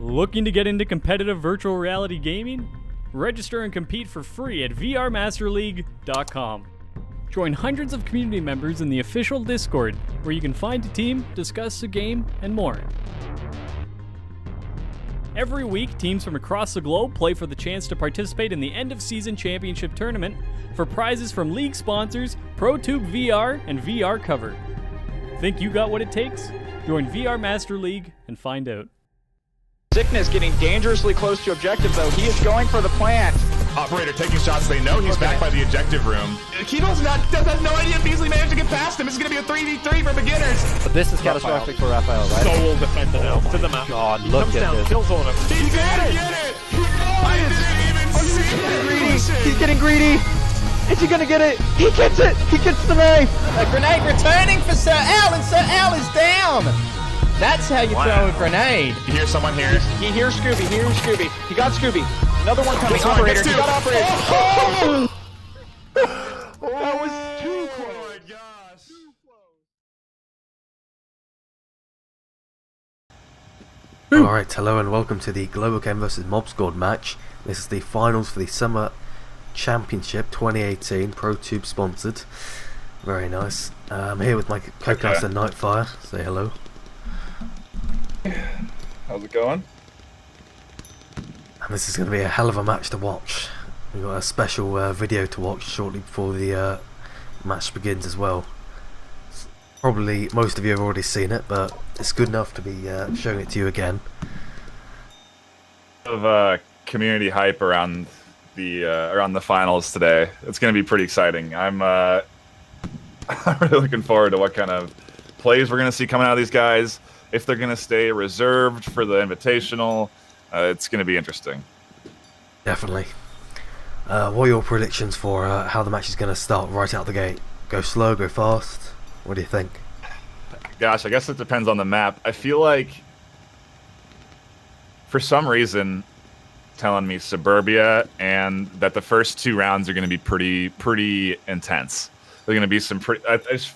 Looking to get into competitive virtual reality gaming? Register and compete for free at VRMasterLeague.com. Join hundreds of community members in the official Discord, where you can find a team, discuss a game, and more. Every week, teams from across the globe play for the chance to participate in the end-of-season championship tournament for prizes from league sponsors, ProTube VR, and VR Cover. Think you got what it takes? Join VR Master League and find out. Sickness getting dangerously close to objective, though. He is going for the plant. Operator taking shots. They know he's back by the objective room. Kino's has no idea if Beasley managed to get past him. This is going to be a 3v3 for beginners. But this is catastrophic for Raphael, right? Soul defender now to the map. God, look comes at down, this. kills on him. He did it! I didn't even see it! He's getting greedy! Is he gonna get it? He gets it! He gets the knife! A grenade returning for Sir Al, and Sir Al is down! That's how you throw a grenade. You hear someone here? He hears Scooby, He got Scooby. Another one coming. This one, Operator, next he two. got Operator. Oh! That was too close. Oh my gosh. Alright, hello and welcome to the Global Game vs Mob Squad match. This is the finals for the Summer Championship 2018, ProTube sponsored. Very nice. I'm here with my co-caster NightFiree. Say hello. How's it going? And this is going to be a hell of a match to watch. We've got a special video to watch shortly before the match begins as well. Probably most of you have already seen it, but it's good enough to be showing it to you again. Of community hype around the finals today. It's going to be pretty exciting. I'm really looking forward to what kind of plays we're going to see coming out of these guys. If they're going to stay reserved for the Invitational, it's going to be interesting. Definitely. What are your predictions for how the match is going to start right out the gate? Go slow, go fast? What do you think? Gosh, I guess it depends on the map. I feel like, for some reason, telling me Suburbia and that the first two rounds are going to be pretty intense. They're going to be some pretty. This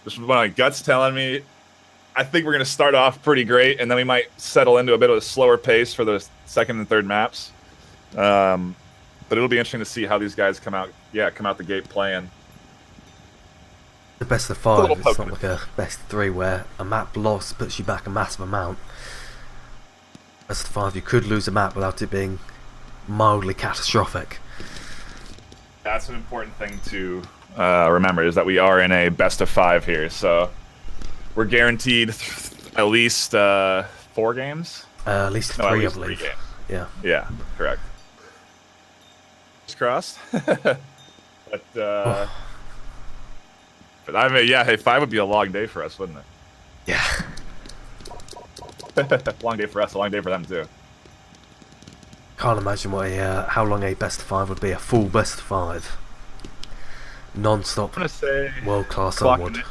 is one of my guts telling me. I think we're going to start off pretty great, and then we might settle into a bit of a slower pace for the second and third maps. But it'll be interesting to see how these guys come out. Yeah, come out the gate playing. The best of five, it's not like a best of three where a map loss puts you back a massive amount. Best of five, you could lose a map without it being mildly catastrophic. That's an important thing to remember, is that we are in a best of five here, so we're guaranteed at least 4 games. At least No, three, at least I believe. 3 games. Yeah. Yeah, correct. Fingers crossed. But I mean, yeah, hey, 5 would be a long day for us, wouldn't it? Yeah. Long day for us, a long day for them too. Can't imagine what how long a best of five would be. A full best of five. Non-stop, I'm gonna say world-class clocking Onward.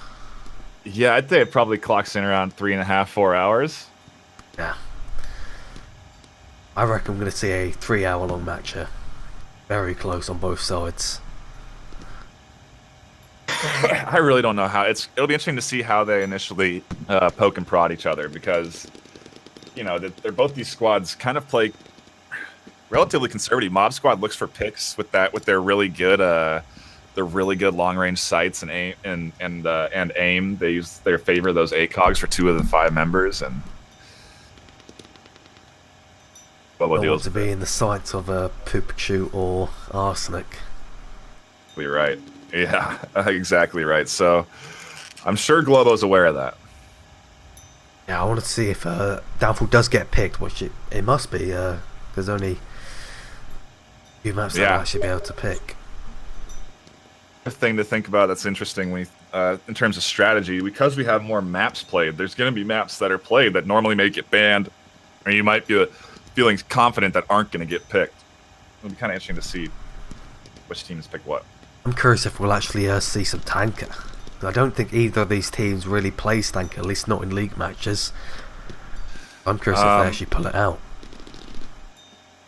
Yeah, I'd say it probably clocks in around 3.5, 4 hours. Yeah. I reckon I'm going to see a 3-hour-long match here. Very close on both sides. I really don't know how it'll be interesting to see how they initially poke and prod each other, because you know they're both, these squads kind of play relatively conservative. Mob Squad looks for picks with their really good long range sights and aim. They favor those ACOGs for 2 of the 5 members, and I want to be in the sights of Poopachu or Arsenic. You're right. Yeah, exactly right. So I'm sure Globo's aware of that. Yeah, I want to see if Downfall does get picked, which it must be. There's only a few maps that will actually be able to pick. A thing to think about that's interesting in terms of strategy, because we have more maps played, there's going to be maps that are played that normally may get banned, or you might be feeling confident that aren't going to get picked. It'll be kind of interesting to see which teams pick what. I'm curious if we'll actually see some tanker. I don't think either of these teams really plays tanker, at least not in league matches. I'm curious if they actually pull it out.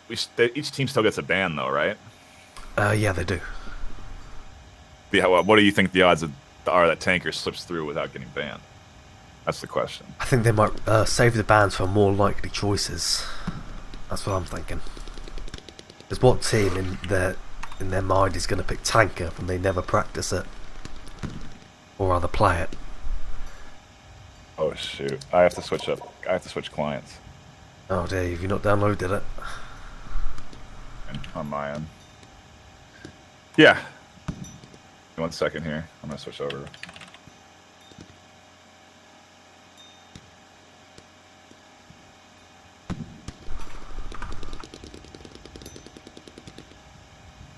Each team still gets a ban, though, right? Yeah, they do. What do you think the odds are that tanker slips through without getting banned? That's the question. I think they might save the bans for more likely choices. That's what I'm thinking. Because what team in their mind is going to pick tanker when they never practice it or rather play it? Oh shoot! I have to switch up. I have to switch clients. Oh dear, have you not downloaded it? On my end. Yeah. 1 second here. I'm gonna switch over.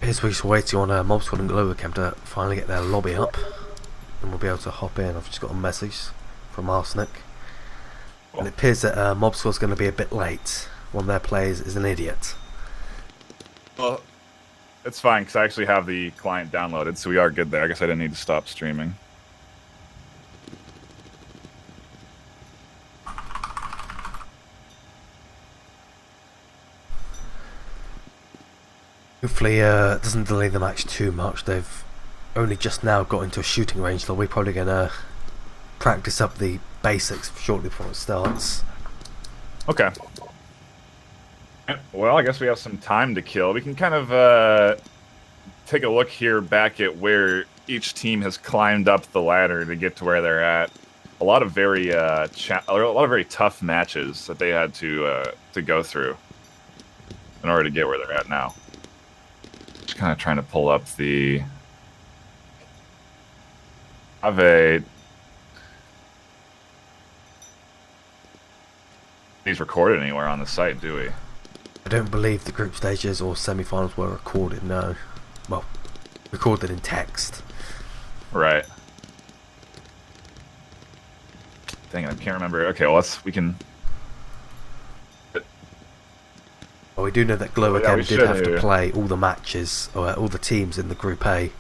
Here's we're just waiting on Mob Squad and Global Camp to finally get their lobby up, and we'll be able to hop in. I've just got a message from Arsenic, and it appears that Mob Squad's going to be a bit late. One of their players is an idiot. Well, it's fine because I actually have the client downloaded, so we are good there. I guess I didn't need to stop streaming. Hopefully it doesn't delay the match too much. They've only just now got into a shooting range, so we're probably going to practice up the basics shortly before it starts. Okay. Well, I guess we have some time to kill. We can kind of take a look here back at where each team has climbed up the ladder to get to where they're at. A lot of very very tough matches that they had to go through in order to get where they're at now. Just kind of trying to pull up the. Have a. These recorded anywhere on the site, do we? I don't believe the group stages or semi-finals were recorded, no. Well, recorded in text. Right. Dang it, I can't remember. Okay, well, we can... Well, we do know that Global Yeah, we Camp did should have to do. play all the matches, or all the teams in the Group A.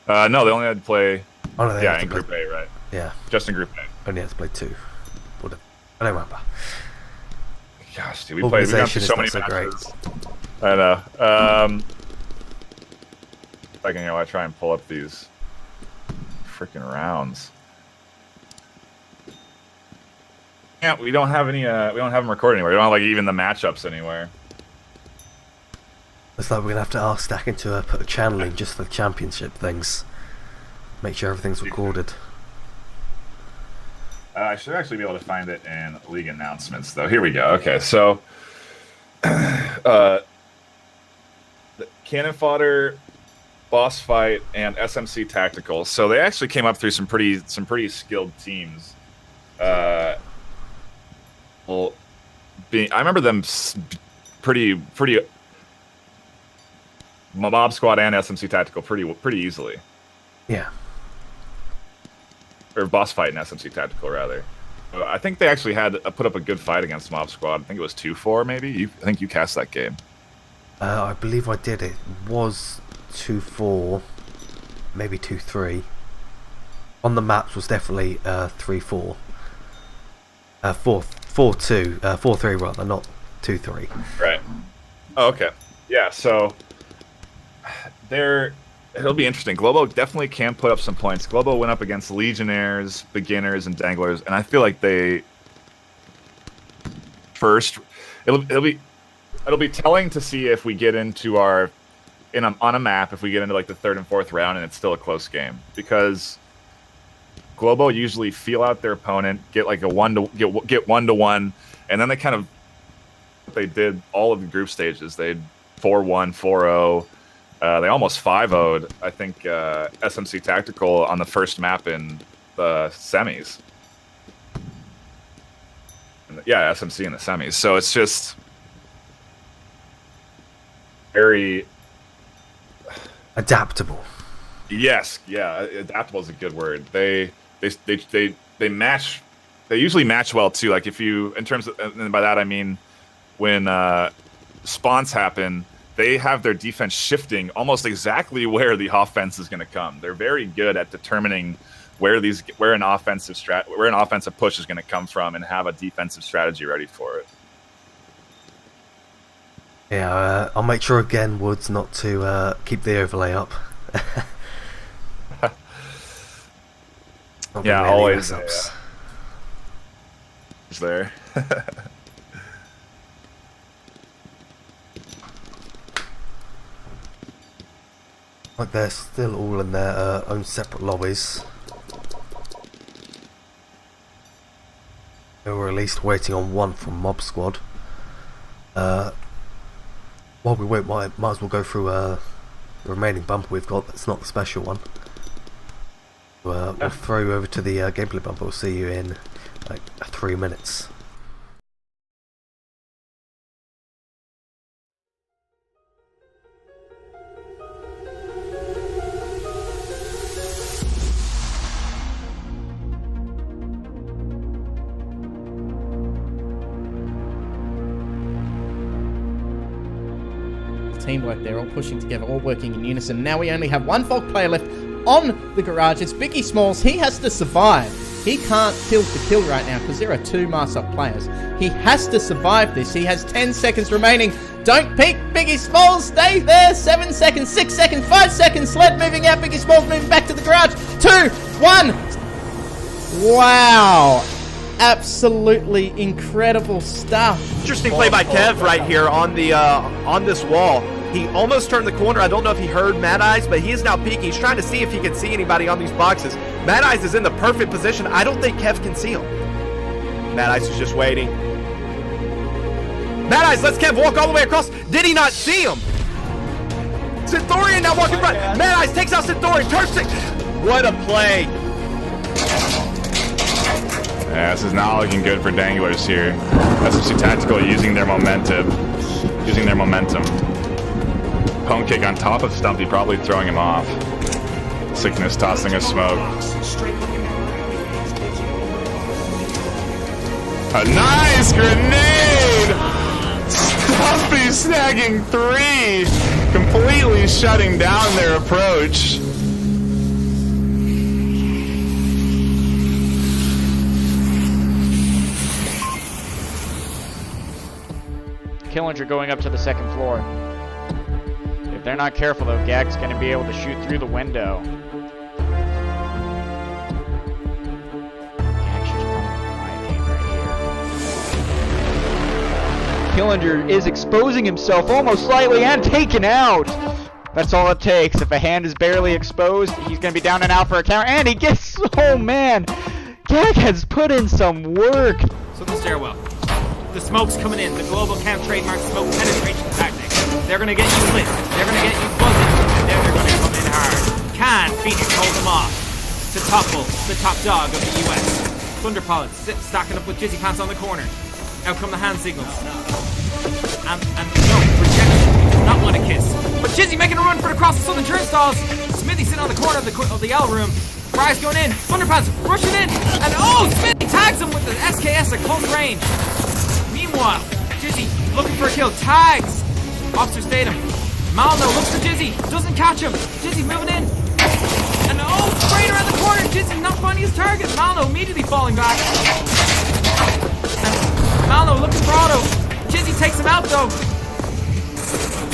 No, they only had to play... Oh, no, they Yeah, had in to play, Group A, right? Yeah, Just in Group A. only had to play 2. Whatever. I don't remember. Gosh, dude, we gone through Organisation so is many not so great. matches. I know. Second, I try and pull up these freaking rounds. Yeah, we don't have any. We don't have them recorded anywhere. We don't have like even the matchups anywhere. Looks like we're going to have to ask Stacking to put a channel in just for the championship things. Make sure everything's recorded. I should actually be able to find it in league announcements, though. Here we go. Okay, so the Cannon Fodder, Boss Fight, and SMC Tactical. So they actually came up through some pretty skilled teams. I remember them pretty Mob Squad and SMC Tactical pretty easily. Yeah. Or Boss Fight and SMC Tactical, rather. I think they actually had put up a good fight against Mob Squad. I think it was 2-4, maybe? I think you cast that game. I believe I did. It was 2-4, maybe 2-3. On the maps was definitely 3-4. 4-2, 4-3 rather, not 2-3. Right. Oh, okay. Yeah, so it'll be interesting. Globo definitely can put up some points. Globo went up against Legionnaires, Beginners, and Danglers, and I feel like it'll be telling to see if we get into on a map, if we get into like the 3rd and 4th round and it's still a close game, because Globo usually feel out their opponent, get like get 1-1, and then they did all of the group stages. They 4-1, 4-0. They almost 5-0'd, I think, SMC Tactical on the first map in the semis. Yeah, SMC in the semis. So it's just very Adaptable. Yes, yeah, adaptable is a good word. They match. They usually match well too. Like in terms of, and by that I mean when spawns happen, they have their defense shifting almost exactly where the offense is going to come. They're very good at determining where an offensive push is going to come from and have a defensive strategy ready for it. Yeah, I'll make sure again, Woods, not to keep the overlay up. Not Yeah, really any always. mess-ups. Is there? Like they're still all in their own separate lobbies. They were at least waiting on one from Mob Squad. While we wait, might as well go through the remaining bumper we've got. That's not the special one. We'll throw you over to the gameplay bumper. We'll see you in like 3 minutes. Teamwork, they're all pushing together, all working in unison. Now we only have one Volk player left on the garage. It's Biggie Smalls. He has to survive. He can't kill for kill right now because there are 2 mass-up players. He has to survive this. He has 10 seconds remaining. Don't peek, Biggie Smalls. Stay there. 7 seconds, 6 seconds, 5 seconds. Sled moving out. Biggie Smalls moving back to the garage. 2, 1. Wow. Absolutely incredible stuff. Interesting play by Kev right here on the on this wall. He almost turned the corner. I don't know if he heard Mad Eyes, but he is now peeking. He's trying to see if he can see anybody on these boxes. Mad Eyes is in the perfect position. I don't think Kev can see him. Mad Eyes is just waiting. Mad Eyes lets Kev walk all the way across. Did he not see him? Centurion now walking front. Mad Eyes takes out Centurion. Turns it. What a play. Yeah, this is not looking good for Danglers here. SFC Tactical using their momentum. Pwn kick on top of Stumpy, probably throwing him off. Sickness tossing a smoke. A nice grenade! Stumpy snagging 3, completely shutting down their approach. Killinger going up to the 2nd floor. If they're not careful though, Gag's going to be able to shoot through the window. Gag's just playing a quiet game right here. Killinger is exposing himself almost slightly and taken out. That's all it takes. If a hand is barely exposed, he's going to be down and out for a counter. And he gets... Oh man! Gag has put in some work. So the stairwell. The smoke's coming in. The Global Camp trademark smoke penetration tactic. They're gonna get you lit. They're gonna get you buzzing. And then they're gonna come in hard. Can Phoenix hold them off? To topple the top dog of the US. Thunderpollard stacking up with Jizzy Pants on the corner. Out come the hand signals. And no, rejection. Not want to kiss. But Jizzy making a run for across the southern turnstiles. Smithy sitting on the corner of the L room. Fry's going in. Thunderpants rushing in. And oh, Smithy tags him with the SKS at close range. Meanwhile, Jizzy looking for a kill, tags Officer Statham. Malno looks for Jizzy, doesn't catch him. Jizzy moving in. And oh, straight around the corner, Jizzy not finding his target. Malno immediately falling back. And Malno looking for Otto. Jizzy takes him out though.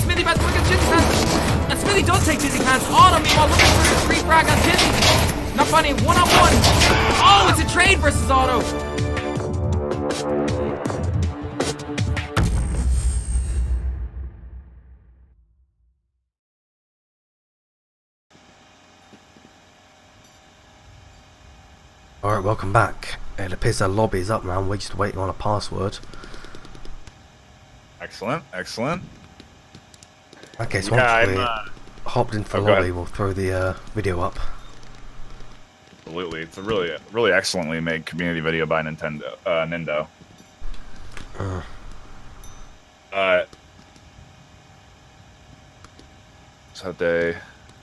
Smithy about to look at Jizzy Pants. And Smithy does take Jizzy Pants. Otto meanwhile looking for a free frag on Jizzy. Not finding it, 1-on-1. Oh, it's a trade versus Otto. Alright, welcome back. It appears our lobby is up now. We're just waiting on a password. Excellent, excellent. Okay, so Yeah, once we hopped into the lobby, we'll throw the video up. Absolutely, it's a really excellently made community video by Nindo. So they...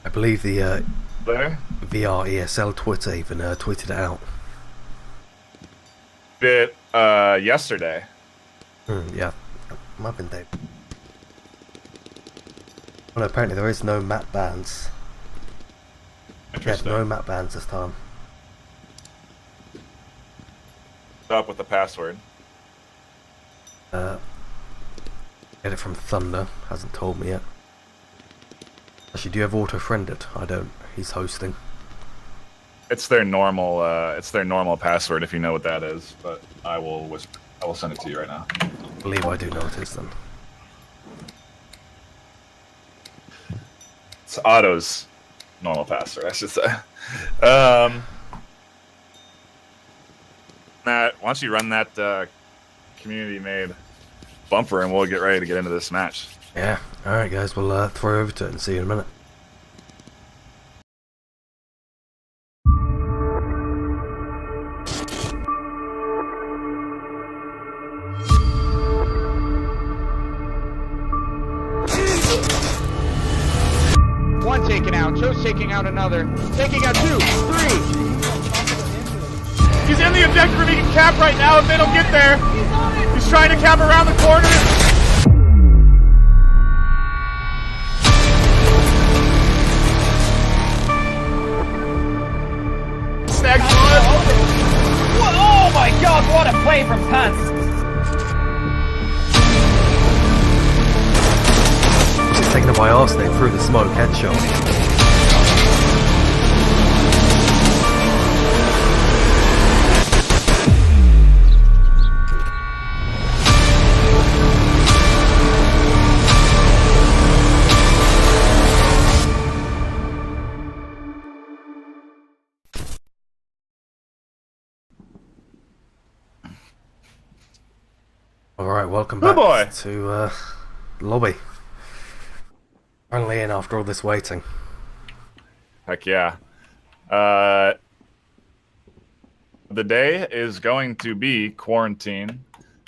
I believe the there? VRESL Twitter even tweeted it out. Bit yesterday. Yeah, might have been Dave. Well, apparently there is no map bans. There's no map bans this time. What's up with the password? Get it from Thunder, hasn't told me yet. Actually, do you have auto-friended? I don't. He's hosting. It's their normal password if you know what that is. But I will send it to you right now. I believe I do know what it is then. It's Otto's normal password, I should say. Matt, why don't you run that community-made bumper, and we'll get ready to get into this match. Yeah. All right, guys. We'll throw over to it and see you in a minute. One taken out. Joe's taking out another. Taking out 2, 3. He's in the objective room. He can cap right now if they don't get there. He's trying to cap around the corner. Snags on. Oh my god, what a play from Pants! He's taken it by arsenic through the smoke headshot. Alright, welcome back to the lobby. Finally in after all this waiting. Heck yeah. The day is going to be quarantine.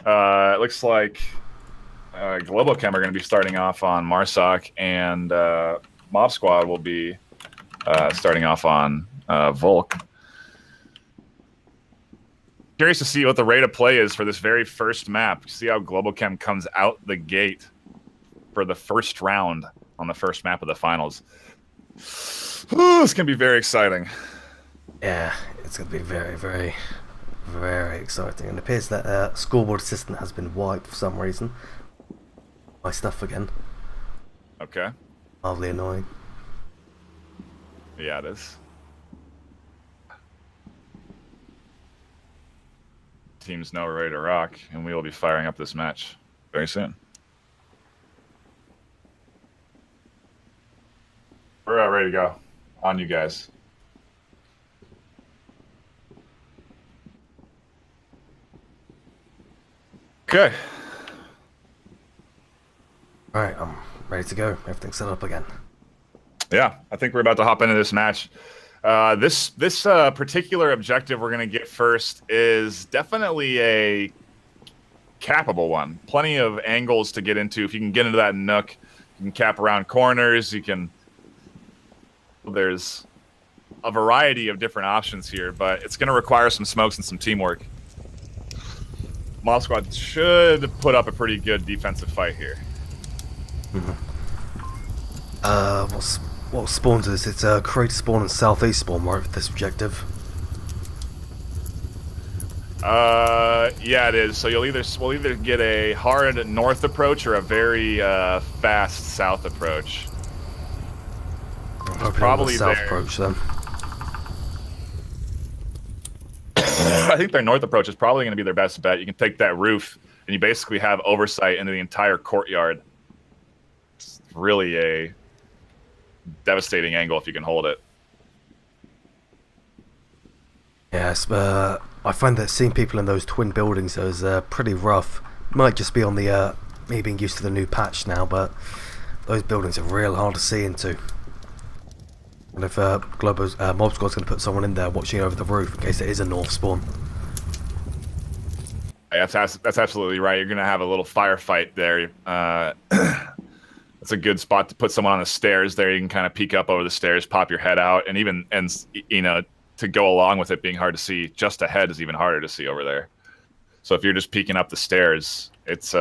It looks like Global Chem are going to be starting off on Marsoc, and Mob Squad will be starting off on Volk. Curious to see what the rate of play is for this very first map. See how Global Chem comes out the gate for the first round on the first map of the finals. Ooh, it's going to be very exciting. Yeah, it's going to be very, very, very exciting. And it appears that scoreboard assistant has been wiped for some reason. My stuff again. Okay. Mildly annoying. Yeah, it is. Teams know we're ready to rock, and we will be firing up this match very soon. We're ready to go. On you guys. Okay. Alright, I'm ready to go. Everything's set up again. Yeah, I think we're about to hop into this match. This particular objective we're going to get first is definitely a cappable one. Plenty of angles to get into. If you can get into that nook, you can cap around corners. You can. There's a variety of different options here, but it's going to require some smokes and some teamwork. Mob Squad should put up a pretty good defensive fight here. What spawns is it's a create spawn and southeast spawn, right, for this objective? Yeah, it is. So we'll either get a hard north approach or a very fast south approach. Probably the south approach then. I think their north approach is probably going to be their best bet. You can take that roof and you basically have oversight into the entire courtyard. It's really a devastating angle if you can hold it. Yes, but I find that seeing people in those twin buildings is pretty rough. Might just be on the me being used to the new patch now, but those buildings are real hard to see into. And if Mob Squad's going to put someone in there watching over the roof in case it is a north spawn. That's absolutely right. You're going to have a little firefight there. That's a good spot to put someone on the stairs there. You can kind of peek up over the stairs, pop your head out, and you know, to go along with it being hard to see just ahead is even harder to see over there. So if you're just peeking up the stairs, it's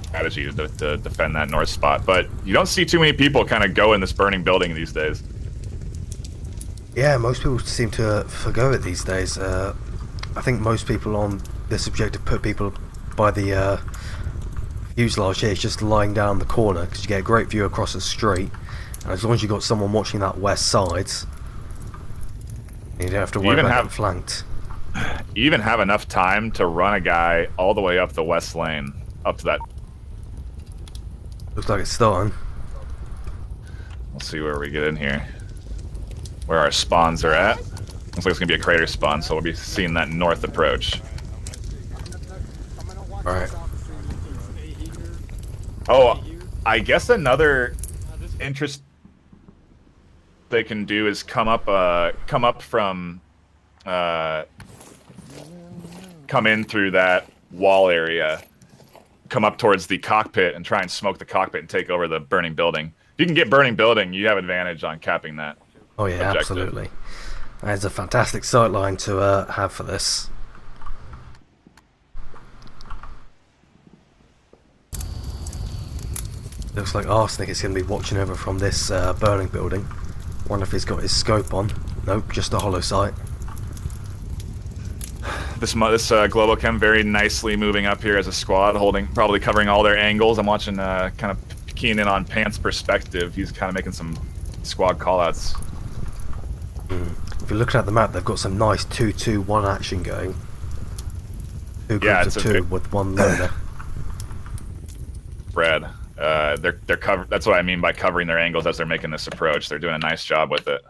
strategy to defend that north spot. But you don't see too many people kind of go in this burning building these days. Yeah, most people seem to forgo it these days. I think most people on this objective put people by the fuselage here. It's just lying down the corner because you get a great view across the street, and as long as you've got someone watching that west side, You don't have to worry about getting flanked. You even have enough time to run a guy all the way up the west lane, up to that. Looks like it's starting. We'll see where we get in here. Where our spawns are at. Looks like it's gonna be a crater spawn, so we'll be seeing that north approach. Alright. Oh, I guess another interest they can do is come up from come in through that wall area, come up towards the cockpit and try and smoke the cockpit and take over the burning building. If you can get burning building, you have advantage on capping that. Oh yeah, objective. Absolutely. That's a fantastic sight line to have for this. Looks like Arsenic is going to be watching over from this burning building. Wonder if he's got his scope on. Nope, just a hollow sight. This Global Chem very nicely moving up here as a squad, probably covering all their angles. I'm watching kind of keying in on Pants' perspective. He's kind of making some squad callouts. If you're looking at the map, they've got some nice 2-2-1 action going. Two groups of two with one loader. Brad, they're covered. That's what I mean by covering their angles as they're making this approach. They're doing a nice job with it.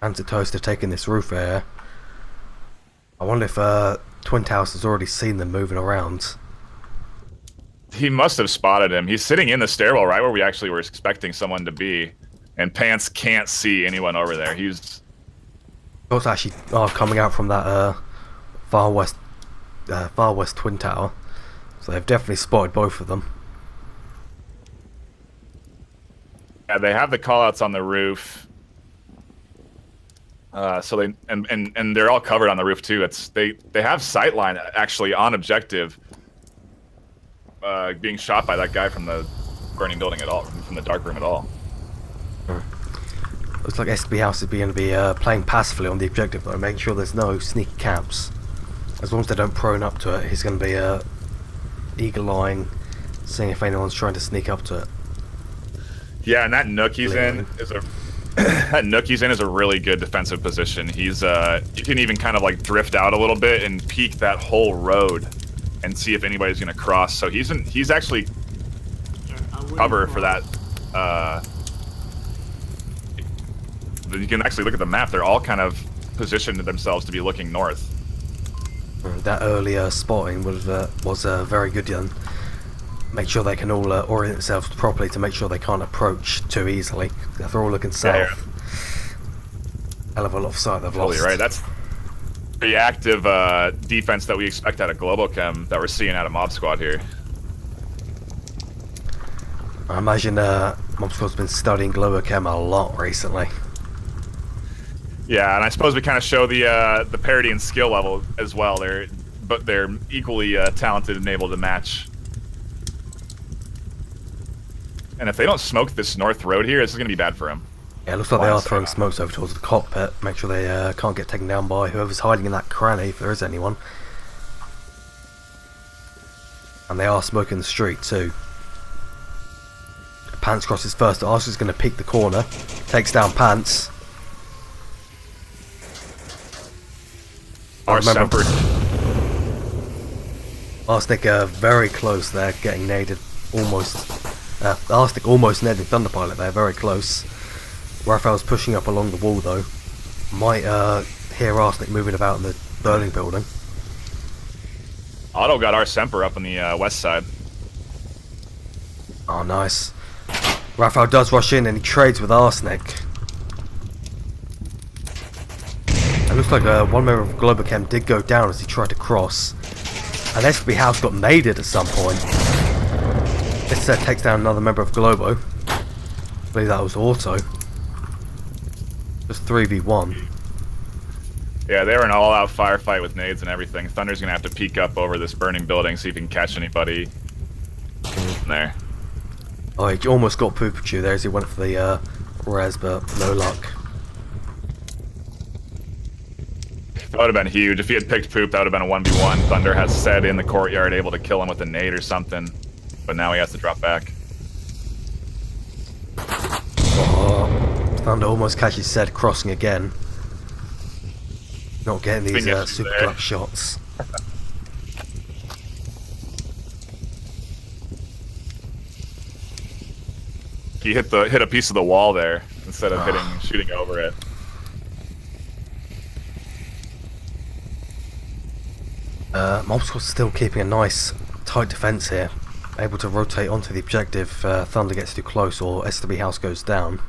Hands to Toaster taking this roof area. I wonder if Twin Towers has already seen them moving around. He must have spotted him. He's sitting in the stairwell right where we actually were expecting someone to be. And Pants can't see anyone over there. He's also actually coming out from that far west Twin Tower. So they've definitely spotted both of them. Yeah, they have the callouts on the roof. So they and they're all covered on the roof too. They have sightline actually on objective. Being shot by that guy from the burning building at all, from the dark room at all. Looks like SB House is going to be playing passively on the objective though, making sure there's no sneaky camps. As long as they don't prone up to it, he's going to be eagle-eyeing, seeing if anyone's trying to sneak up to it. Yeah, and that nook he's in is a really good defensive position. He's you can even kind of like drift out a little bit and peek that whole road and see if anybody's going to cross. So he's actually cover for that. You can actually look at the map. They're all kind of positioned themselves to be looking north. That earlier spotting was very good, Jan. Make sure they can all orient themselves properly to make sure they can't approach too easily. If they're all looking south, hell of a lot of sight they've lost. Right, that's the active defense that we expect out of Global Chem that we're seeing out of Mob Squad here. I imagine Mob Squad's been studying Global Chem a lot recently. Yeah, and I suppose we kind of show the parity and skill level as well. They're equally talented and able to match. And if they don't smoke this north road here, this is going to be bad for them. Yeah, it looks like they are throwing smokes over towards the cockpit. Make sure they can't get taken down by whoever's hiding in that cranny, if there is anyone. And they are smoking the street too. Pants crosses first. Arsenal's going to peek the corner. Takes down Pants. Arsenic very close there, getting naded almost. Arsenic almost nading Thunderpilot there, very close. Raphael's pushing up along the wall though. Might hear Arsenic moving about in the burning building. Otto got our Semper up on the west side. Oh, nice. Raphael does rush in and he trades with Arsenic. It looks like one member of Global Chem did go down as he tried to cross. And SB House got naded at some point. This takes down another member of Globo. I believe that was Auto. Just 3v1. Yeah, they were an all-out firefight with nades and everything. Thunder's gonna have to peek up over this burning building, see if he can catch anybody there. Oh, he almost got Poopachu there as he went for the res, but no luck. That would have been huge. If he had picked Poop, that would have been a 1v1. Thunder has Sed in the courtyard, able to kill him with a nade or something. But now he has to drop back. Oh, Thunder almost catches Zed crossing again. Not getting these super clutch shots. He hit a piece of the wall there instead of shooting over it. Mobsquad's still keeping a nice tight defense here, able to rotate onto the objective if Thunder gets too close or SW House goes down.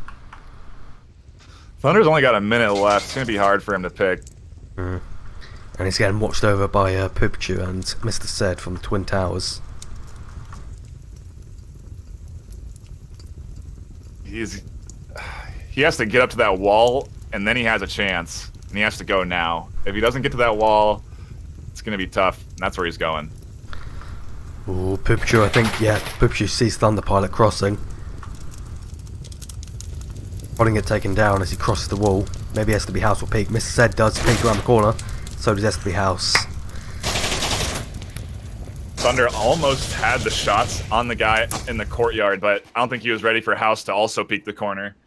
Thunder's only got a minute left. It's gonna be hard for him to pick. And he's getting watched over by Pikachu and Mr. Zed from the Twin Towers. He has to get up to that wall, and then he has a chance. And he has to go now. If he doesn't get to that wall, it's going to be tough. And that's where he's going. Ooh, Pikachu, I think, yeah, Pikachu sees Thunder Pilot crossing. Wanting it taken down as he crosses the wall. Maybe SW House will peek. Mr. Zed does peek around the corner. So does SW House. Thunder almost had the shots on the guy in the courtyard, but I don't think he was ready for House to also peek the corner.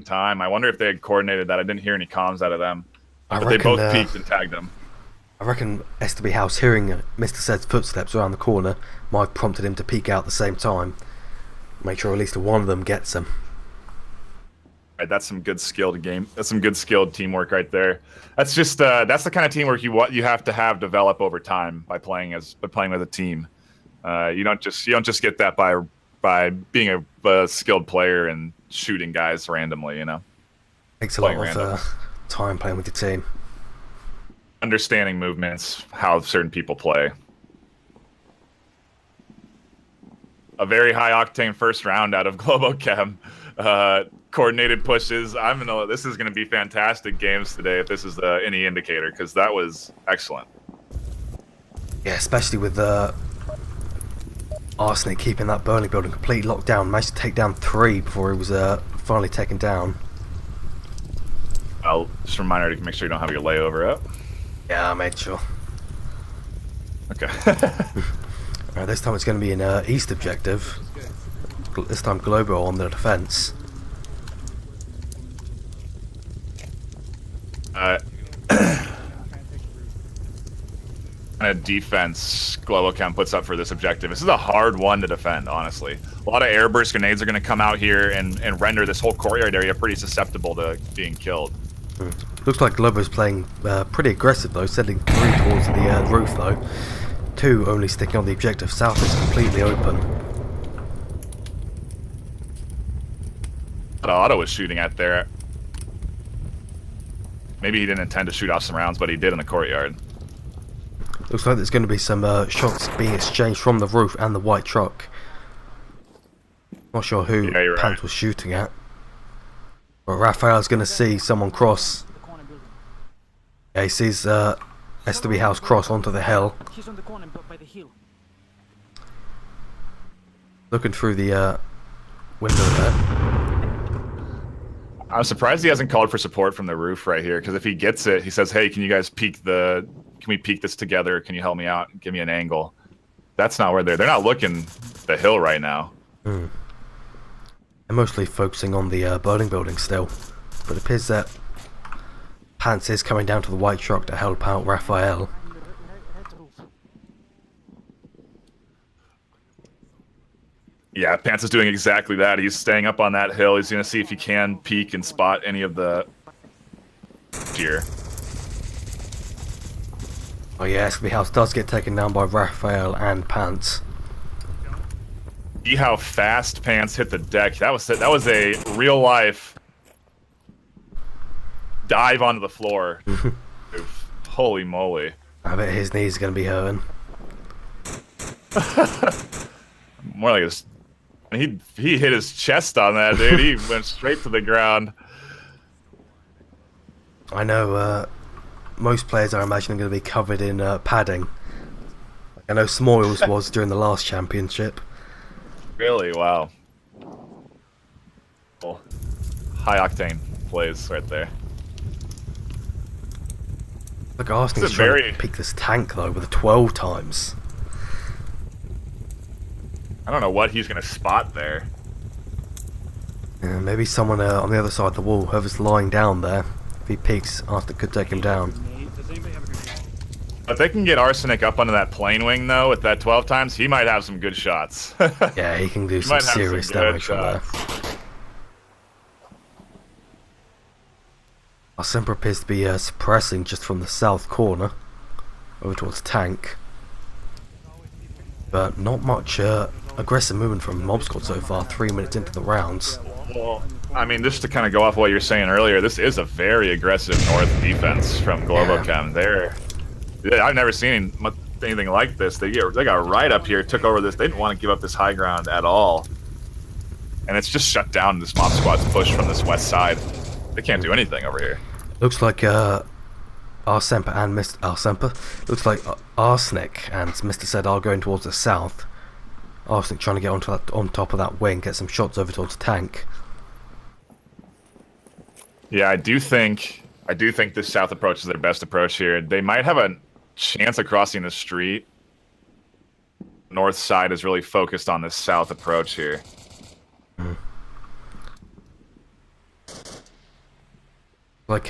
Time. I wonder if they had coordinated that. I didn't hear any comms out of them. But they both peeked and tagged him. I reckon SW House hearing Mr. Zed's footsteps around the corner might have prompted him to peek out at the same time. Make sure at least one of them gets him. Right, that's some good skilled game. That's some good skilled teamwork right there. That's just that's the kind of teamwork you have to have develop over time by playing with a team. You don't just get that by being a skilled player and shooting guys randomly. You know, Takes a lot of time playing with your team. Understanding movements, how certain people play. A very high octane first round out of Globochem. Coordinated pushes. This is gonna be fantastic games today if this is any indicator, because that was excellent. Yeah, especially with Arsenic keeping that Burning building completely locked down. Managed to take down 3 before it was finally taken down. Just a reminder to make sure you don't have your layover up. Yeah, I made sure. Okay. Alright, this time it's going to be an east objective. This time Global on the defense. Kind of defense Globochem puts up for this objective. This is a hard one to defend, honestly. A lot of airburst grenades are going to come out here and render this whole courtyard area pretty susceptible to being killed. Looks like Globo's playing pretty aggressive though, sending 3 towards the roof though. 2 only sticking on the objective. South is completely open. Otto was shooting at there. Maybe he didn't intend to shoot off some rounds, but he did in the courtyard. Looks like there's going to be some shots being exchanged from the roof and the white truck. Not sure who Pants was shooting at. But Raphael's going to see someone cross. Yeah, he sees SW House cross onto the hill. Looking through the window there. I'm surprised he hasn't called for support from the roof right here, because if he gets it, he says, hey, can you guys peek can we peek this together? Can you help me out and give me an angle? That's not where they're not looking the hill right now. They're mostly focusing on the burning building still, but it appears that Pants is coming down to the white truck to help out Raphael. Yeah, Pants is doing exactly that. He's staying up on that hill. He's going to see if he can peek and spot any of the here. Oh yeah, SB House does get taken down by Raphael and Pants. See how fast Pants hit the deck. That was a real life dive onto the floor. Holy moly. I bet his knees are going to be hurting. More like he hit his chest on that, dude. He went straight to the ground. I know most players I imagine are going to be covered in padding. I know Smoils was during the last championship. Really? Wow. Well, high octane plays right there. Look, Arsenal's trying to pick this tank though with the 12 times. I don't know what he's going to spot there. Yeah, maybe someone on the other side of the wall, whoever's lying down there, if he peeks, Arsenic could take him down. If they can get Arsenic up onto that plane wing, though, with that 12 times, he might have some good shots. Yeah, he can do He some might have serious some good damage from there. shots. Arsenic appears to be suppressing just from the south corner, over towards tank. But not much aggressive movement from Mob Squad so far, 3 minutes into the rounds. Well, I mean, just to kind of go off what you were saying earlier, this is a very aggressive North defense from Globochem. I've never seen anything like this. They got right up here, took over this. They didn't want to give up this high ground at all. And it's just shut down this Mob Squad's push from this west side. They can't do anything over here. Looks like Arsemper and Mr. Arsemper. Looks like Arsenic and Mr. Said are going towards the south. Arsenic trying to get on top of that wing, get some shots over towards tank. Yeah, I do think this south approach is their best approach here. They might have a chance of crossing the street. North side is really focused on this south approach here. Like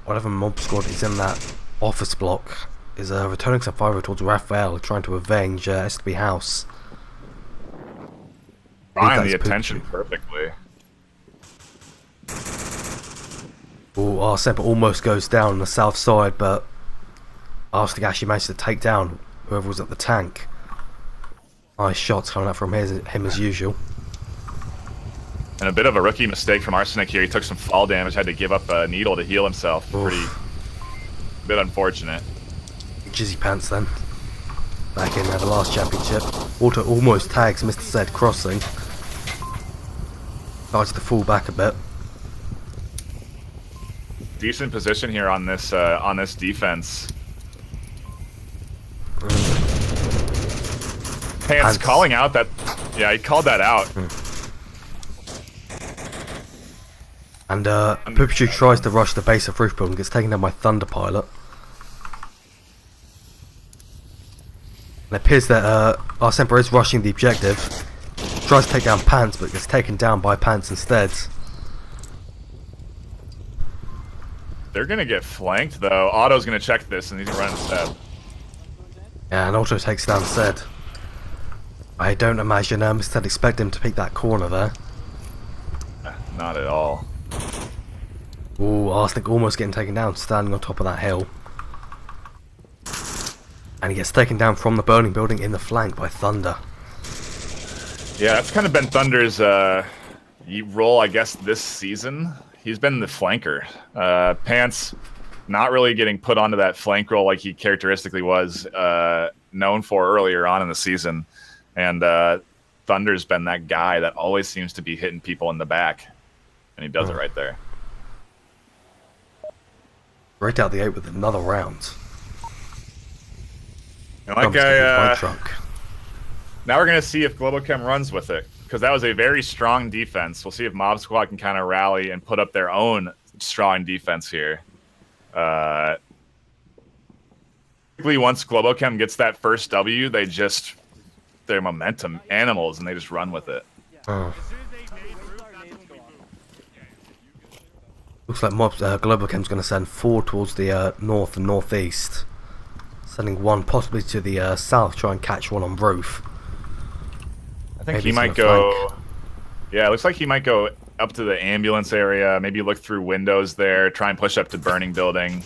whatever Mob Squad is in that office block is returning some fire towards Raphael, trying to avenge SB House. Find the attention perfectly. Oh, Arsemper almost goes down on the south side, but Arsenic actually managed to take down whoever was at the tank. Nice shots coming out from him as usual. And a bit of a rookie mistake from Arsenic here. He took some fall damage, had to give up a needle to heal himself. Pretty bit unfortunate. Jizzy pants then. Back in the last championship. Auto almost tags Mr. Zed crossing. Starts to fall back a bit. Decent position here on this defense. Pants calling out that. Yeah, he called that out. And Pupchu tries to rush the base of roof building, gets taken down by Thunder Pilot. And it appears that Arsemper is rushing the objective. Tries to take down Pants, but gets taken down by Pants instead. They're gonna get flanked though. Otto's gonna check this and he's gonna run instead. Yeah, and Otto takes down Zed. I don't imagine Mr. expect him to pick that corner there. Not at all. Ooh, Arsenic almost getting taken down, standing on top of that hill. And he gets taken down from the burning building in the flank by Thunder. Yeah, that's kind of been Thunder's role, I guess, this season. He's been the flanker. Pants not really getting put onto that flank role like he characteristically was known for earlier on in the season. And Thunder's been that guy that always seems to be hitting people in the back. And he does it right there. Right out the gate with another round. And like now we're going to see if Globochem runs with it. Because that was a very strong defense. We'll see if Mob Squad can kind of rally and put up their own strong defense here. Once Globochem gets that first W, they're momentum animals and they just run with it. Looks like Globochem's going to send 4 towards the north and northeast. Sending 1 possibly to the south, try and catch one on roof. I think he might go. Yeah, it looks like he might go up to the ambulance area, maybe look through windows there, try and push up to burning building.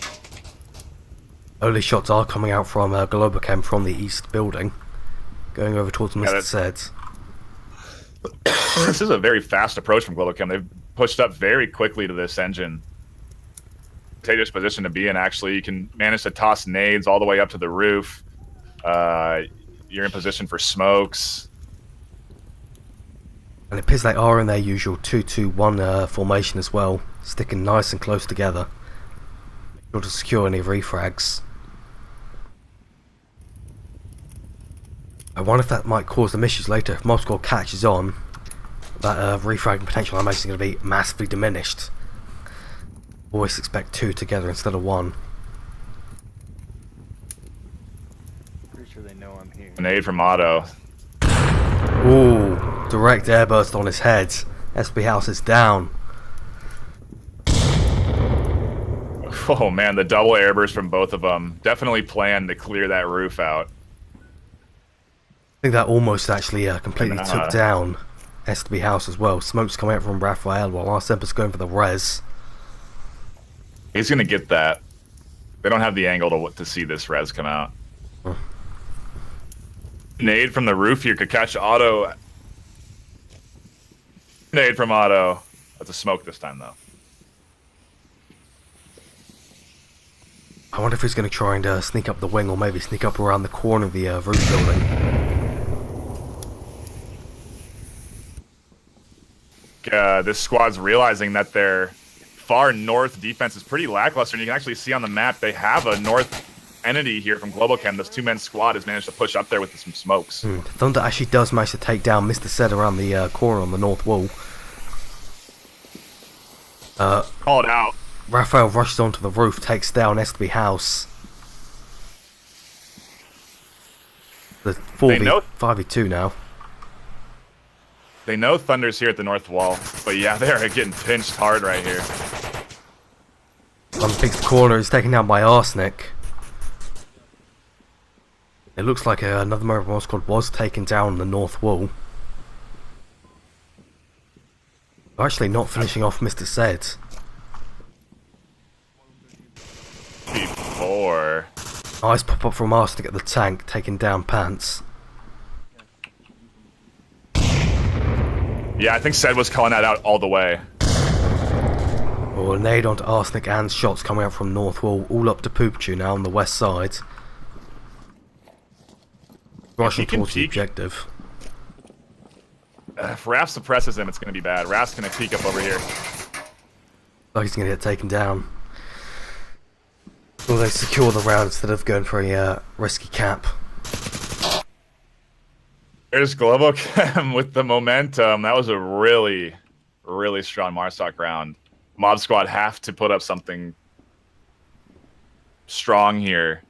Early shots are coming out from Globochem from the east building. Going over towards Mr. Zed. This is a very fast approach from Globochem. They've pushed up very quickly to this engine. Contagious position to be in, actually. You can manage to toss nades all the way up to the roof. You're in position for smokes. And it appears they are in their usual 2-2-1 formation as well. Sticking nice and close together. Make sure to secure any refrags. I wonder if that might cause them issues later. If Mob Squad catches on, that refragging potential I imagine is going to be massively diminished. Always expect 2 together instead of 1. Pretty sure they know I'm here. An aid from Otto. Ooh, direct airburst on his head. SB House is down. Oh man, the double airburst from both of them. Definitely planned to clear that roof out. I think that almost actually completely took down SB House as well. Smoke's coming out from Raphael while Arsemper's going for the res. He's gonna get that. They don't have the angle to see this res come out. Huh. Nade from the roof here could catch Otto. Nade from Otto. That's a smoke this time though. I wonder if he's going to try and sneak up the wing or maybe sneak up around the corner of the roof building. This squad's realizing that their far north defense is pretty lackluster, and you can actually see on the map they have a north entity here from Global Chem. This two-man squad has managed to push up there with some smokes. Thunder actually does manage to take down Mr. Zed around the corner on the north wall. Call it out. Raphael rushes onto the roof, takes down SB House. The 5v2 now. They know Thunder's here at the north wall, but yeah, they're getting pinched hard right here. One picks the corner, is taken down by Arsenic. It looks like another member of our squad was taken down on the north wall. We're actually not finishing off Mr. Zed. Before. Nice pop up from Arsenic at the tank, taking down Pants. Yeah, I think Zed was calling that out all the way. Or a nade onto Arsenic and shots coming out from north wall, all up to Poopchu now on the west side. Rushing towards the objective. If Raph suppresses him, it's going to be bad. Raph's going to peek up over here. Like he's going to get taken down. Will they secure the round instead of going for a risky cap? There's Global Chem with the momentum. That was a really, really strong Marsoc round. Mob Squad have to put up something strong here,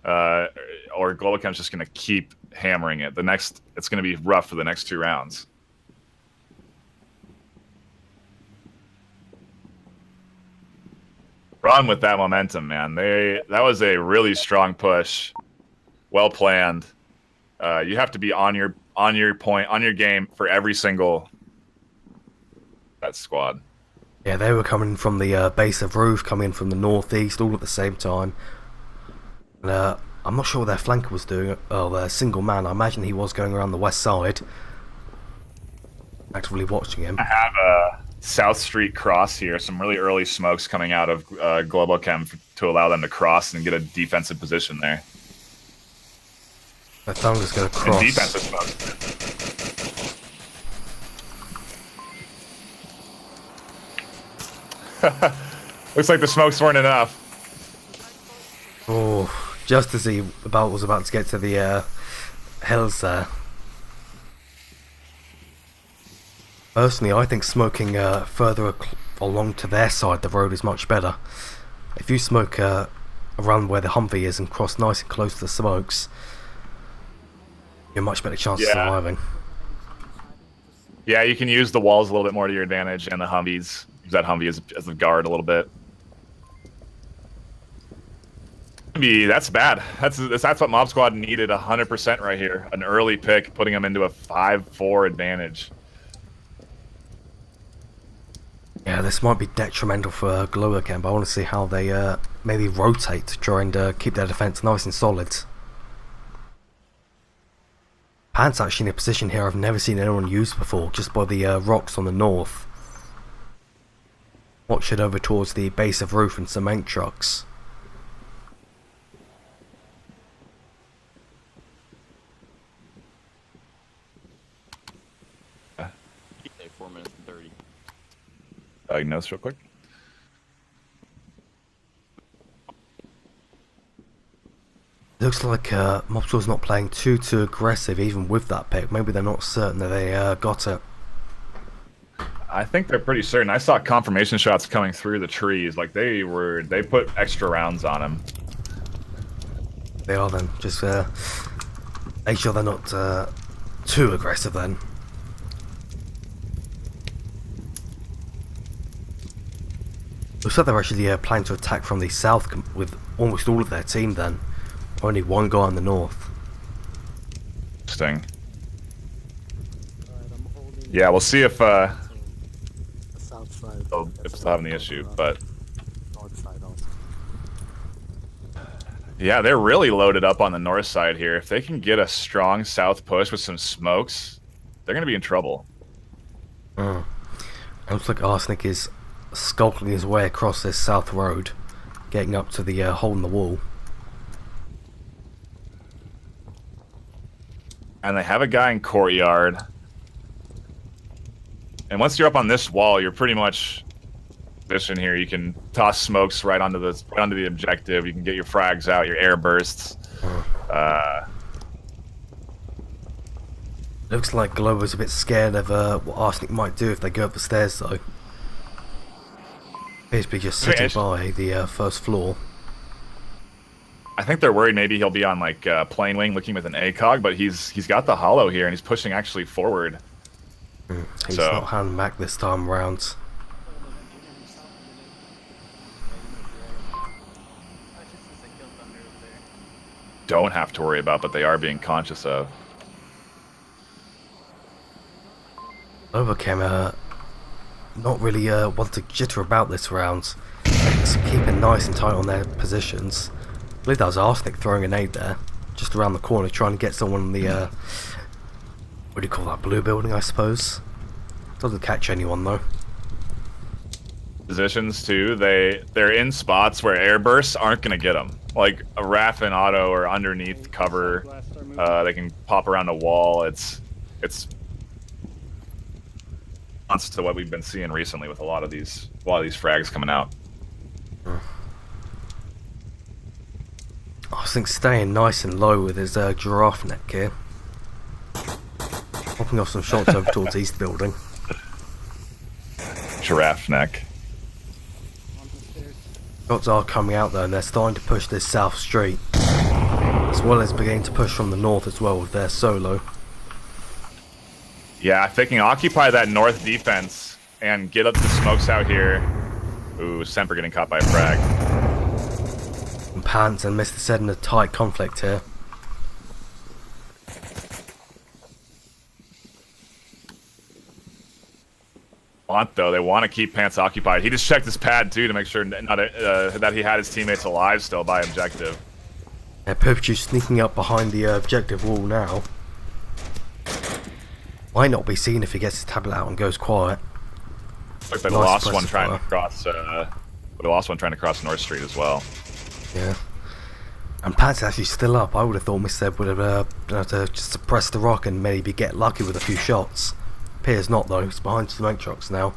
or Global Chem's just going to keep hammering it. It's going to be rough for the next 2 rounds. Run with that momentum, man. That was a really strong push, well planned. You have to be on your point, on your game for every single that squad. Yeah, they were coming from the base of roof, coming from the northeast, all at the same time. And, I'm not sure what their flanker was doing. Oh, their single man. I imagine he was going around the west side, actively watching him. I have a South Street cross here. Some really early smokes coming out of Global Chem to allow them to cross and get a defensive position there. The Thunder's going to cross. And defensive smoke. Looks like the smokes weren't enough. Oh, just as he was about to get to the hills there. Personally, I think smoking further along to their side, the road is much better. If you smoke around where the Humvee is and cross nice and close to the smokes, you have a much better chance of surviving. Yeah, you can use the walls a little bit more to your advantage, and the Humvees. Use that Humvee as a guard a little bit. That's bad. That's what Mob Squad needed 100% right here. An early pick, putting them into a 5-4 advantage. Yeah, this might be detrimental for Global Chem, but I want to see how they maybe rotate to try and keep their defense nice and solid. Pant's actually in a position here I've never seen anyone use before, just by the rocks on the north. Watch it over towards the base of roof and cement trucks. Diagnose real quick. Looks like Mob Squad's not playing too aggressive even with that pick. Maybe they're not certain that they got it. I think they're pretty certain. I saw confirmation shots coming through the trees. Like they put extra rounds on him. They are then. Just make sure they're not too aggressive then. Looks like they're actually planning to attack from the south with almost all of their team then. Only one guy in the north. Interesting. Yeah, we'll see if they'll still having the issue, but yeah, they're really loaded up on the north side here. If they can get a strong south push with some smokes, they're gonna be in trouble. It looks like Arsenic is skulking his way across this south road, getting up to the hole in the wall. And they have a guy in courtyard. And once you're up on this wall, you're pretty much positioned here. You can toss smokes right onto the objective. You can get your frags out, your air bursts. Looks like Globo's a bit scared of what Arsenic might do if they go up the stairs though. Appears to be just sitting by the first floor. I think they're worried maybe he'll be on like plane wing looking with an ACOG, but he's got the hollow here and he's pushing actually forward. He's not handing back this time around. Don't have to worry about, but they are being conscious of. Overcame not really want to jitter about this round. Just keeping nice and tight on their positions. I believe that was Arsenic throwing a nade there, just around the corner, trying to get someone in the what do you call that, blue building, I suppose. Doesn't catch anyone though. Positions too, they're in spots where air bursts aren't gonna get them. Like a RAF and auto or underneath cover, they can pop around a wall. It's to what we've been seeing recently with a lot of these frags coming out. I think staying nice and low with his giraffe neck here. Popping off some shots over towards East Building. Giraffe neck. Shots are coming out though, and they're starting to push this south street. As well as beginning to push from the north as well with their solo. Yeah, if they can occupy that north defense and get up the smokes out here. Ooh, Semper getting caught by a frag. And Pants and Mr. Said in a tight conflict here. They want to keep Pants occupied. He just checked his pad too to make sure that he had his teammates alive still by objective. Yeah, Perpetu sneaking up behind the objective wall now. Might not be seen if he gets his tablet out and goes quiet. Like the lost one trying to cross. The lost one trying to cross North Street as well. Yeah. And Pat's actually still up. I would have thought Mr. Seb would have been able to just suppress the rock and maybe get lucky with a few shots. Appears not though. He's behind smoke trucks now.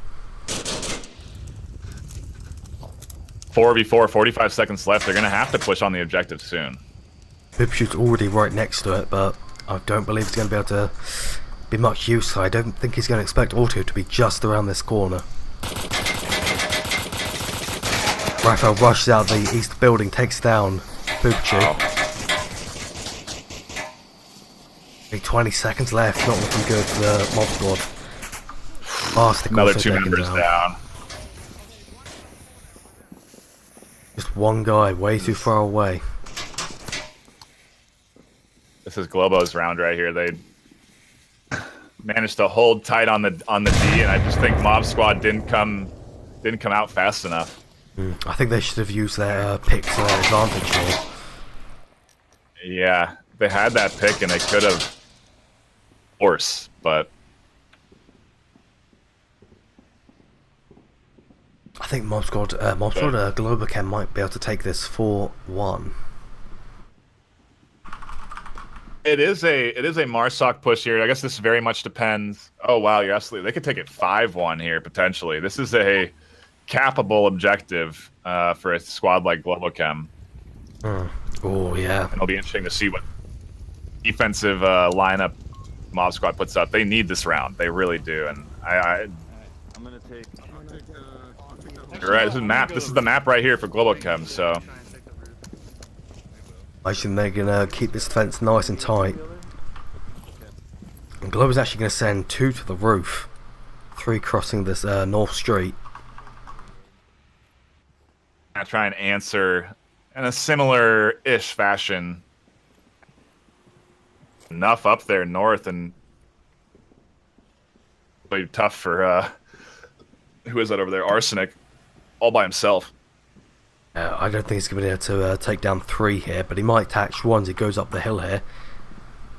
4v4, 45 seconds left. They're gonna have to push on the objective soon. Pipshoot's already right next to it, but I don't believe he's going to be able to be much use. So I don't think he's going to expect Auto to be just around this corner. Raphael rushes out the east building, takes down Poopachu. Oh. 20 seconds left, not looking good for the mob squad. Another two members down. Just one guy, way too far away. This is Globo's round right here. They managed to hold tight on the D, and I just think Mob Squad didn't come out fast enough. I think they should have used their pick to their advantage here. Yeah, they had that pick and they could have forced, but I think Mob Squad Globochem might be able to take this 4-1. it is a Marsoc push here. I guess this very much depends. Oh wow, you're absolutely. They could take it 5-1 here potentially. This is a capable objective for a squad like Globochem. Oh yeah. And it'll be interesting to see what defensive lineup Mob Squad puts up. They need this round. They really do. And I'm gonna take. You're right. This is map. This is the map right here for Globochem. So. I think they're gonna keep this fence nice and tight. And Globo's actually gonna send 2 to the roof, 3 crossing this north street. I try and answer in a similar-ish fashion. Enough up there north and really tough for who is that over there? Arsenic, all by himself. I don't think he's going to be able to take down 3 here, but he might catch 1 as he goes up the hill here.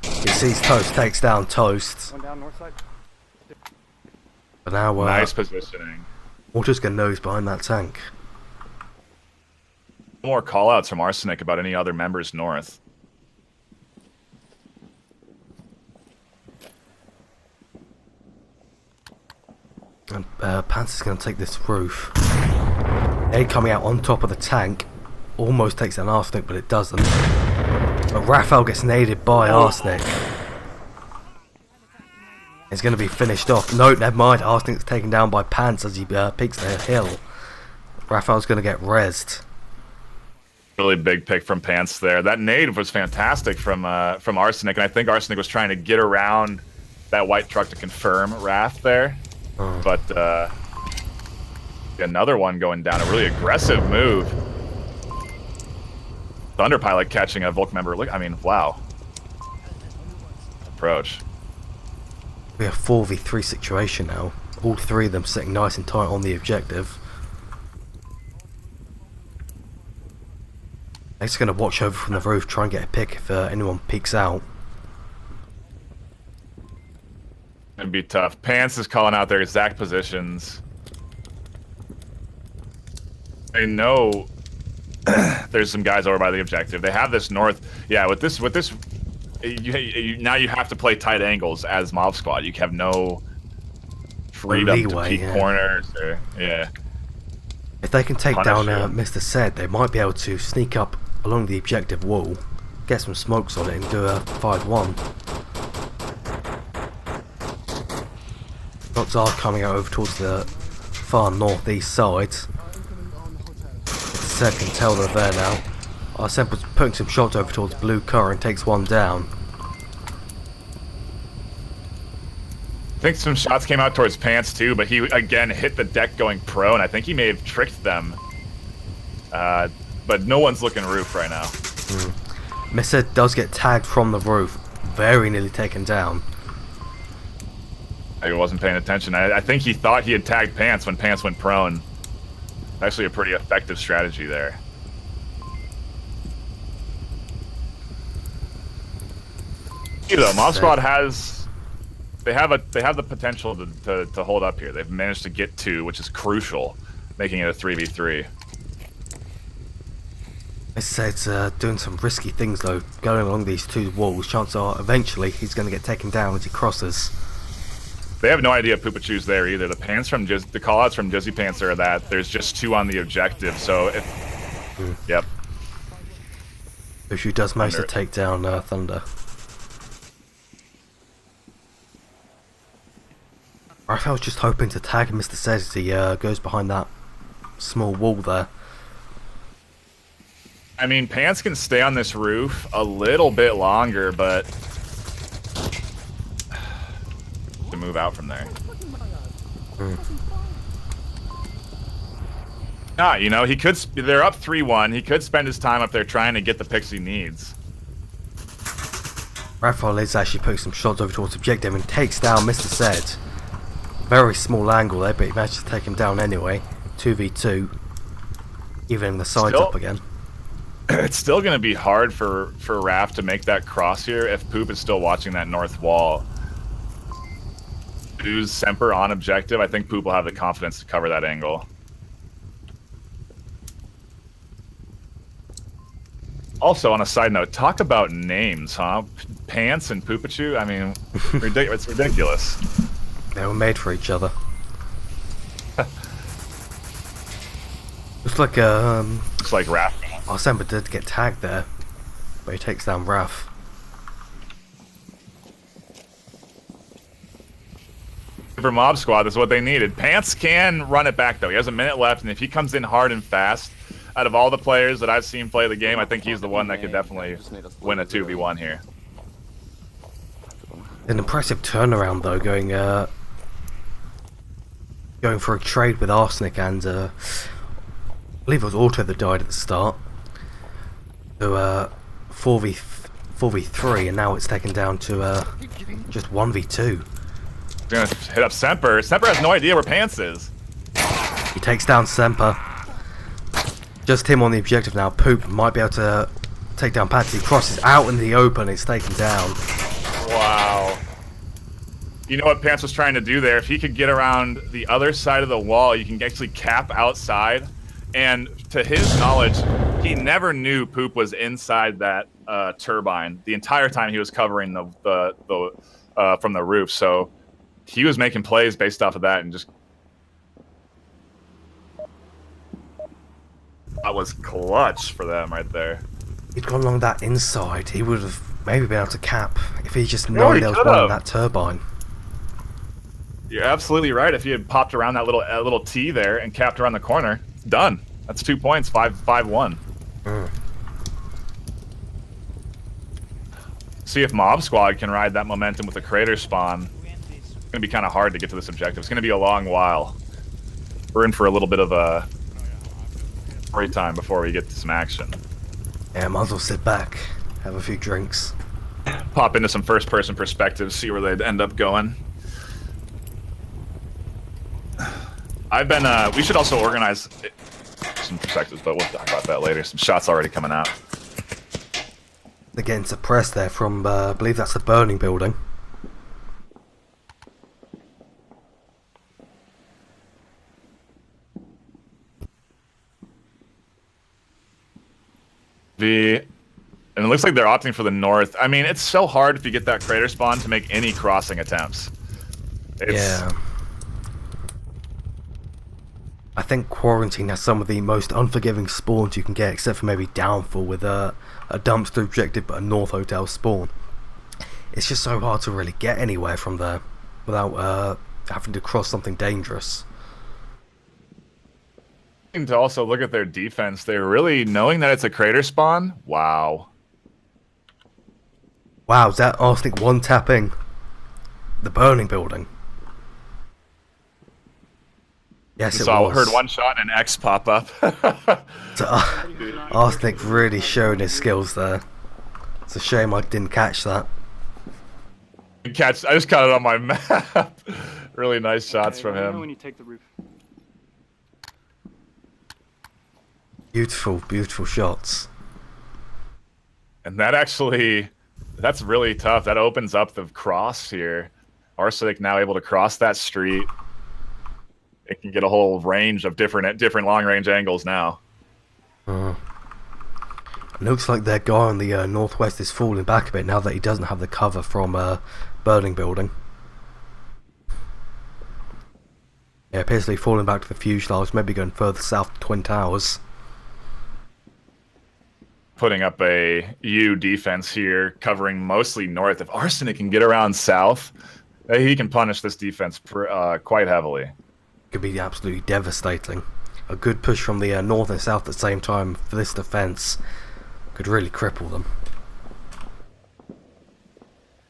He sees Toast, takes down Toast. One down north side. But now Nice positioning. Water's going to nose behind that tank. More call-outs from Arsenic about any other members north. And Panzer's going to take this roof. Aid coming out on top of the tank. Almost takes down Arsenic, but it doesn't. But Raphael gets naded by Arsenic. It's going to be finished off. No, never mind. Arsenic's taken down by Pants as he peeks the hill. Raphael's going to get rezzed. Really big pick from Pants there. That nade was fantastic from Arsenic, and I think Arsenic was trying to get around that white truck to confirm Raph there. Oh. But another one going down. A really aggressive move. Thunderpilot catching a Volk member. Look, I mean, wow. Approach. We have 4v3 situation now. All 3 of them sitting nice and tight on the objective. Nate's going to watch over from the roof, try and get a pick if anyone peeks out. It'd be tough. Pants is calling out their exact positions. They know there's some guys over by the objective. They have this north. Yeah, with this, now you have to play tight angles as Mob Squad. You have no freedom to peek corners. Or, yeah. If they can take down Mr. Said, they might be able to sneak up along the objective wall, get some smokes on it, and do a 5-1. Shots are coming out over towards the far northeast side. Said can tell they're there now. Arsemple's putting some shots over towards blue car and takes 1 down. I think some shots came out towards Pants too, but he again hit the deck going prone. I think he may have tricked them. But no one's looking roof right now. Mr. does get tagged from the roof, very nearly taken down. I wasn't paying attention. I think he thought he had tagged Pants when Pants went prone. Actually a pretty effective strategy there. You know, Mob Squad has they have the potential to hold up here. They've managed to get 2, which is crucial, making it a 3v3. I said doing some risky things though, going along these 2 walls. Chances are eventually he's going to get taken down as he crosses. They have no idea Poopachu's there either. The pants from the callouts from Jizzy Pants are that there's just 2 on the objective. So if yep, Poopachu does manage to take down Thunder. Raphael's just hoping to tag Mr. Says as he goes behind that small wall there. I mean, Pants can stay on this roof a little bit longer, but to move out from there. You know, he could. They're up 3-1. He could spend his time up there trying to get the picks he needs. Raphael is actually putting some shots over towards objective and takes down Mr. Said. Very small angle there, but he managed to take him down anyway. 2v2, evening the sides up again. It's still going to be hard for Raph to make that cross here if Poop is still watching that north wall. Use Semper on objective. I think Poop will have the confidence to cover that angle. Also, on a side note, talk about names, huh? Pants and Poopachu. I mean, it's ridiculous. They were made for each other. Looks like Raph. Semper did get tagged there, but he takes down Raph. For Mob Squad, that's what they needed. Pants can run it back though. He has a minute left, and if he comes in hard and fast, out of all the players that I've seen play the game, I think he's the one that could definitely win a 2v1 here. An impressive turnaround though, going for a trade with Arsenic and believe it was Auto that died at the start. So 4v3, and now it's taken down to just 1v2. Gonna hit up Semper. Semper has no idea where Pants is. He takes down Semper. Just him on the objective now. Poop might be able to take down Pants. He crosses out in the open. It's taken down. Wow. You know what Pants was trying to do there? If he could get around the other side of the wall, you can actually cap outside. And to his knowledge, he never knew Poop was inside that turbine the entire time he was covering the from the roof. So he was making plays based off of that, and just that was clutch for them right there. He'd gone along that inside. He would have maybe been able to cap if he just known there was one in that turbine. You're absolutely right. If he had popped around that little T there and capped around the corner, done. That's 2 points. 5-1. See if Mob Squad can ride that momentum with a crater spawn. It's gonna be kind of hard to get to this objective. It's gonna be a long while. We're in for a little bit of a story time before we get to some action. Yeah, might as well sit back, have a few drinks, Pop into some first-person perspective, see where they'd end up going. I've been. We should also organize some perspectives, but we'll talk about that later. Some shots already coming out. They're getting suppressed there from, I believe that's the burning building. And it looks like they're opting for the north. I mean, it's so hard if you get that crater spawn to make any crossing attempts. Yeah. I think Quarantine has some of the most unforgiving spawns you can get, except for maybe Downfall with a dumpster objective but a North Hotel spawn. It's just so hard to really get anywhere from there without having to cross something dangerous. To also look at their defense, they're really knowing that it's a crater spawn. Wow. Wow, is that Arsenic one-tapping the burning building? Yes, it was. Heard one shot and an X pop up. So, Arsenic really showing his skills there. It's a shame I didn't catch that. I just caught it on my map. Really nice shots from him. When you take the roof. Beautiful, beautiful shots. And that's really tough. That opens up the cross here. Arsenic now able to cross that street. It can get a whole range of different long-range angles now. Looks like their guy on the northwest is falling back a bit now that he doesn't have the cover from burning building. Yeah, appears to be falling back to the fuselage, maybe going further south to Twin Towers. Putting up a U defense here, covering mostly north. If Arsenic can get around south, he can punish this defense quite heavily. Could be absolutely devastating. A good push from the north and south at the same time for this defense could really cripple them.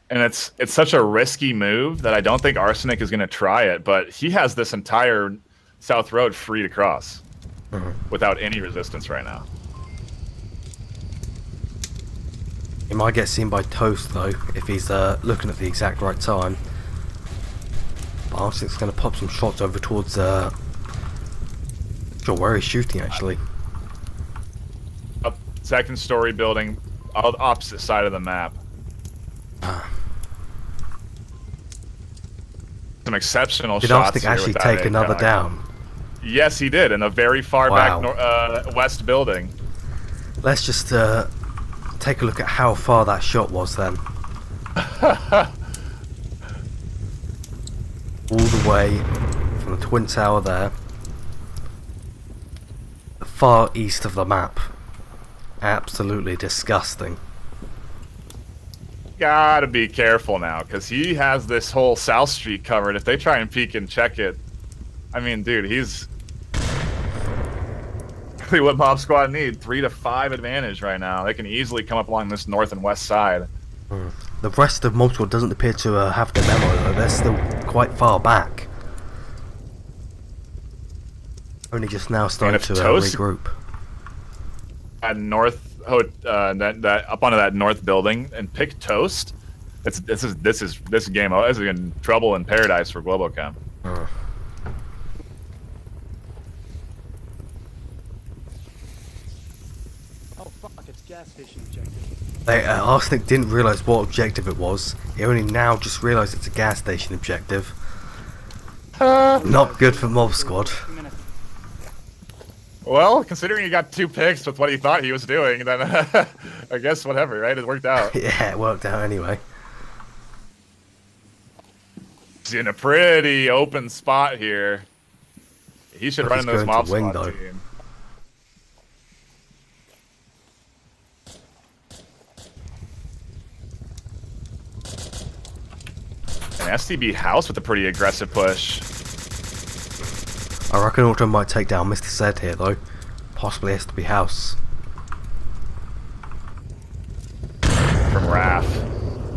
And it's such a risky move that I don't think Arsenic is going to try it, but he has this entire south road free to cross without any resistance right now. He might get seen by Toast though if he's looking at the exact right time. But Arsenic's going to pop some shots over towards not sure where he's shooting actually. Up second story building, opposite side of the map. Some exceptional did shots. Arsenic actually take another down? Yes, he did in a very far back west building. Let's just take a look at how far that shot was then. All the way from the Twin Tower there. The far east of the map. Absolutely disgusting. Gotta be careful now, because he has this whole South Street covered. If they try and peek and check it, I mean, dude, he's really what Mob Squad need. 3 to 5 advantage right now. They can easily come up along this north and west side. The rest of Mob Squad doesn't appear to have the memo though. They're still quite far back. Only just now starting to Toast- regroup. That north, that up onto that north building and pick Toast. This is game. This is in trouble in paradise for Globocam. Oh fuck! It's gas station objective. Arsenic didn't realise what objective it was. He only now just realised it's a gas station objective. Not good for Mob Squad. Well, considering he got 2 picks with what he thought he was doing, then I guess whatever, right? It worked out. Yeah, it worked out anyway. He's in a pretty open spot here. He should run in those Mob Squad team. An STB House with a pretty aggressive push. I reckon Auto might take down Mr. Said here though. Possibly STB House. From Raph.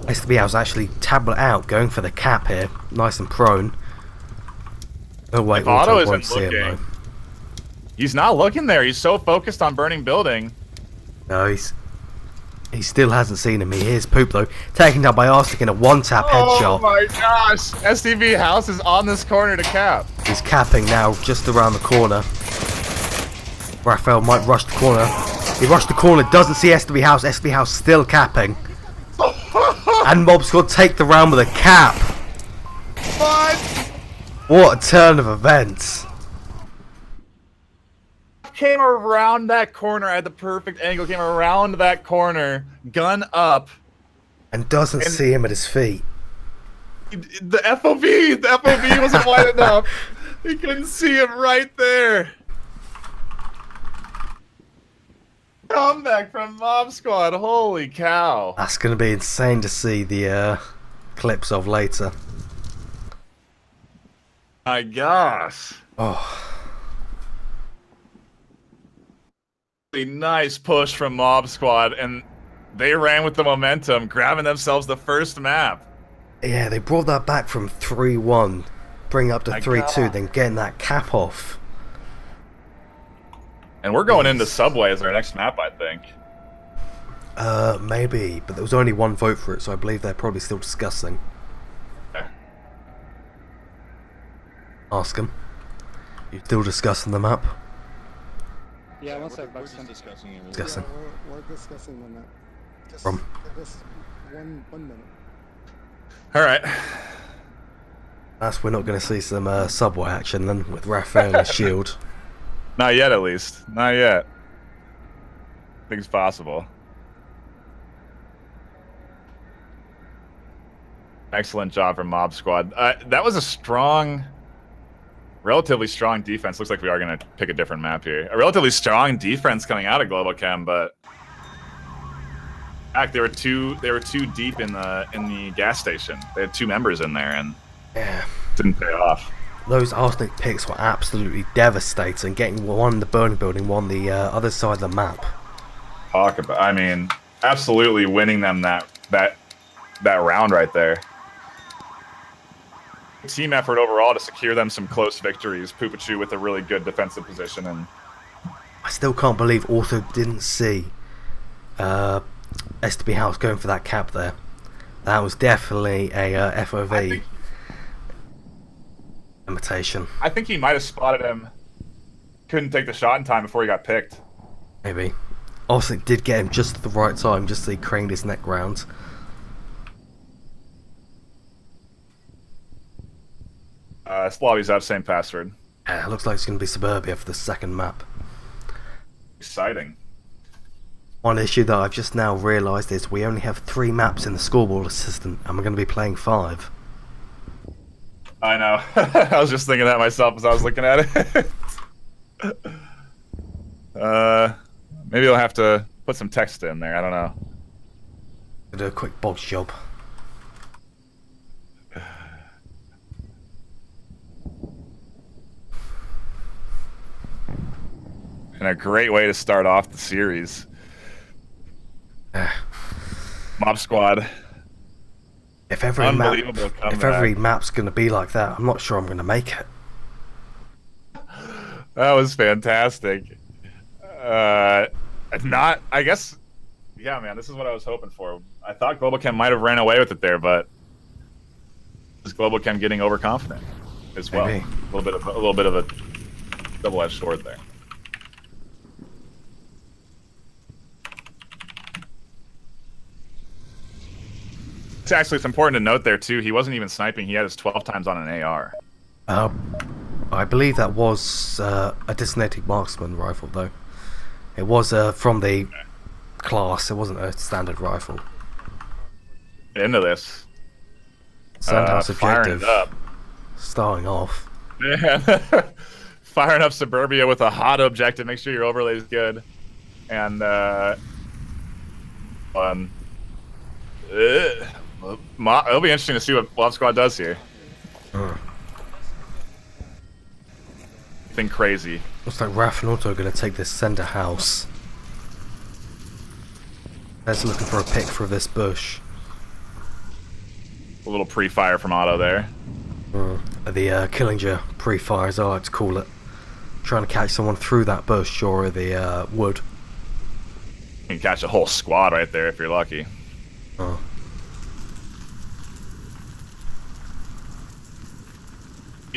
STB House actually tablet out, going for the cap here. Nice and prone. Oh wait, If Auto won't isn't see him looking, though. he's not looking there. He's so focused on burning building. No, he still hasn't seen him. He hears Poop though. Taken down by Arsenic in a one-tap headshot. Oh my gosh! STV House is on this corner to cap. He's capping now, just around the corner. Raphael might rush the corner. He rushed the corner, doesn't see STB House. STB House still capping. And Mob Squad take the round with a cap. What? What a turn of events. Came around that corner at the perfect angle. Came around that corner, gun up, And doesn't see him at his feet. the FOV wasn't wide enough. He couldn't see him right there. Comeback from Mob Squad. Holy cow. That's going to be insane to see the clips of later. My gosh. Oh. Nice push from Mob Squad, and they ran with the momentum, grabbing themselves the first map. Yeah, they brought that back from 3-1, bring it up to My 3-2, God. then getting that cap off. And we're going into Subway as our next map, I think. Maybe, but there was only one vote for it, so I believe they're probably still discussing. Okay. Ask them. You still discussing the map? Yeah, one sec, Buxton. Discussing. We're discussing on that. Just From? give us one minute. Alright. That's we're not going to see some Subway action then, with Raphael and Shield. Not yet, at least. Not yet. I think it's possible. Excellent job from Mob Squad. That was a strong, relatively strong defense. Looks like we are going to pick a different map here. A relatively strong defense coming out of Globochem, but in fact, they were too deep in the gas station. They had 2 members in there, and Yeah. didn't pay off. Those Arsenic picks were absolutely devastating, getting one in the burning building, one the other side of the map. Talk about, I mean, absolutely winning them that round right there. Team effort overall to secure them some close victories. Poopachu with a really good defensive position, and I still can't believe Auto didn't see STB House going for that cap there. That was definitely a FOV imitation. I think he might have spotted him. Couldn't take the shot in time before he got picked. Maybe. Arsenic did get him just at the right time, just so he craned his neck round. Lobbies have same password. Yeah, looks like it's going to be Suburbia for the second map. Exciting. One issue that I've just now realised is we only have 3 maps in the scoreboard assistant, and we're going to be playing 5. I know. I was just thinking that myself as I was looking at it. Maybe I'll have to put some text in there. I don't know. I'll do a quick box job. And a great way to start off the series. Mob Squad. If every map's going to be like that, I'm not sure I'm going to make it. That was fantastic. Not, I guess, yeah, man, this is what I was hoping for. I thought Global Chem might have ran away with it there, but is Global Chem getting overconfident as well? Maybe. A little bit of a double-edged sword there. It's important to note there too. He wasn't even sniping. He had his 12 times on an AR. I believe that was a designated marksman rifle, though. It was from the class. It wasn't a standard rifle. Into this. Sandhouse firing objective. it up. Starting off. Yeah. Firing up Suburbia with a hot objective. Make sure your overlay is good. And it'll be interesting to see what Love Squad does here. Anything crazy. Looks like Raph and Auto are going to take this center house. Let's looking for a pick for this bush. A little pre-fire from Otto there. The Killinger pre-fire, as I like to call it. Trying to catch someone through that bush or the wood. You can catch a whole squad right there if you're lucky. Oh.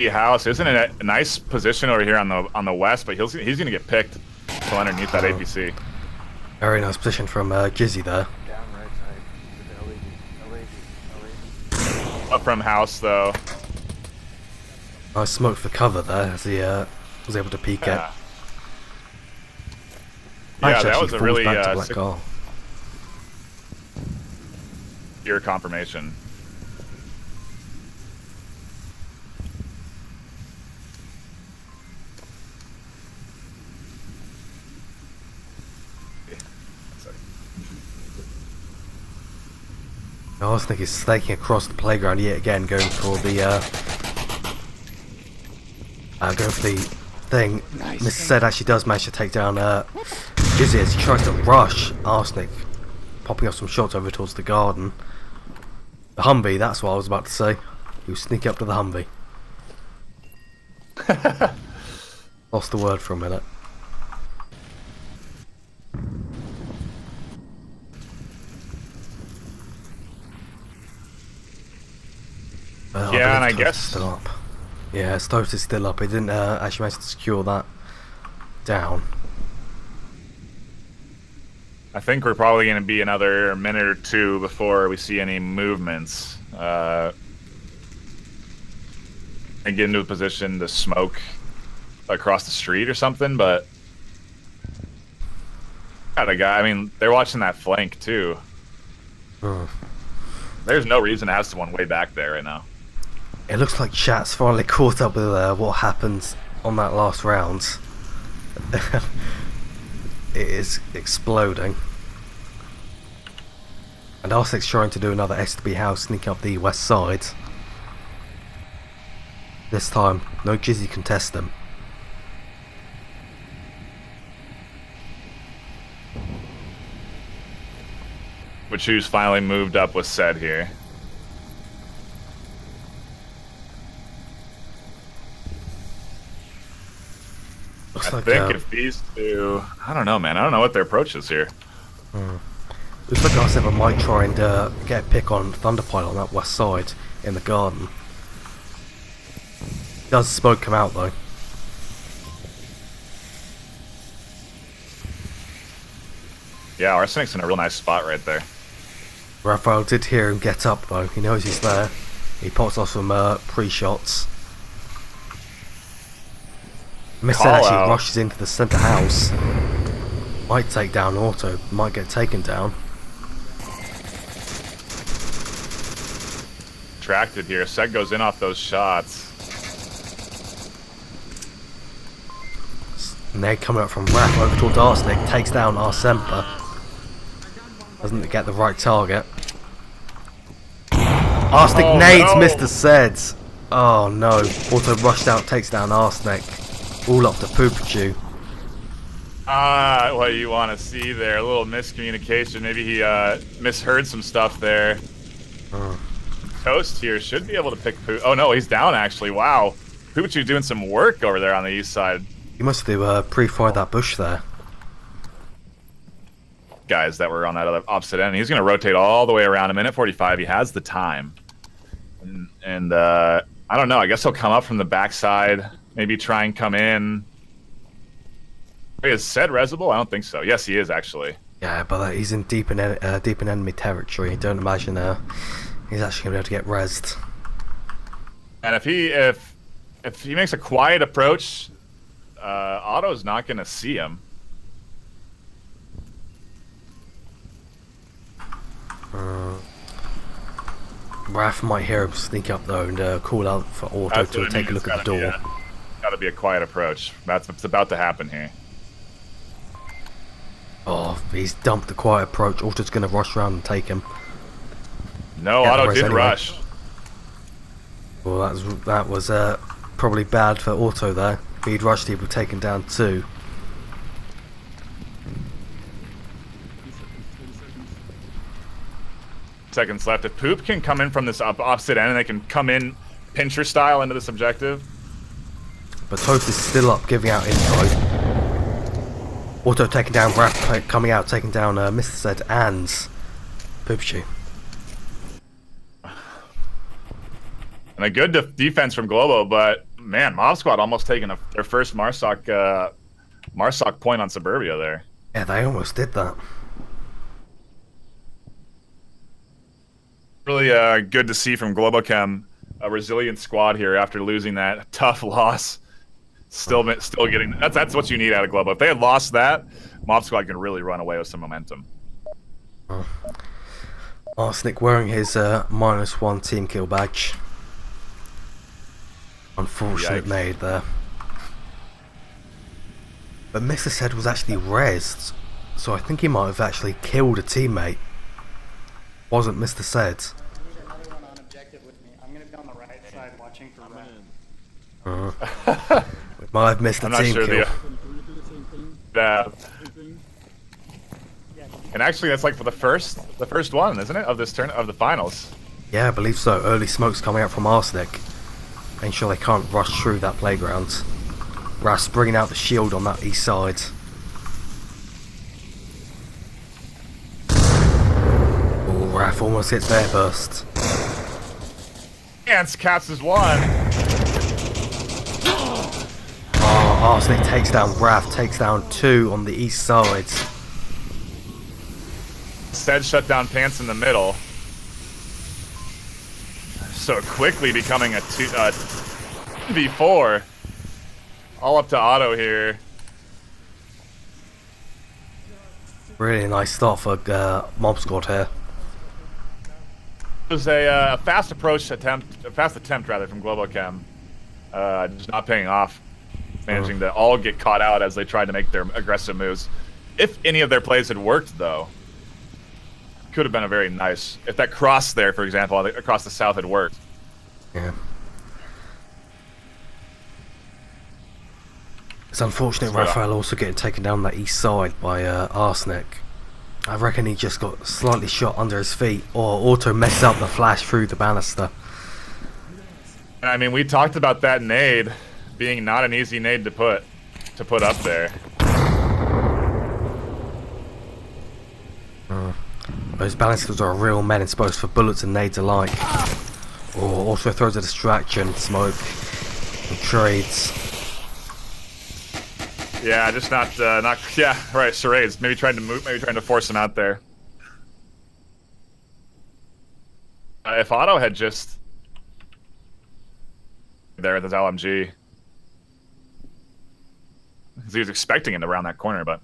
House isn't in a nice position over here on the west, but he's gonna get picked from underneath that APC. Very nice position from Jizzy there. Down right side. Up from house though. Nice smoke for cover there as he was able to peek Yeah, it. yeah, that was a really your confirmation. I was thinking snaking across the playground yet again, going for the thing. Nice. Mr. Said actually does manage to take down Jizzy as he tries to rush Arsenic, popping off some shots over towards the garden. The Humvee, that's what I was about to say. He was sneaking up to the Humvee. Lost the word for a minute. Yeah, and I guess still up. Yeah, Stoves is still up. He didn't actually manage to secure that down. I think we're probably going to be another minute or two before we see any movements. And get into a position to smoke across the street or something, but got a guy. I mean, they're watching that flank too. There's no reason to have someone way back there right now. It looks like chat's finally caught up with what happened on that last round. It is exploding. And Arsenic's trying to do another STB house, sneak up the west side. This time, no Jizzy can test them. Which who's finally moved up was said here. Looks I like, think if these two, I don't know, man. I don't know what their approach is here. Looks like Arsenica might try and get a pick on Thunderpile on that west side in the garden. Does smoke come out though? Yeah, Arsenic's in a real nice spot right there. Raphael did hear him get up though. He knows he's there. He pops off some pre-shots. Mr. actually rushes into the centre house. Might take down Auto. Might get taken down. Attracted here. Seg goes in off those shots. Neg coming up from Raph over towards Arsenic. Takes down Arsemper. Doesn't get the right target. Arsenic nades Mr. Seds. Oh no. Auto rushed out, takes down Arsenic. All up to Poopachu. What you want to see there. A little miscommunication. Maybe he misheard some stuff there. Toast here should be able to pick Pooh. Oh no, he's down actually. Wow. Poopachu doing some work over there on the east side. You must have pre-fired that bush there. Guys that were on that other opposite end. He's going to rotate all the way around. A minute 45. He has the time. And I don't know. I guess he'll come up from the backside. Maybe try and come in. Is Sed resable? I don't think so. Yes, he is actually. Yeah, but he's in deep in enemy territory. Don't imagine he's actually going to be able to get rezzed. And if he makes a quiet approach, Otto's not going to see him. Raph might hear him sneak up though and call out for Auto to take a look at the door. Got to be a quiet approach. That's what's about to happen here. Oh, he's dumped the quiet approach. Auto's going to rush around and take him. No, Otto did rush. Well, that was probably bad for Auto there. If he'd rushed, he'd be taken down too. Seconds left. If Poop can come in from this opposite end and they can come in pincher style into this objective. But Toast is still up, giving out info. Auto taking down Raph, coming out, taking down Mr. Zed and Poopchu. And a good defense from Globo, but man, Mob Squad almost taking their first Marsoc point on Suburbia there. Yeah, they almost did that. Really good to see from Globochem, a resilient squad here after losing that tough loss. Still getting that's what you need out of Globo. If they had lost that, Mob Squad can really run away with some momentum. Arsenic wearing his -1 team kill badge. Unfortunate made there. But Mr. Said was actually rezzed, so I think he might have actually killed a teammate. Wasn't Mr. Said. I'm gonna be on the right side watching for We might have missed a team kill. And actually, that's like for the first one, isn't it, of this of the finals? Yeah, I believe so. Early smokes coming out from Arsenic. Making sure they can't rush through that playground. Ras bringing out the shield on that east side. Oh, Raph almost gets their burst. Ants caps is one. Oh, Arsenic takes down Raph, takes down 2 on the east side. Said shut down Pants in the middle. So quickly becoming a 2v4. All up to Otto here. Really nice start for Mob Squad here. It was a fast attempt rather from Globochem. Just not paying off. Managing to all get caught out as they tried to make their aggressive moves. If any of their plays had worked though, could have been a very nice, if that cross there, for example, across the south had worked. Yeah. It's unfortunate Raphael also getting taken down that east side by Arsenic. I reckon he just got slightly shot under his feet, or Auto messed up the flash through the banister. And I mean, we talked about that nade being not an easy nade to put up there. Those balisters are real men exposed for bullets and nades alike. Or also throws a distraction, smoke, and trades. Yeah, just not yeah, right, charades. Maybe trying to force him out there. If Otto had just there with his LMG, because he was expecting him around that corner, but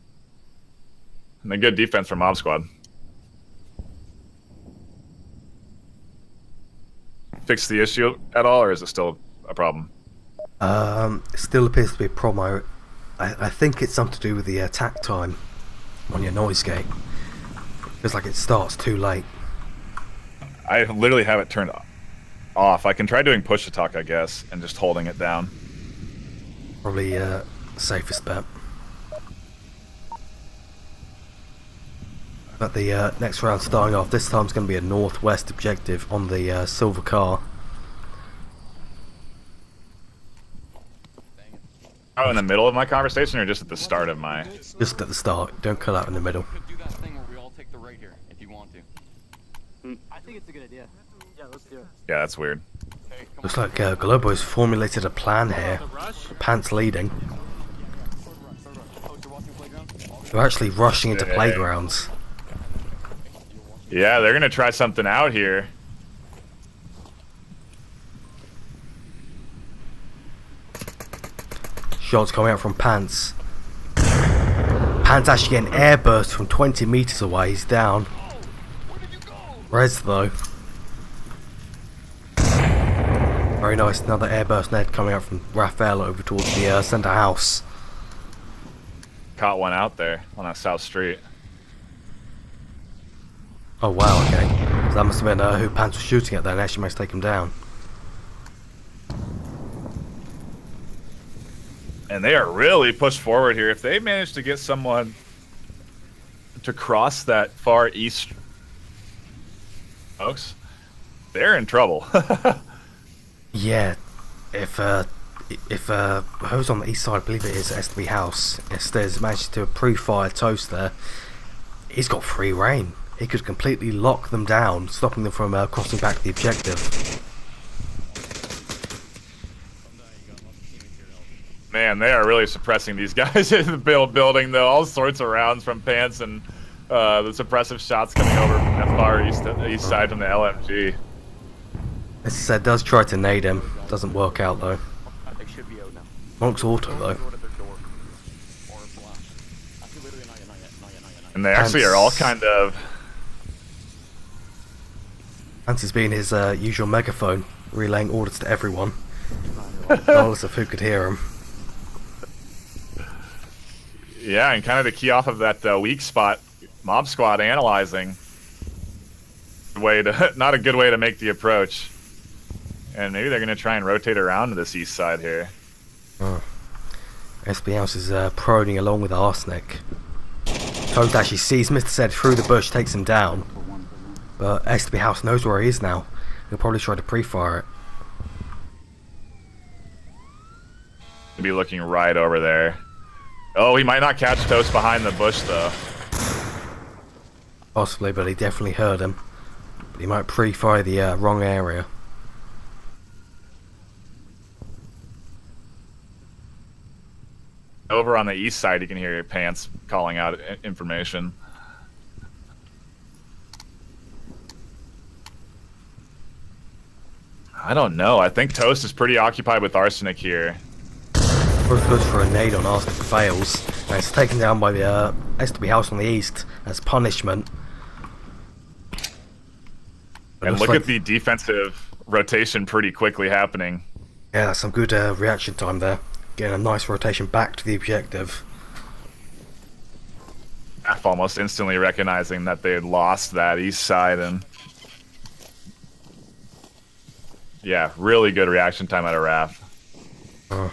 and a good defense from Mob Squad. Fix the issue at all, or is it still a problem? It still appears to be a problem. I think it's something to do with the attack time on your noise gate. Feels like it starts too late. I literally have it turned off. I can try doing push to talk, I guess, and just holding it down. Probably safest bet. But the next round starting off, this time's going to be a northwest objective on the silver car. Oh, in the middle of my conversation or just at the start of my? Just at the start. Don't cut out in the middle. Do that thing where we all take the right here if you want to. I think it's a good idea. Yeah, let's do it. Yeah, that's weird. Looks like Globo's formulated a plan here. Pants leading. They're actually rushing into playgrounds. Yeah, they're gonna try something out here. Shots coming out from Pants. Pants actually getting airburst from 20 meters away. He's down. Rez though. Very nice. Another airburst net coming out from Raphael over towards the center house. Caught one out there on that south street. Oh wow, okay. So that must have been who Pants was shooting at there and actually managed to take him down. And they are really pushed forward here. If they manage to get someone to cross that far east, folks, they're in trouble. Yeah, if who's on the east side, I believe it is SB House, Estes managed to pre-fire Toast there, he's got free reign. He could completely lock them down, stopping them from crossing back the objective. Man, they are really suppressing these guys in the building, though. All sorts of rounds from Pants and the suppressive shots coming over from the far east side from the LMG. As I said, does try to nade him. Doesn't work out though. Monk's auto though. And they actually are all kind of... Pants is being his usual megaphone, relaying orders to everyone, regardless of who could hear him. Yeah, and kind of to key off of that weak spot, Mob Squad analyzing. Not a good way to make the approach. And maybe they're going to try and rotate around to this east side here. Oh. SB House is prodding along with Arsenic. Toad actually sees Mr. Zed through the bush, takes him down. But SB House knows where he is now. He'll probably try to pre-fire it. He'll be looking right over there. Oh, he might not catch Toast behind the bush, though. Possibly, but he definitely heard him. But he might pre-fire the wrong area. Over on the east side, you can hear your Pants calling out information. I don't know. I think Toast is pretty occupied with Arsenic here. First goes for a nade on Arsenic, fails. And it's taken down by the SB House on the east as punishment. And look at the defensive rotation pretty quickly happening. Yeah, some good reaction time there. Getting a nice rotation back to the objective. F almost instantly recognizing that they had lost that east side, and yeah, really good reaction time out of Raph.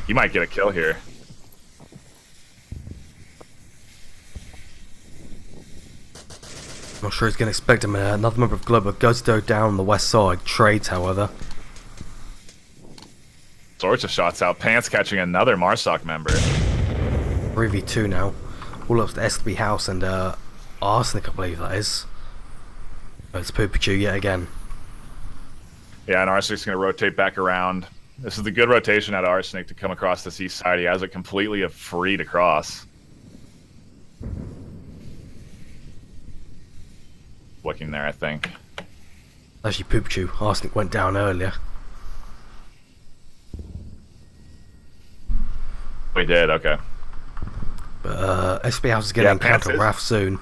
He might get a kill here. Not sure he's going to expect him. Another member of Globo goes down on the west side. Trades, however. Sorts of shots out. Pants catching another Marsoc member. 3v2 now. All up to SB House and Arsenic, I believe that is. Oh, it's Poopachu yet again. Yeah, and Arsenic's going to rotate back around. This is the good rotation out of Arsenic to come across this east side. He has it completely free to cross. Looking there, I think. Actually, Poopachu. Arsenic went down earlier. We did, okay. But SB House is going to encounter Raph soon.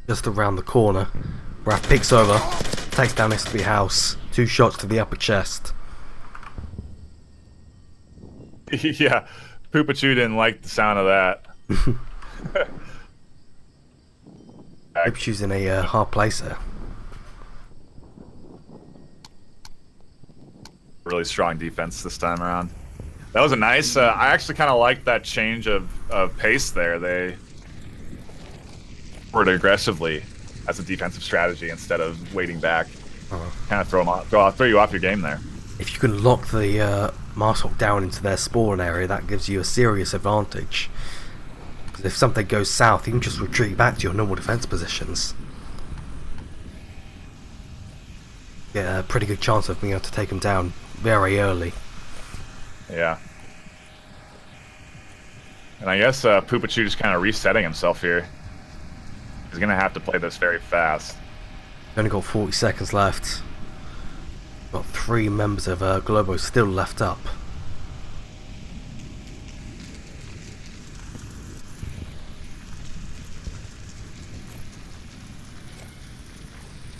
Just around the corner. Raph peeks over, takes down SB House. 2 shots to the upper chest. Yeah, Poopachu didn't like the sound of that. Poopachu's in a hard place there. Really strong defense this time around. That was a nice, I actually kind of liked that change of pace there. They were aggressively as a defensive strategy instead of waiting back. kind of throw you off your game there. If you can lock the Marshal down into their spawn area, that gives you a serious advantage. Because if something goes south, you can just retreat back to your normal defense positions. Get a pretty good chance of being able to take them down very early. Yeah. And I guess Poopachu just kind of resetting himself here. He's going to have to play this very fast. Only got 40 seconds left. Got 3 members of Globo still left up.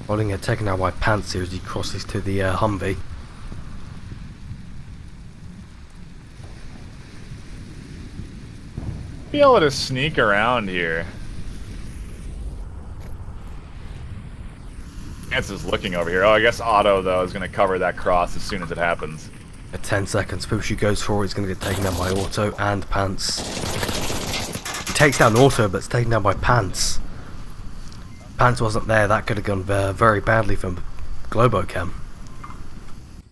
Holding a taken out by Pants here as he crosses to the Humvee. Be able to sneak around here. Chance is looking over here. Oh, I guess Otto, though, is going to cover that cross as soon as it happens. At 10 seconds, Poopachu goes for it. He's going to get taken down by Auto and Pants. He takes down Auto, but it's taken down by Pants. Pants wasn't there. That could have gone very badly from Globochem.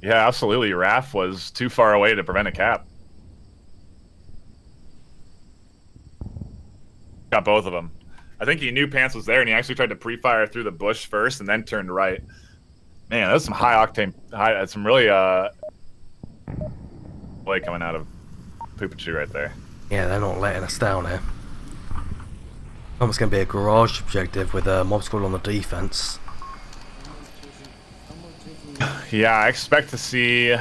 Yeah, absolutely. Raph was too far away to prevent a cap. Got both of them. I think he knew Pants was there, and he actually tried to pre-fire through the bush first, and then turned right. Man, that's some high octane, some really play coming out of Poopachu right there. Yeah, they're not letting us down here. Almost going to be a garage objective with a mob squad on the defense. Yeah, I expect to see.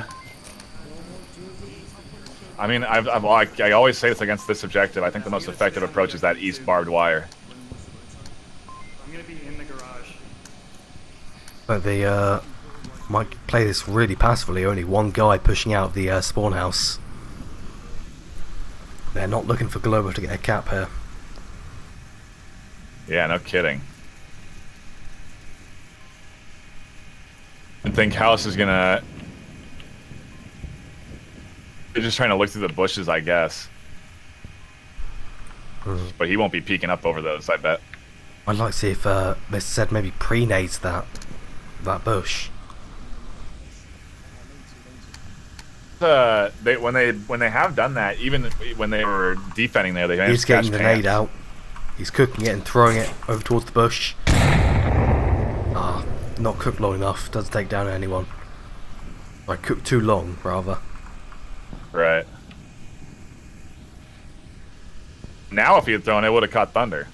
I mean, I always say this against this objective. I think the most effective approach is that east barbed wire. I'm gonna be in the garage. But they might play this really passively. Only one guy pushing out of the spawn house. They're not looking for Globo to get a cap here. Yeah, no kidding. I think House is gonna. They're just trying to look through the bushes, I guess. But he won't be peeking up over those, I bet. I'd like to see if they said maybe pre-nades that bush. When they have done that, even when they were defending there, they He's getting the nade out. He's cooking it and throwing it over towards the bush. Ah, not cooked long enough. Doesn't take down anyone. Right, cooked too long, rather. Right. Now, if he had thrown it, would have caught Thunder.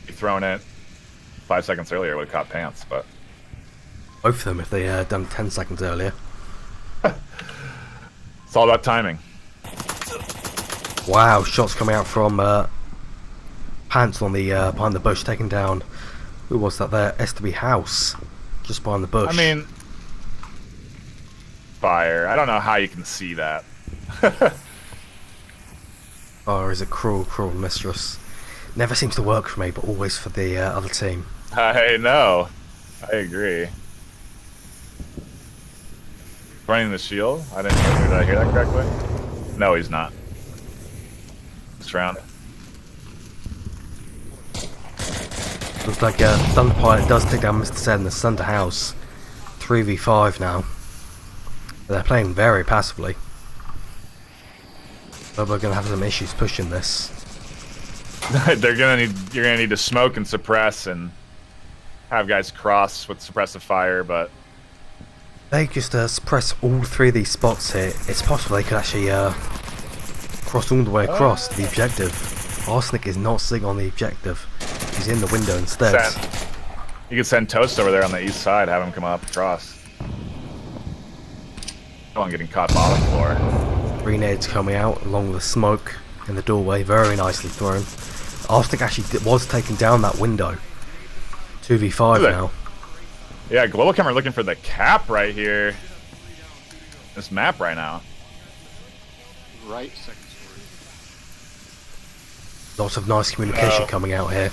He thrown it 5 seconds earlier, would have caught Pants, but Both of them, if they had done 10 seconds earlier. It's all about timing. Wow, shots coming out from Pants on the behind the bush, taking down. Who was that there? SW House, just behind the bush. I mean, fire. I don't know how you can see that. Fire is a cruel, cruel mistress. Never seems to work for me, but always for the other team. I know. I agree. Running the shield? Did I hear that correctly? No, he's not. Surrounded. Looks like Thunder Pilot does take down Mr. Zed and the Thunder House. 3v5 now. But they're playing very passively. But we're gonna have some issues pushing this. You're gonna need to smoke and suppress and have guys cross with suppressive fire, but They just suppress all 3 of these spots here. It's possible they could actually cross all the way across the objective. Arsenic is not sitting on the objective. He's in the window instead. You could send Toast over there on the east side, have him come up across. No one getting caught bottom floor. Grenades coming out along with the smoke in the doorway, very nicely thrown. Arsenic actually was taking down that window. 2v5 now. Yeah, Global Cam are looking for the cap right here. This map right now. Right, second story. Lots of nice communication coming out here.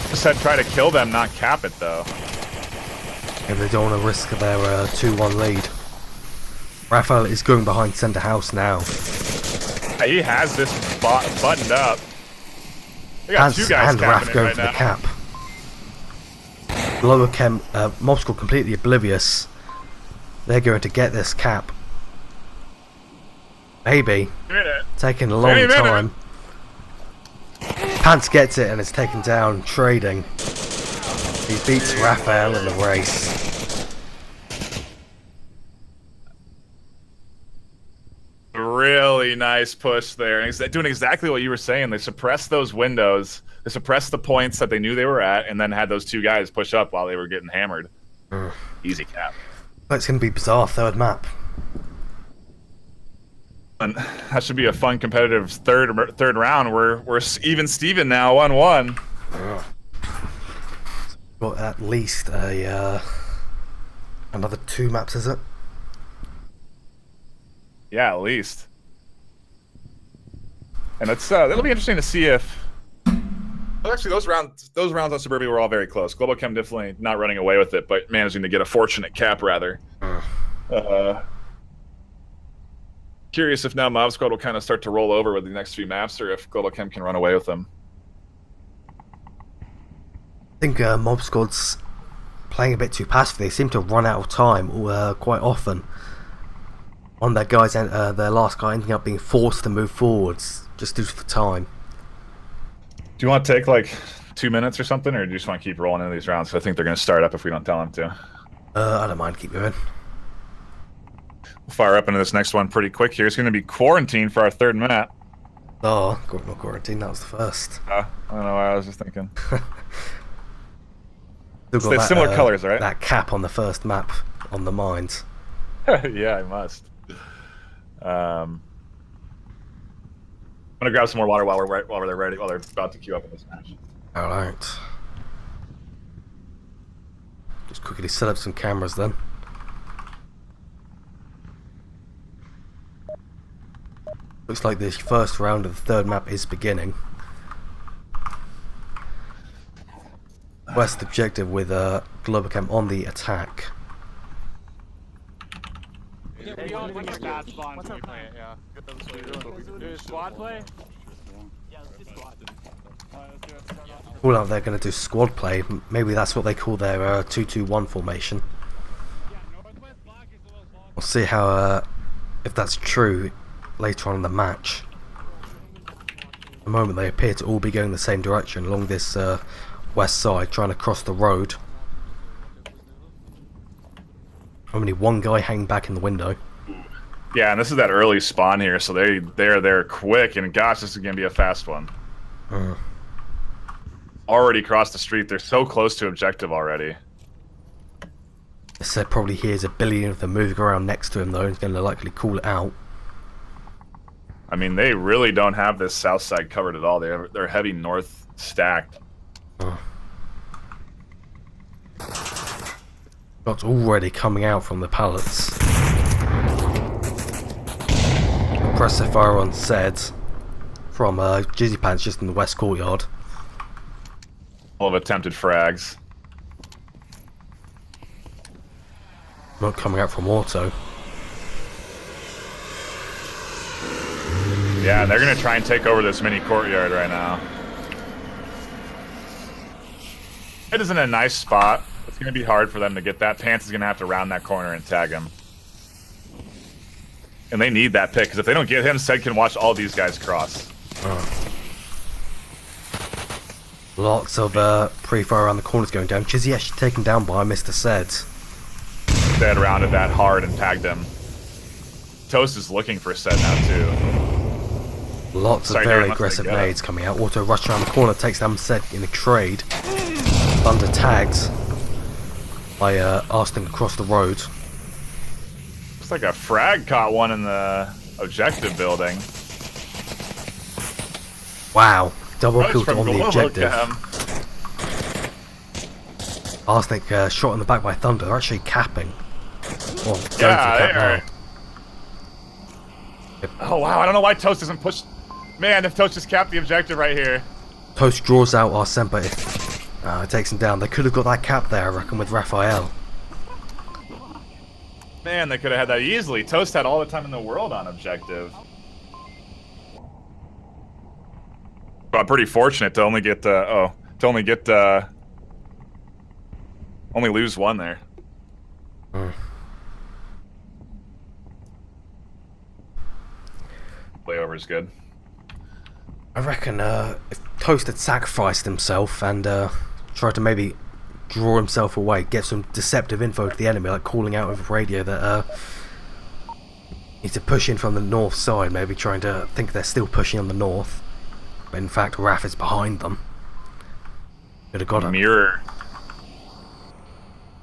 Just said try to kill them, not cap it though. And they don't want to risk their 2-1 lead. Raphael is going behind Center House now. He has this buttoned up. We got two guys and Raph capping it going right for now. the cap. Lower Chem, Mob Squad completely oblivious. They're going to get this cap. Maybe. Taking a long time. Pants gets it and it's taken down, trading. He beats Raphael in the race. Really nice push there. And doing exactly what you were saying. They suppressed those windows. They suppressed the points that they knew they were at, and then had those two guys push up while they were getting hammered. Easy cap. But it's going to be bizarre third map. And that should be a fun, competitive third round. We're even Steven now, 1-1. Got at least a another 2 maps, is it? Yeah, at least. And it'll be interesting to see if. Well, actually, those rounds on Suburbia were all very close. Global Chem definitely not running away with it, but managing to get a fortunate cap rather. Curious if now Mob Squad will kind of start to roll over with the next few maps, or if Global Chem can run away with them. I think Mob Squad's playing a bit too passive. They seem to run out of time quite often. On their guys, their last guy ending up being forced to move forwards just due to the time. Do you want to take like 2 minutes or something, or do you just want to keep rolling into these rounds? 'Cause I think they're going to start up if we don't tell them to. I don't mind, keep going. We'll fire up into this next one pretty quick here. It's going to be Quarantine for our third map. Oh, got no Quarantine, that was the first. I don't know why I was just thinking. Still got that, similar colors, right? That cap on the first map on the mines. Yeah, I must. I'm gonna grab some more water while they're ready, while they're about to queue up in this match. Alright. Just quickly set up some cameras then. Looks like this first round of the third map is beginning. West objective with Globacam on the attack. Squad play? All out there going to do squad play. Maybe that's what they call their 2-2-1 formation. We'll see how if that's true later on in the match. At the moment they appear to all be going the same direction along this west side, trying to cross the road. Only one guy hanging back in the window. Yeah, and this is that early spawn here, so they're there quick, and gosh, this is gonna be a fast one. Already crossed the street. They're so close to objective already. I said probably hears a billion of them moving around next to him though. He's going to likely call it out. I mean, they really don't have this south side covered at all. They're heavy north stacked. Shots already coming out from the pallets. Impressive fire on Zed from Jizzy Pants just in the west courtyard. All of attempted frags. Not coming out from Auto. Yeah, they're gonna try and take over this mini courtyard right now. It isn't a nice spot. It's gonna be hard for them to get that. Pants is gonna have to round that corner and tag him. And they need that pick, because if they don't get him, Zed can watch all these guys cross. Lots of pre-fire around the corners going down. Jizzy actually taken down by Mr. Zed. Zed rounded that hard and tagged him. Toast is looking for Zed now too. Lots of very aggressive nades coming out. Auto rush around the corner, takes down Zed in a trade. Thunder tags by Arston across the road. Looks like a frag caught one in the objective building. Wow, double killed on the objective. Arsenic shot in the back by Thunder. They're actually capping. Well, yeah, oh wow, I don't know why Toast doesn't push. Man, if Toast just capped the objective right here. Toast draws out Arsene, but it takes him down. They could have got that cap there, I reckon, with Raphael. Man, they could have had that easily. Toast had all the time in the world on objective. But pretty fortunate to only get only lose one there. Layover is good. I reckon if Toast had sacrificed himself and tried to maybe draw himself away, get some deceptive info to the enemy, like calling out over radio that need to push in from the north side, maybe trying to think they're still pushing on the north, but in fact Raf is behind them. Could have got him.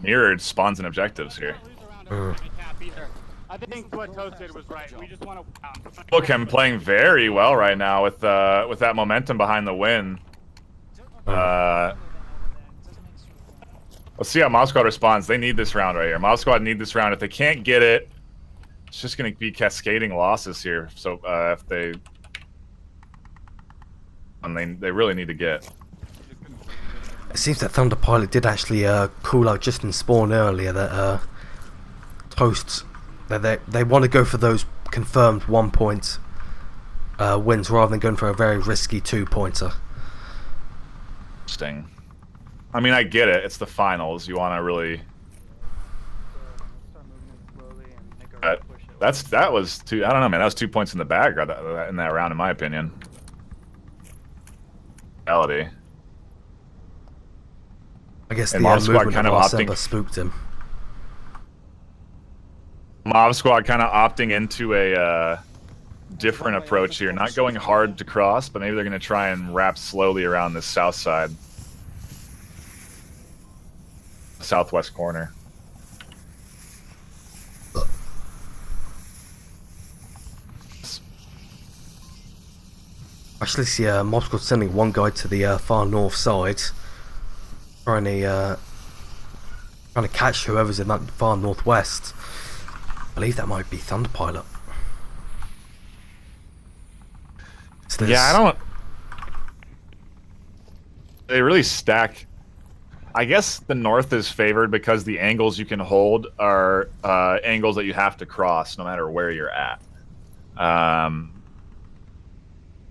Mirrored spawns and objectives here. I think what Toast did was right. We just want to. Look, him playing very well right now with that momentum behind the win. Let's see how Mob Squad responds. They need this round right here. Mob Squad need this round. If they can't get it, it's just going to be cascading losses here. So if they, and they really need to get. It seems that Thunder Pilot did actually call out just in spawn earlier that Toasts, that they want to go for those confirmed 1 point wins rather than going for a very risky 2-pointer. Interesting. I mean, I get it. It's the finals. You want to really. That was two. I don't know, man. That was 2 points in the bag in that round, in my opinion. Reality. I guess and the Mob Squad movement kind of of opting. spooked him. Mob Squad kind of opting into a different approach here, not going hard to cross, but maybe they're going to try and wrap slowly around this south side. Southwest corner. Actually, see Mob Squad sending one guy to the far north side, trying to catch whoever's in that far northwest. I believe that might be Thunder Pilot. Yeah, I don't. They really stack. I guess the north is favored because the angles you can hold are angles that you have to cross no matter where you're at.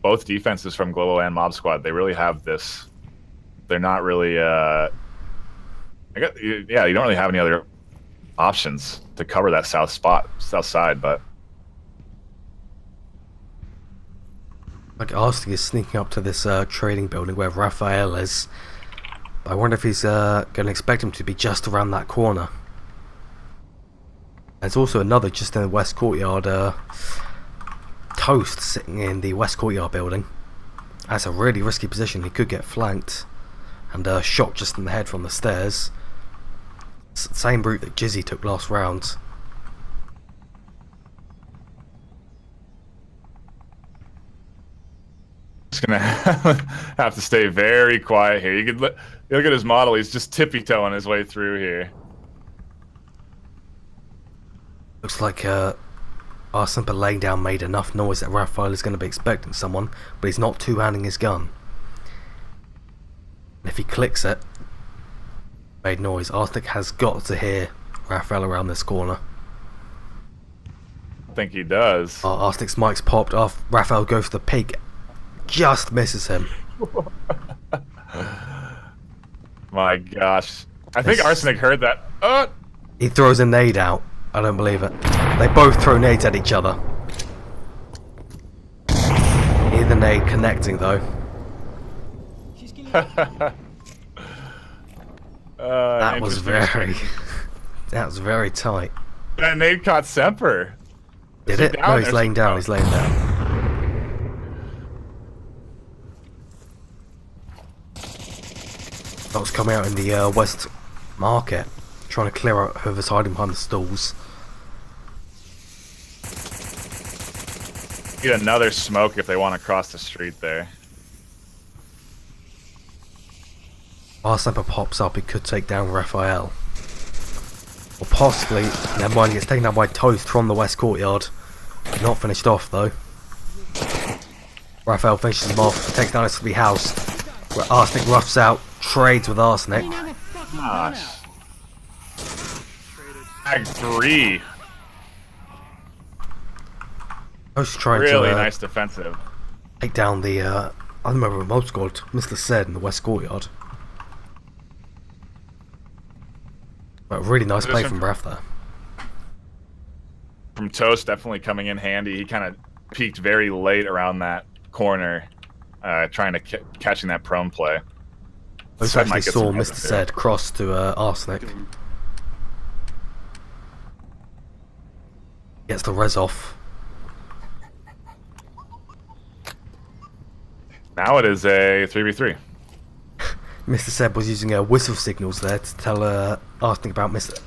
Both defenses from Globo and Mob Squad, they really have this. They're not really. Yeah, you don't really have any other options to cover that south side, but. Like Arstic is sneaking up to this trading building where Raphael is. I wonder if he's going to expect him to be just around that corner. There's also another just in the west courtyard. Toast sitting in the west courtyard building. That's a really risky position. He could get flanked and shot just in the head from the stairs. Same route that Jizzy took last round. Just gonna have to stay very quiet here. You could look at his model. He's just tippy-toeing his way through here. Looks like Arsenic laying down made enough noise that Raphael is going to be expecting someone, but he's not two-handing his gun. And if he clicks it, made noise. Arsenic has got to hear Raphael around this corner. I think he does. Arsenic's mic's popped off. Raphael goes for the peek. Just misses him. My gosh. I think Arsenic heard that. He throws a nade out. I don't believe it. They both throw nades at each other. Neither nade connecting though. That was very tight. That nade caught Semper. Did it? No, he's laying down. He's laying down. That was coming out in the west market, trying to clear out whoever's hiding behind the stalls. Get another smoke if they want to cross the street there. While Semper pops up, he could take down Raphael. Or possibly, never mind, he gets taken down by Toast from the west courtyard. Not finished off though. Raphael finishes him off, takes down his house, where Arsenic roughs out, trades with Arsenic. Gosh. Tag 3. Toast trying really to nice defensive. take down the I remember a mob called Mr. Said in the West Courtyard. But a really nice play from Breath there. From Toast, definitely coming in handy. He kind of peaked very late around that corner, trying to catching that prone play. I just actually saw Mr. Said cross to Arsenic. Gets the res off. Now it is a 3v3. Mr. Seb was using whistle signals there to tell Arsenic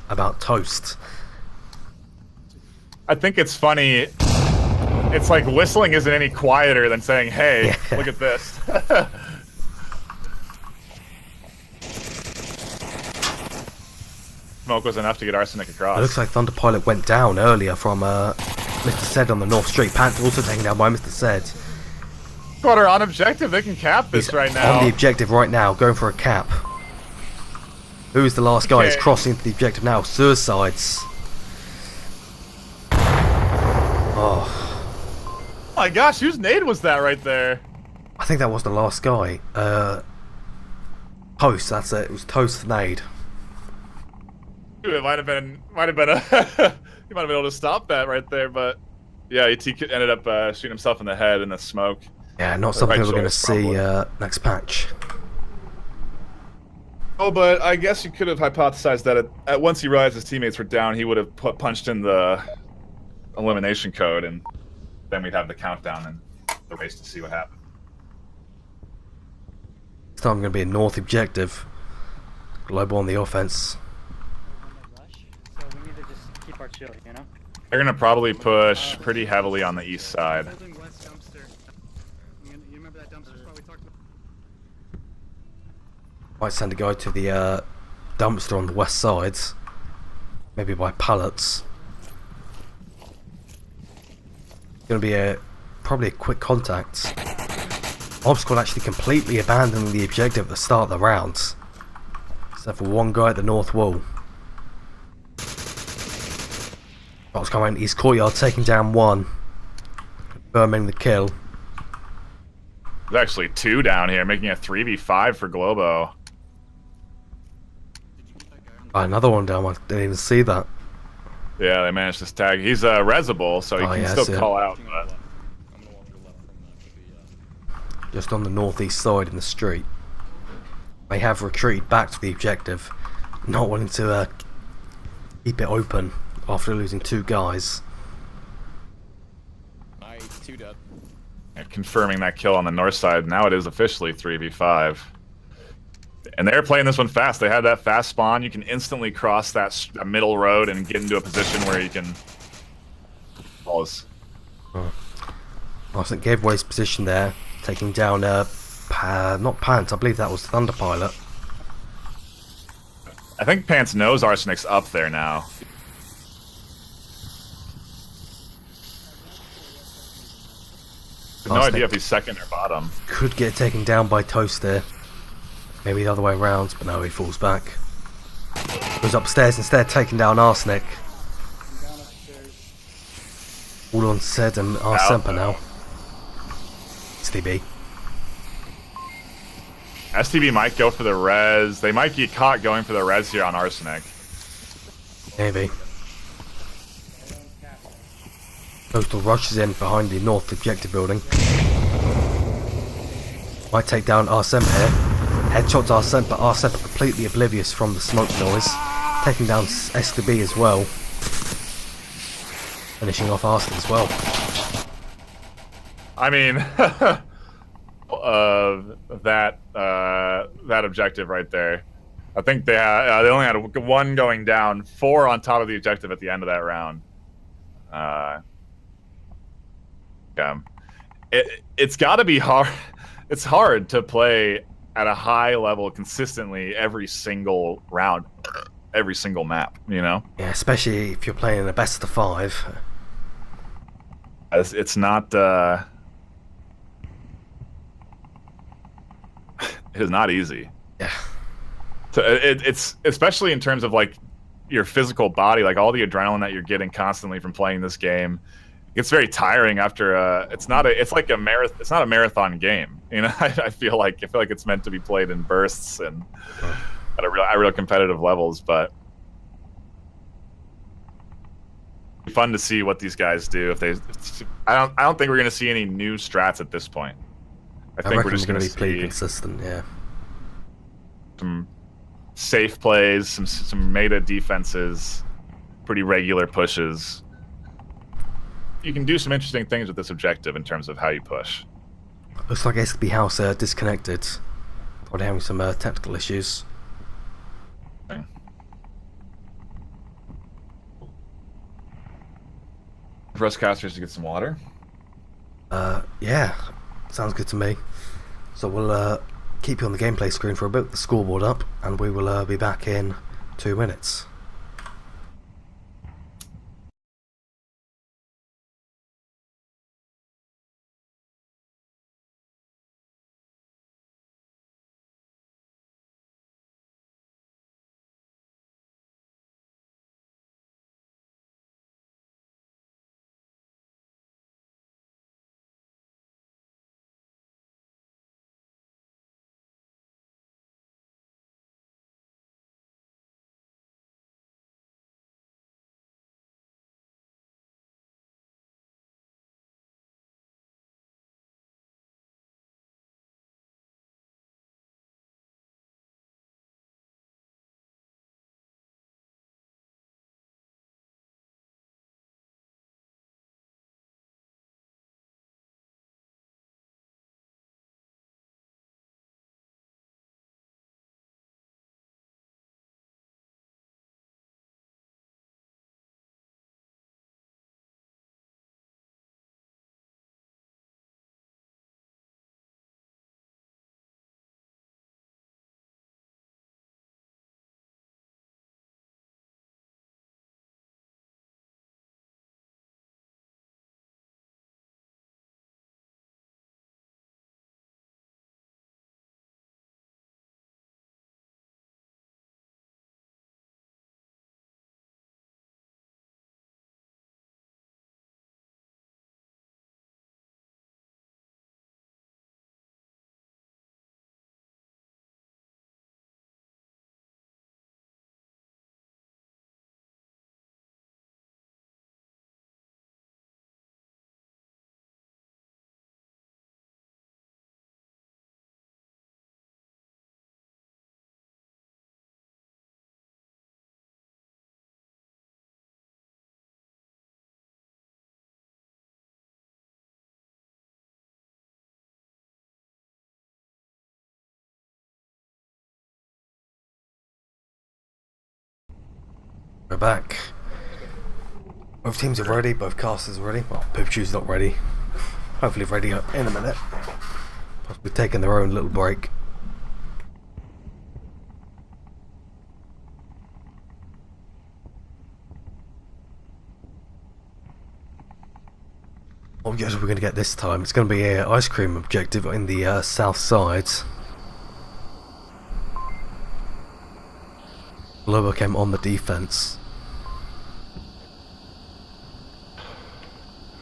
about Toast. I think it's funny. It's like whistling isn't any quieter than saying, "Hey, look at this." Smoke was enough to get Arsenic across. It looks like Thunder Pilot went down earlier from Mr. Said on the North Street. Panther also taken down by Mr. Said. Quarter on objective. They can cap this right now. On the objective right now, going for a cap. Who is the last guy? He's crossing into the objective now. Suicides. Oh my gosh, whose nade was that right there? I think that was the last guy. Toast, that's it. It was Toast's nade. It might have been he might have been able to stop that right there, but yeah, he ended up shooting himself in the head in the smoke. Yeah, not something we're going to see next patch. Oh, but I guess you could have hypothesized that at once he realized his teammates were down, he would have punched in the elimination code, and then we'd have the countdown and the race to see what happened. This time going to be a North objective. Global on the offense. So we need to just keep our chill, you know? They're going to probably push pretty heavily on the east side. Might send a guy to the dumpster on the west side. Maybe by pallets. Going to be probably a quick contact. Obstacle actually completely abandoning the objective at the start of the round. Except for one guy at the north wall. Box coming East Courtyard, taking down one. Confirming the kill. There's actually two down here, making a 3v5 for Globo. Another one down, I didn't even see that. Yeah, they managed to tag. He's resible, so he can still call out. But... just on the northeast side in the street. They have retreated back to the objective, not wanting to keep it open after losing two guys. Two dead. And confirming that kill on the north side. Now it is officially 3v5. And they're playing this one fast. They had that fast spawn. You can instantly cross that middle road and get into a position where you can pause. I think gave away his position there, taking down not Pants. I believe that was Thunder Pilot. I think Pants knows Arsenic's up there now. No idea if he's second or bottom. Could get taken down by Toast there. Maybe the other way around, but no, he falls back. Goes upstairs instead, taking down Arsenic. All on Said and Arsemper now. STB. STB might go for the res. They might get caught going for the res here on Arsenic. Maybe. Coastal rushes in behind the north objective building. Might take down Arsemper here. Headshots Arsene, but Arsene completely oblivious from the smoke noise. Taking down STB as well. Finishing off Arsene as well. I mean, that objective right there. I think they only had one going down, 4 on top of the objective at the end of that round. Yeah, it's got to be hard. It's hard to play at a high level consistently every single round, every single map, you know? Yeah, especially if you're playing a best of 5. It's not it is not easy. Yeah. So it's especially in terms of like your physical body, like all the adrenaline that you're getting constantly from playing this game. It's very tiring after it's not a marathon game. You know, I feel like it's meant to be played in bursts and at a real competitive levels, but it'd be fun to see what these guys do. I don't think we're gonna see any new strats at this point. I think we're just gonna be see pretty consistent, yeah. Some safe plays, some meta defenses, pretty regular pushes. You can do some interesting things with this objective in terms of how you push. Looks like SB House disconnected. Probably having some technical issues. Okay. For us casters to get some water. Yeah, sounds good to me. So we'll keep you on the gameplay screen for a bit, the scoreboard up, and we will be back in 2 minutes. We're back. Both teams are ready, both casters are ready. Well, Poochoo's not ready. Hopefully ready in a minute. Possibly taking their own little break. What objective are we going to get this time? It's going to be an ice cream objective in the south side. Lower came on the defense.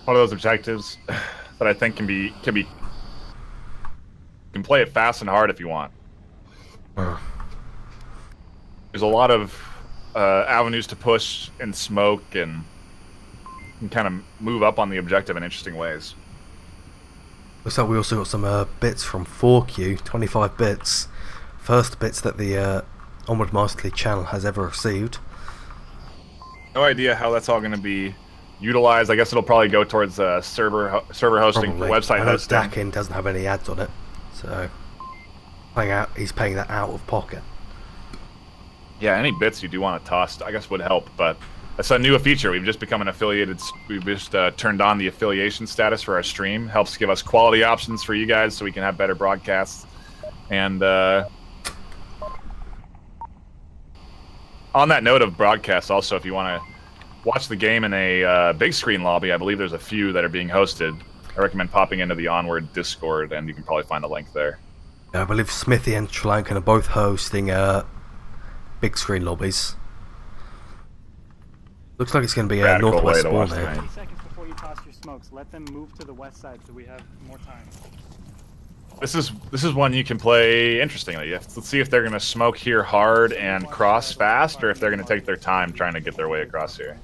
One of those objectives that I think can play it fast and hard if you want. There's a lot of avenues to push and smoke and kind of move up on the objective in interesting ways. Looks like we also got some bits from 4Q, 25 bits. First bits that the Onward Master League channel has ever received. No idea how that's all going to be utilized. I guess it'll probably go towards server hosting, Probably. website hosting. Dakin doesn't have any ads on it, so he's paying that out of pocket. Yeah, any bits you do want to toss, I guess, would help. But that's a new feature. We've just become an affiliated. We've just turned on the affiliation status for our stream. Helps give us quality options for you guys, so we can have better broadcasts. And on that note of broadcasts, also, if you want to watch the game in a big screen lobby, I believe there's a few that are being hosted. I recommend popping into the Onward Discord, and you can probably find a link there. Yeah, I believe Smithy and Sri Lankan are both hosting big screen lobbies. Looks like it's going to be a northwest spawn here. 30 seconds before you toss your smokes. Let them move to the west side so we have more time. This is one you can play interestingly. Let's see if they're going to smoke here hard and cross fast, or if they're going to take their time trying to get their way across here.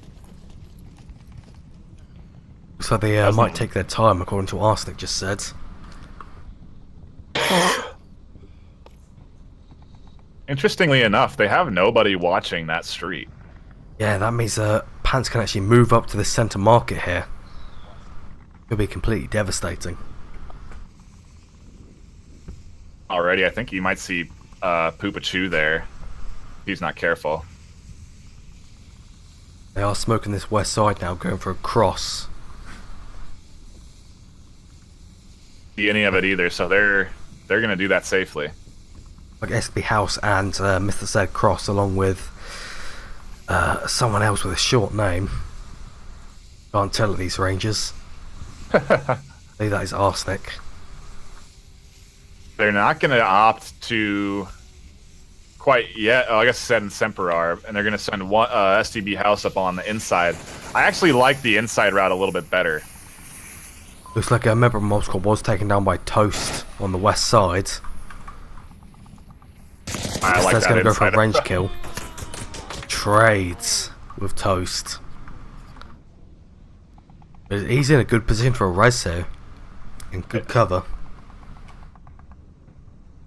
So they might take their time, according to what Arsenic just said. Interestingly enough, they have nobody watching that street. Yeah, that means Pants can actually move up to the center market here. Could be completely devastating. Already, I think you might see Poopachu there. He's not careful. They are smoking this west side now, going for a cross. See any of it either, so they're gonna do that safely. Like SB House and Mr. Said cross, along with someone else with a short name. Can't tell at these ranges. Maybe that is Arsenic. They're not going to opt to quite yet. Oh, I guess Sed and Semper are, and they're going to send one STB House up on the inside. I actually like the inside route a little bit better. Looks like a member of Mob Squad was taken down by Toast on the west side. I like that. That's going to go for a range kill. Trades with Toast. He's in a good position for a res here. In good cover.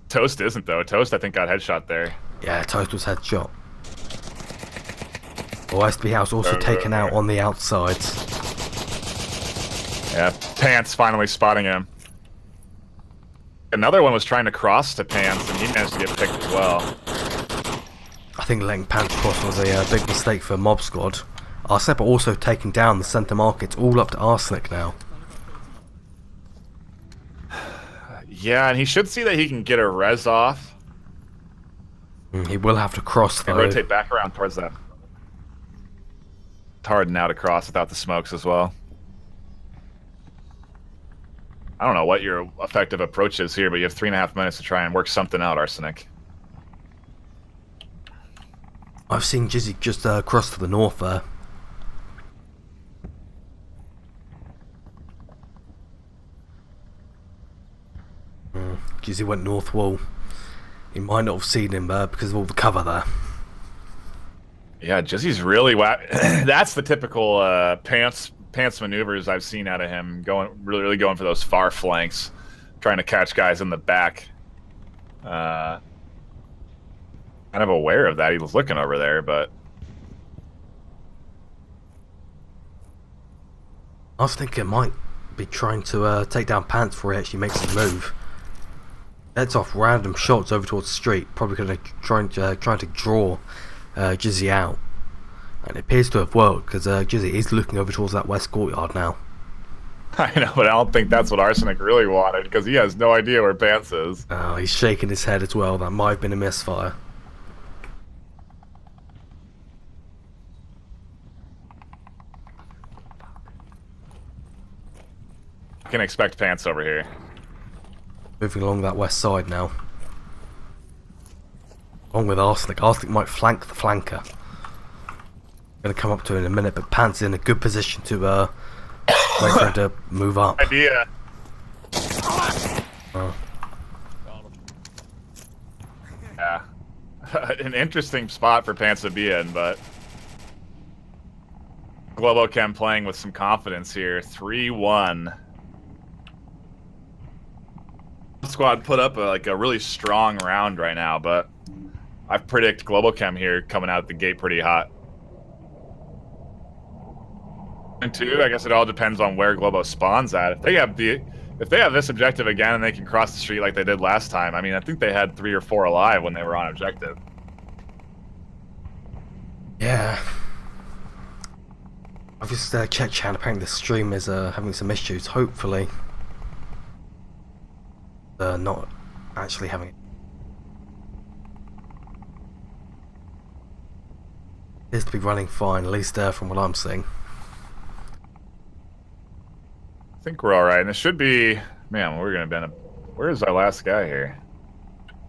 Toast isn't, though. Toast, I think, got headshot there. Yeah, Toast was headshot. Oh, SB House also taken out on the outside. Yeah, Pants finally spotting him. Another one was trying to cross to Pants, and he managed to get picked as well. I think letting Pants cross was a big mistake for Mob Squad. Arsenic also taking down the centre market, all up to Arsenic now. Yeah, and he should see that he can get a res off. He will have to cross though. And rotate back around towards that. It's hard now to cross without the smokes as well. I don't know what your effective approach is here, but you have 3.5 minutes to try and work something out, Arsenic. I've seen Jizzy just cross to the north there. Jizzy went north wall. He might not have seen him because of all the cover there. Yeah, Jizzy's really that's the typical pants maneuvers I've seen out of him. Really going for those far flanks, trying to catch guys in the back. Kind of aware of that. He was looking over there, but I was thinking it might be trying to take down Pants before he actually makes the move. Heads off random shots over towards the street, probably going to trying to draw Jizzy out, and it appears to have worked because Jizzy is looking over towards that west courtyard now. I know, but I don't think that's what Arsenic really wanted because he has no idea where Pants is. Oh, he's shaking his head as well. That might have been a misfire. I can expect Pants over here. Moving along that west side now. Along with Arsenic. Arsenic might flank the flanker. Going to come up to it in a minute, but Pants is in a good position to wait for him to move up. Idea. Oh. Yeah. An interesting spot for Pants to be in, but Globochem playing with some confidence here. 3-1. Squad put up a really strong round right now, but I predict Globochem here coming out the gate pretty hot. And two, I guess it all depends on where Globo spawns at. If they have this objective again and they can cross the street like they did last time, I mean, I think they had 3 or 4 alive when they were on objective. Yeah. I've just checked chat. Apparently the stream is having some issues. Hopefully not actually having it. Appears to be running fine, at least from what I'm seeing. I think we're all right, and it should be. Man, we're gonna be. Where's our last guy here?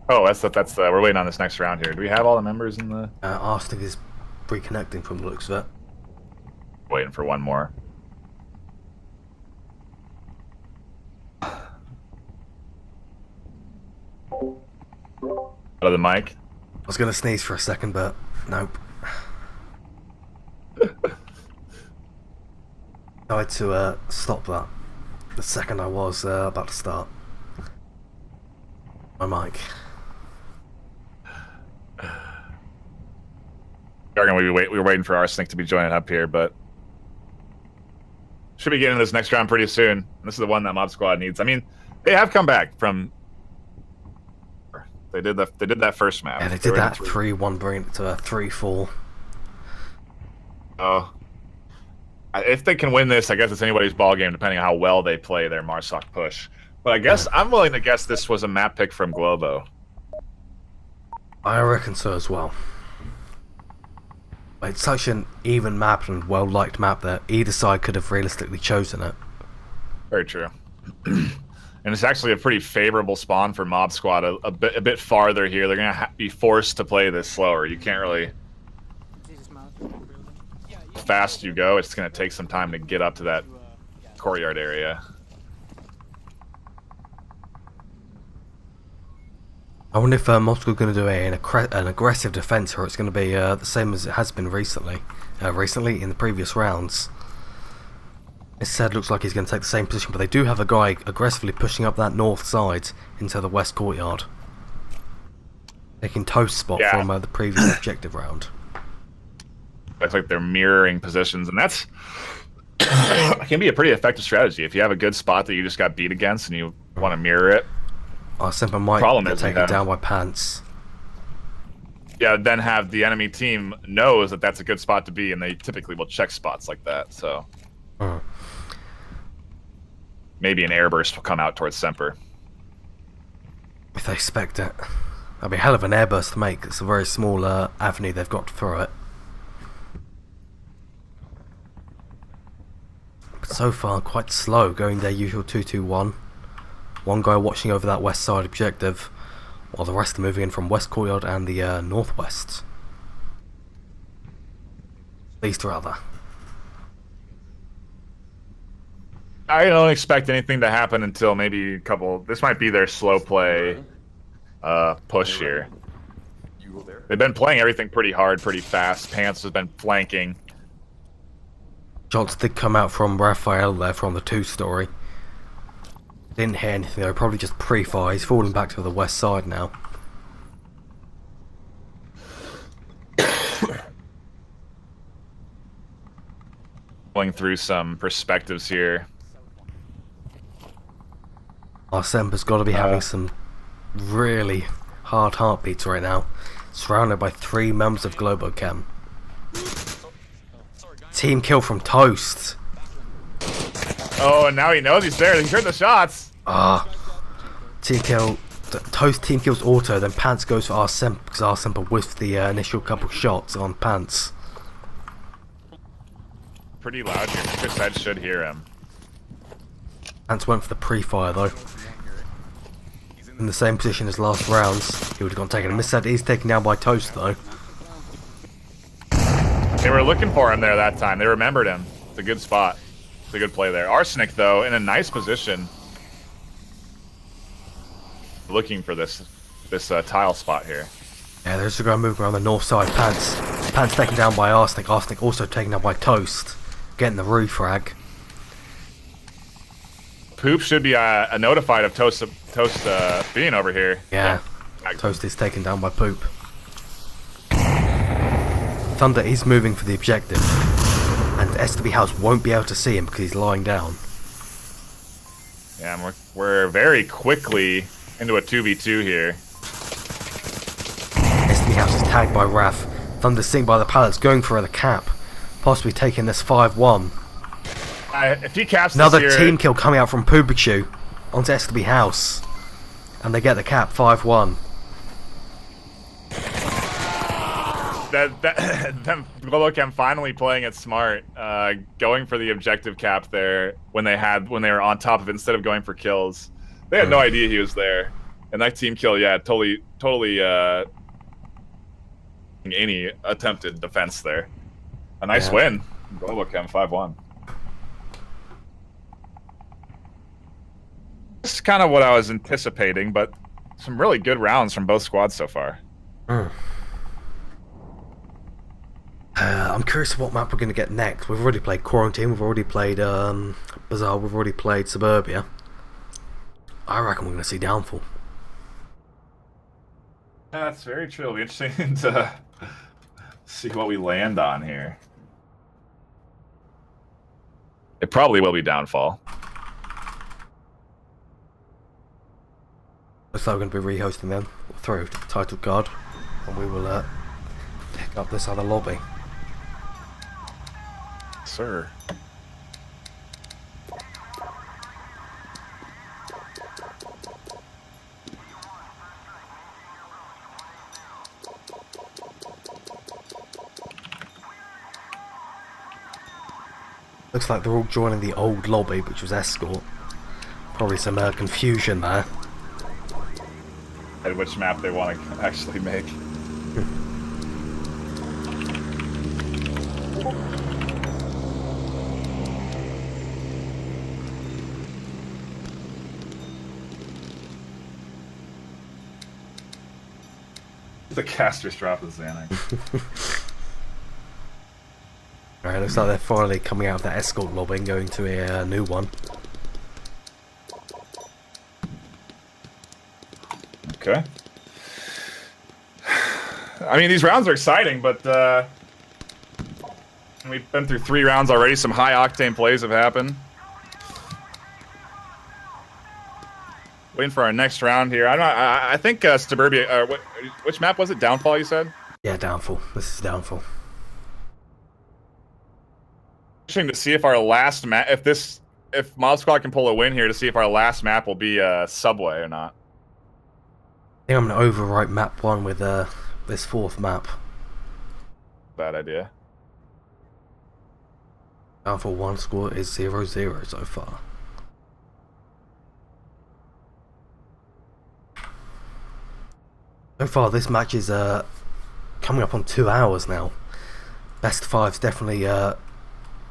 Oh, that's we're waiting on this next round here. Do we have all the members in the? Arsenic is reconnecting from the looks of it. Waiting for one more. Out of the mic. I was gonna sneeze for a second, but nope. I had to stop that the second I was about to start my mic. We were waiting for Arsenic to be joining up here, but should be getting this next round pretty soon. This is the one that Mob Squad needs. I mean, they have come back from. They did that first map. Yeah, they did that 3-1, bringing it to a 3-4. Oh, if they can win this, I guess it's anybody's ball game, depending on how well they play their Marsoc push. But I guess I'm willing to guess this was a map pick from Globo. I reckon so as well. It's such an even map and well-liked map that either side could have realistically chosen it. Very true. And it's actually a pretty favorable spawn for Mob Squad. A bit farther here, they're gonna be forced to play this slower. You can't really. How fast you go, it's gonna take some time to get up to that courtyard area. I wonder if Mob Squad going to do an aggressive defense, or it's going to be the same as it has been recently. Recently, in the previous rounds. Instead, looks like he's going to take the same position, but they do have a guy aggressively pushing up that north side into the west courtyard, taking Toast spot from the previous objective round. Looks like they're mirroring positions, and that's can be a pretty effective strategy if you have a good spot that you just got beat against and you want to mirror it. Simple might get taken down by Pants. Yeah, then have the enemy team knows that that's a good spot to be, and they typically will check spots like that. So maybe an airburst will come out towards Semper. If they expect it. That'd be a hell of an airburst to make. It's a very small avenue they've got to throw it. But so far, quite slow, going their usual 2-2-1. One guy watching over that west side objective, while the rest are moving in from west courtyard and the northwest. East rather. I don't expect anything to happen until maybe a couple. This might be their slow play push here. They've been playing everything pretty hard, pretty fast. Pants has been flanking. Shots did come out from Raphael there from the 2-story. Didn't hear anything though, probably just pre-fire. He's falling back to the west side now. Going through some perspectives here. Semper's got to be having some really hard heartbeats right now. Surrounded by 3 members of Globocam. Team kill from Toast. Oh, and now he knows he's there. He heard the shots. Team kill. Toast team kills auto, then Pants goes for Semper because Semper whiffed the initial couple shots on Pants. Pretty loud here. Chris Head should hear him. Pants went for the pre-fire though. In the same position as last rounds. He would have gone taken a miss. He's taken down by Toast though. They were looking for him there that time. They remembered him. It's a good spot. It's a good play there. Arsenic though, in a nice position. Looking for this tile spot here. Yeah, there's a guy moving around the north side. Pants taken down by Arsenic. Arsenic also taken down by Toast. Getting the refrag. Poop should be notified of Toast being over here. Yeah. Toast is taken down by Poop. Thunder is moving for the objective. And STB House won't be able to see him because he's lying down. Yeah, and we're very quickly into a 2v2 here. STB House is tagged by Raph. Thunder's seen by the pallets, going for the cap. Possibly taking this 5-1. If he caps another this here, team kill coming out from Pubichu onto STB House. And they get the cap 5-1. Them Globocam finally playing it smart, going for the objective cap there when they were on top of it instead of going for kills. They had no idea he was there, and that team kill, yeah, totally any attempted defense there. A nice win, Globocam 5-1. This is kind of what I was anticipating, but some really good rounds from both squads so far. I'm curious what map we're going to get next. We've already played Quarantine, we've already played Bazaar, we've already played Suburbia. I reckon we're going to see Downfall. That's very true. It'll be interesting to see what we land on here. It probably will be Downfall. Looks like we're going to be rehosting them through to the title card, and we will pick up this other lobby. Sir. Looks like they're all joining the old lobby, which was Escort. Probably some confusion there. At which map they want to actually make. The casters drop the Xanax. Alright, looks like they're finally coming out of that Escort lobby and going to a new one. Okay. I mean, these rounds are exciting, but we've been through 3 rounds already. Some high-octane plays have happened. Waiting for our next round here. I think Suburbia. Which map was it? Downfall, you said? Yeah, Downfall. This is Downfall. Interesting to see if our last map, if Mob Squad can pull a win here, to see if our last map will be Subway or not. I think I'm going to overwrite map 1 with this 4th map. Bad idea. Downfall 1 score is 0-0 so far. So far this match is coming up on 2 hours now. Best of 5's definitely the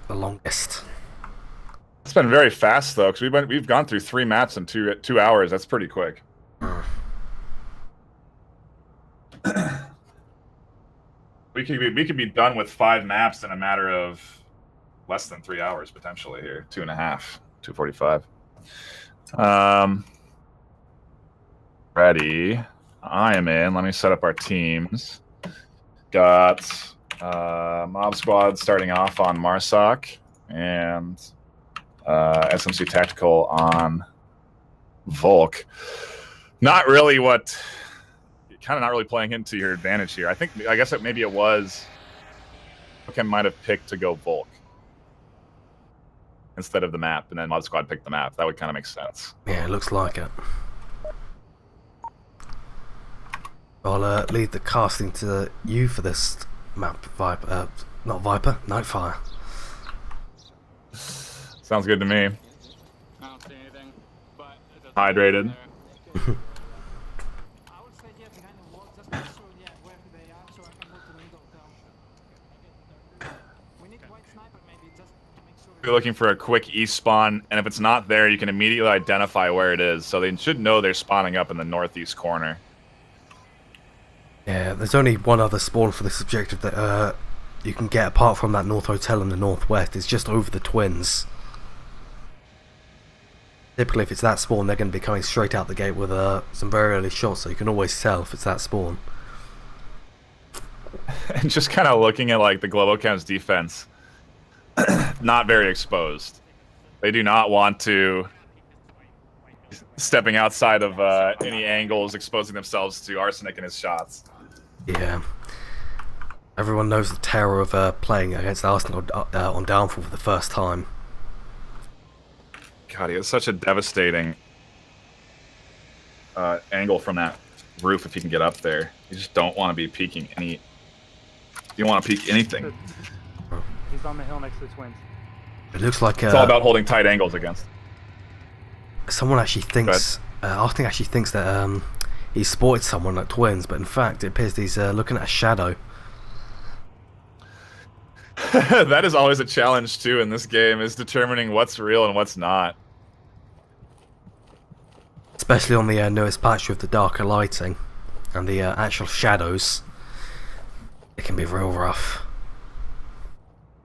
longest. It's been very fast though, because we've gone through 3 maps in 2 hours. That's pretty quick. We could be done with 5 maps in a matter of less than 3 hours potentially here. 2.5, 2:45. Ready. I am in. Let me set up our teams. Got Mob Squad starting off on Marsoc and SMC Tactical on Volk. Not really what... Kind of not really playing into your advantage here. I guess maybe it was... Okay, might have picked to go Volk instead of the map, and then Mob Squad picked the map. That would kind of make sense. Yeah, it looks like it. I'll leave the casting to you for this map, Viper. Not Viper, NightFiree. Sounds good to me. I don't see anything, but it doesn't Hydrated. You're looking for a quick east spawn, and if it's not there, you can immediately identify where it is. So they should know they're spawning up in the northeast corner. Yeah, there's only one other spawn for this objective that you can get apart from that North Hotel in the northwest. It's just over the Twins. Typically, if it's that spawn, they're going to be coming straight out the gate with some very early shots, so you can always tell if it's that spawn. And just kind of looking at like the Globocam's defense, not very exposed. They do not want to stepping outside of any angles, exposing themselves to Arsenic and his shots. Yeah. Everyone knows the terror of playing against Arsenal on Downfall for the first time. God, he has such a devastating angle from that roof if he can get up there. You just don't want to be peeking any... You don't want to peek anything. He's on the hill next to the Twins. It looks like... it's all about holding tight angles against. Someone actually thinks... Arsenal actually thinks that he spotted someone at Twins, but in fact it appears he's looking at a shadow. That is always a challenge too in this game, is determining what's real and what's not. Especially on the newest patch with the darker lighting and the actual shadows. It can be real rough.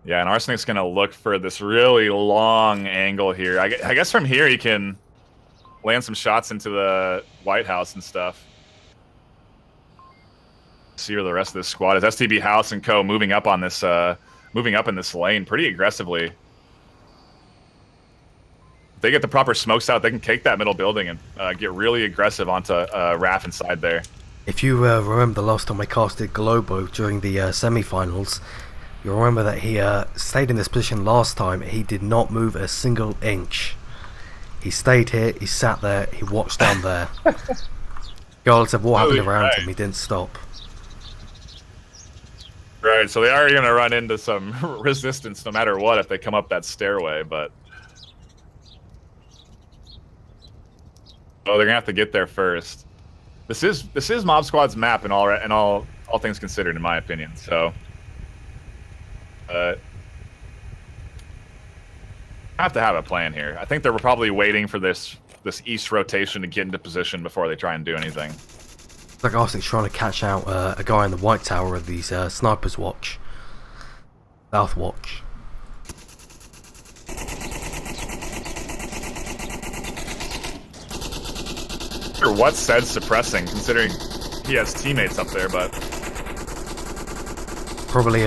Yeah, and Arsenic's going to look for this really long angle here. I guess from here he can land some shots into the White House and stuff. See where the rest of this squad is. STB House and Co. moving up on this, moving up in this lane pretty aggressively. If they get the proper smokes out, they can cake that middle building and get really aggressive onto RAF inside there. If you remember the last time I casted Globo during the semi-finals, you'll remember that he stayed in this position last time. He did not move a single inch. He stayed here, he sat there, he watched down there. Regardless of what happened around him, he didn't stop. Right, so they are going to run into some resistance no matter what if they come up that stairway, but... Oh, they're going to have to get there first. This is Mob Squad's map in all things considered, in my opinion, so... I have to have a plan here. I think they were probably waiting for this east rotation to get into position before they try and do anything. It's like Arsenic's trying to catch out a guy in the White Tower of these snipers watch. South watch. I'm not sure what said suppressing, considering he has teammates up there, but... Probably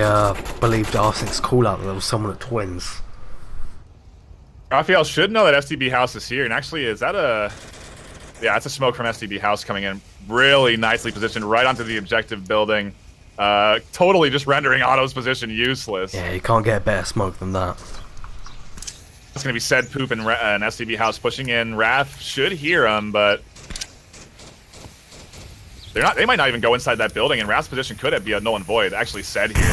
believed Arsenic's call out that there was someone at Twins. Raphael should know that STB House is here, and actually, is that a... Yeah, it's a smoke from STB House coming in. Really nicely positioned right onto the objective building. Totally just rendering Otto's position useless. Yeah, you can't get a better smoke than that. It's going to be Said Poop and STB House pushing in. Wrath should hear him, but... They might not even go inside that building, and Wrath's position could be a null and void. Actually said here.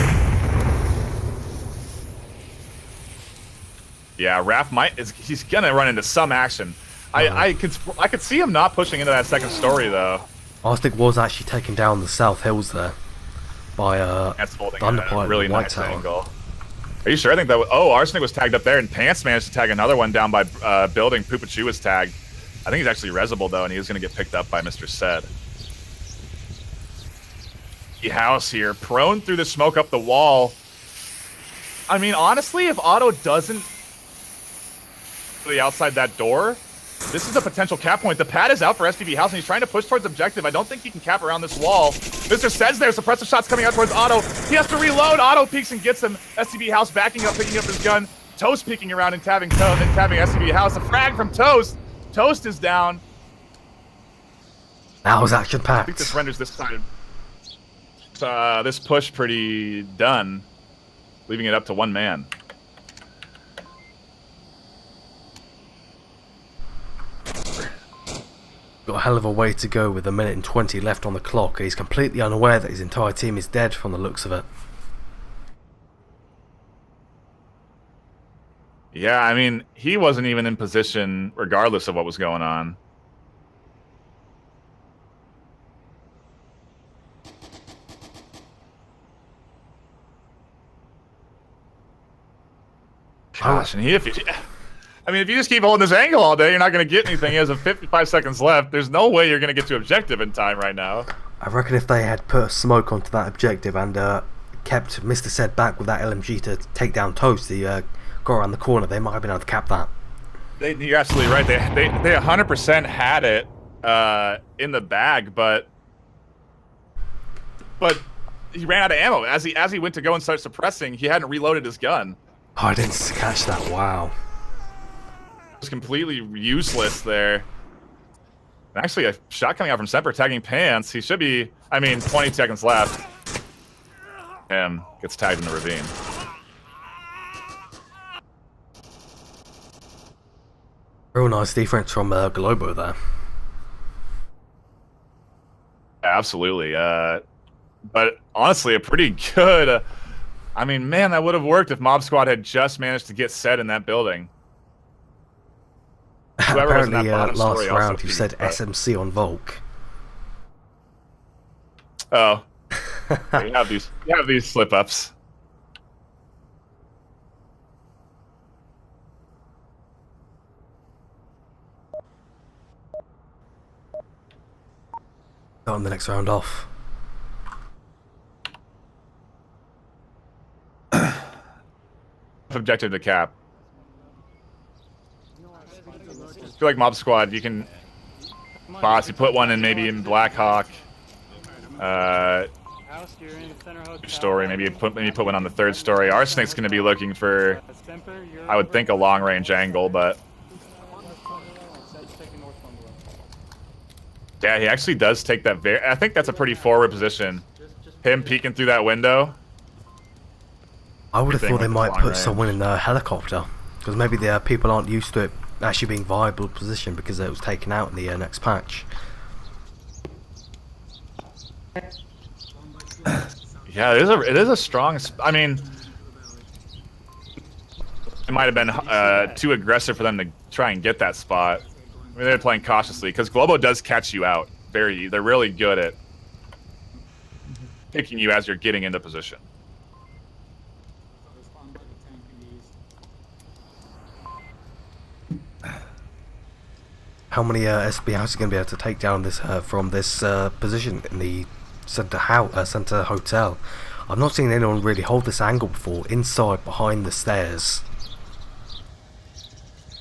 Yeah, Wrath he's gonna run into some action. I could see him not pushing into that second story though. Arsenic was actually taken down the south hills there by Thunderpilot really White nice Tower. angle. Are you sure? I think that Arsenic was tagged up there, and Pants managed to tag another one down by building. Poopachu was tagged. I think he's actually resable though, and he is gonna get picked up by Mr. Said. House here, prone through the smoke up the wall. I mean, honestly, if Otto doesn't outside that door, this is a potential cap point. The pad is out for STB House, and he's trying to push towards objective. I don't think he can cap around this wall. Mr. Said's there. Suppressive shots coming out towards Otto. He has to reload. Otto peeks and gets him. STB House backing up, picking up his gun. Toast peeking around and tabbing STB House. A frag from Toast. Toast is down. That was action packed. I think this renders this side. This push pretty done, leaving it up to one man. Got a hell of a way to go with 1 minute and 20 left on the clock. He's completely unaware that his entire team is dead from the looks of it. Yeah, I mean, he wasn't even in position regardless of what was going on. Gosh, and if you just keep holding this angle all day, you're not going to get anything. He has 55 seconds left. There's no way you're going to get to objective in time right now. I reckon if they had put a smoke onto that objective and kept Mr. Said back with that LMG to take down Toast, go around the corner, they might have been able to cap that. You're absolutely right. They 100% had it in the bag, but he ran out of ammo. As he went to go and start suppressing, he hadn't reloaded his gun. Oh, I didn't catch that. Wow. It was completely useless there. And actually, a shot coming out from Semper tagging Pants. He should be, 20 seconds left. And gets tagged in the ravine. Real nice defense from Globo there. Absolutely. But honestly, a pretty good... man, that would have worked if Mob Squad had just managed to get Said in that building. Apparently, last round you said SMC on Volk. Oh. You have these slip-ups. Starting the next round off. Objective to cap. I feel like Mob Squad, you can boss. You put one in maybe in Blackhawk. Story. Maybe you put one on the third story. Arsenic's going to be looking for, I would think, a long range angle, but yeah, he actually does take that. I think that's a pretty forward position. Him peeking through that window. I would have thought they might put someone in the helicopter, because maybe the people aren't used to it actually being viable position because it was taken out in the next patch. Yeah, it is a strong. I mean, it might have been too aggressive for them to try and get that spot. I mean, they're playing cautiously because Globo does catch you out. They're really good at picking you as you're getting into position. How many SB houses are going to be able to take down this from this position in the center hotel? I've not seen anyone really hold this angle before, inside behind the stairs.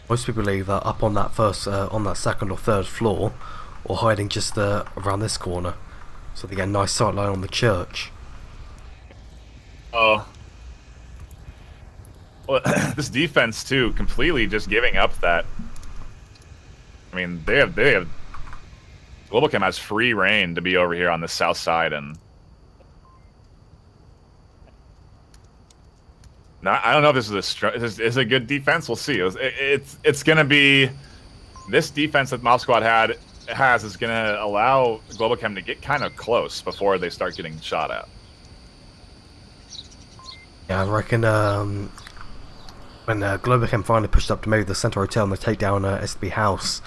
Most people believe that up on that on that second or third floor, or hiding just around this corner, so they get a nice sight line on the church. Oh, well, this defense too, completely just giving up that. I mean, they have Global Chem has free reign to be over here on the south side, and I don't know if this is a good defense. We'll see. It's gonna be this defense that Mob Squad has is gonna allow Global Chem to get kind of close before they start getting shot at. Yeah, I reckon when Global Chem finally pushed up to maybe the Center Hotel and they take down SB House,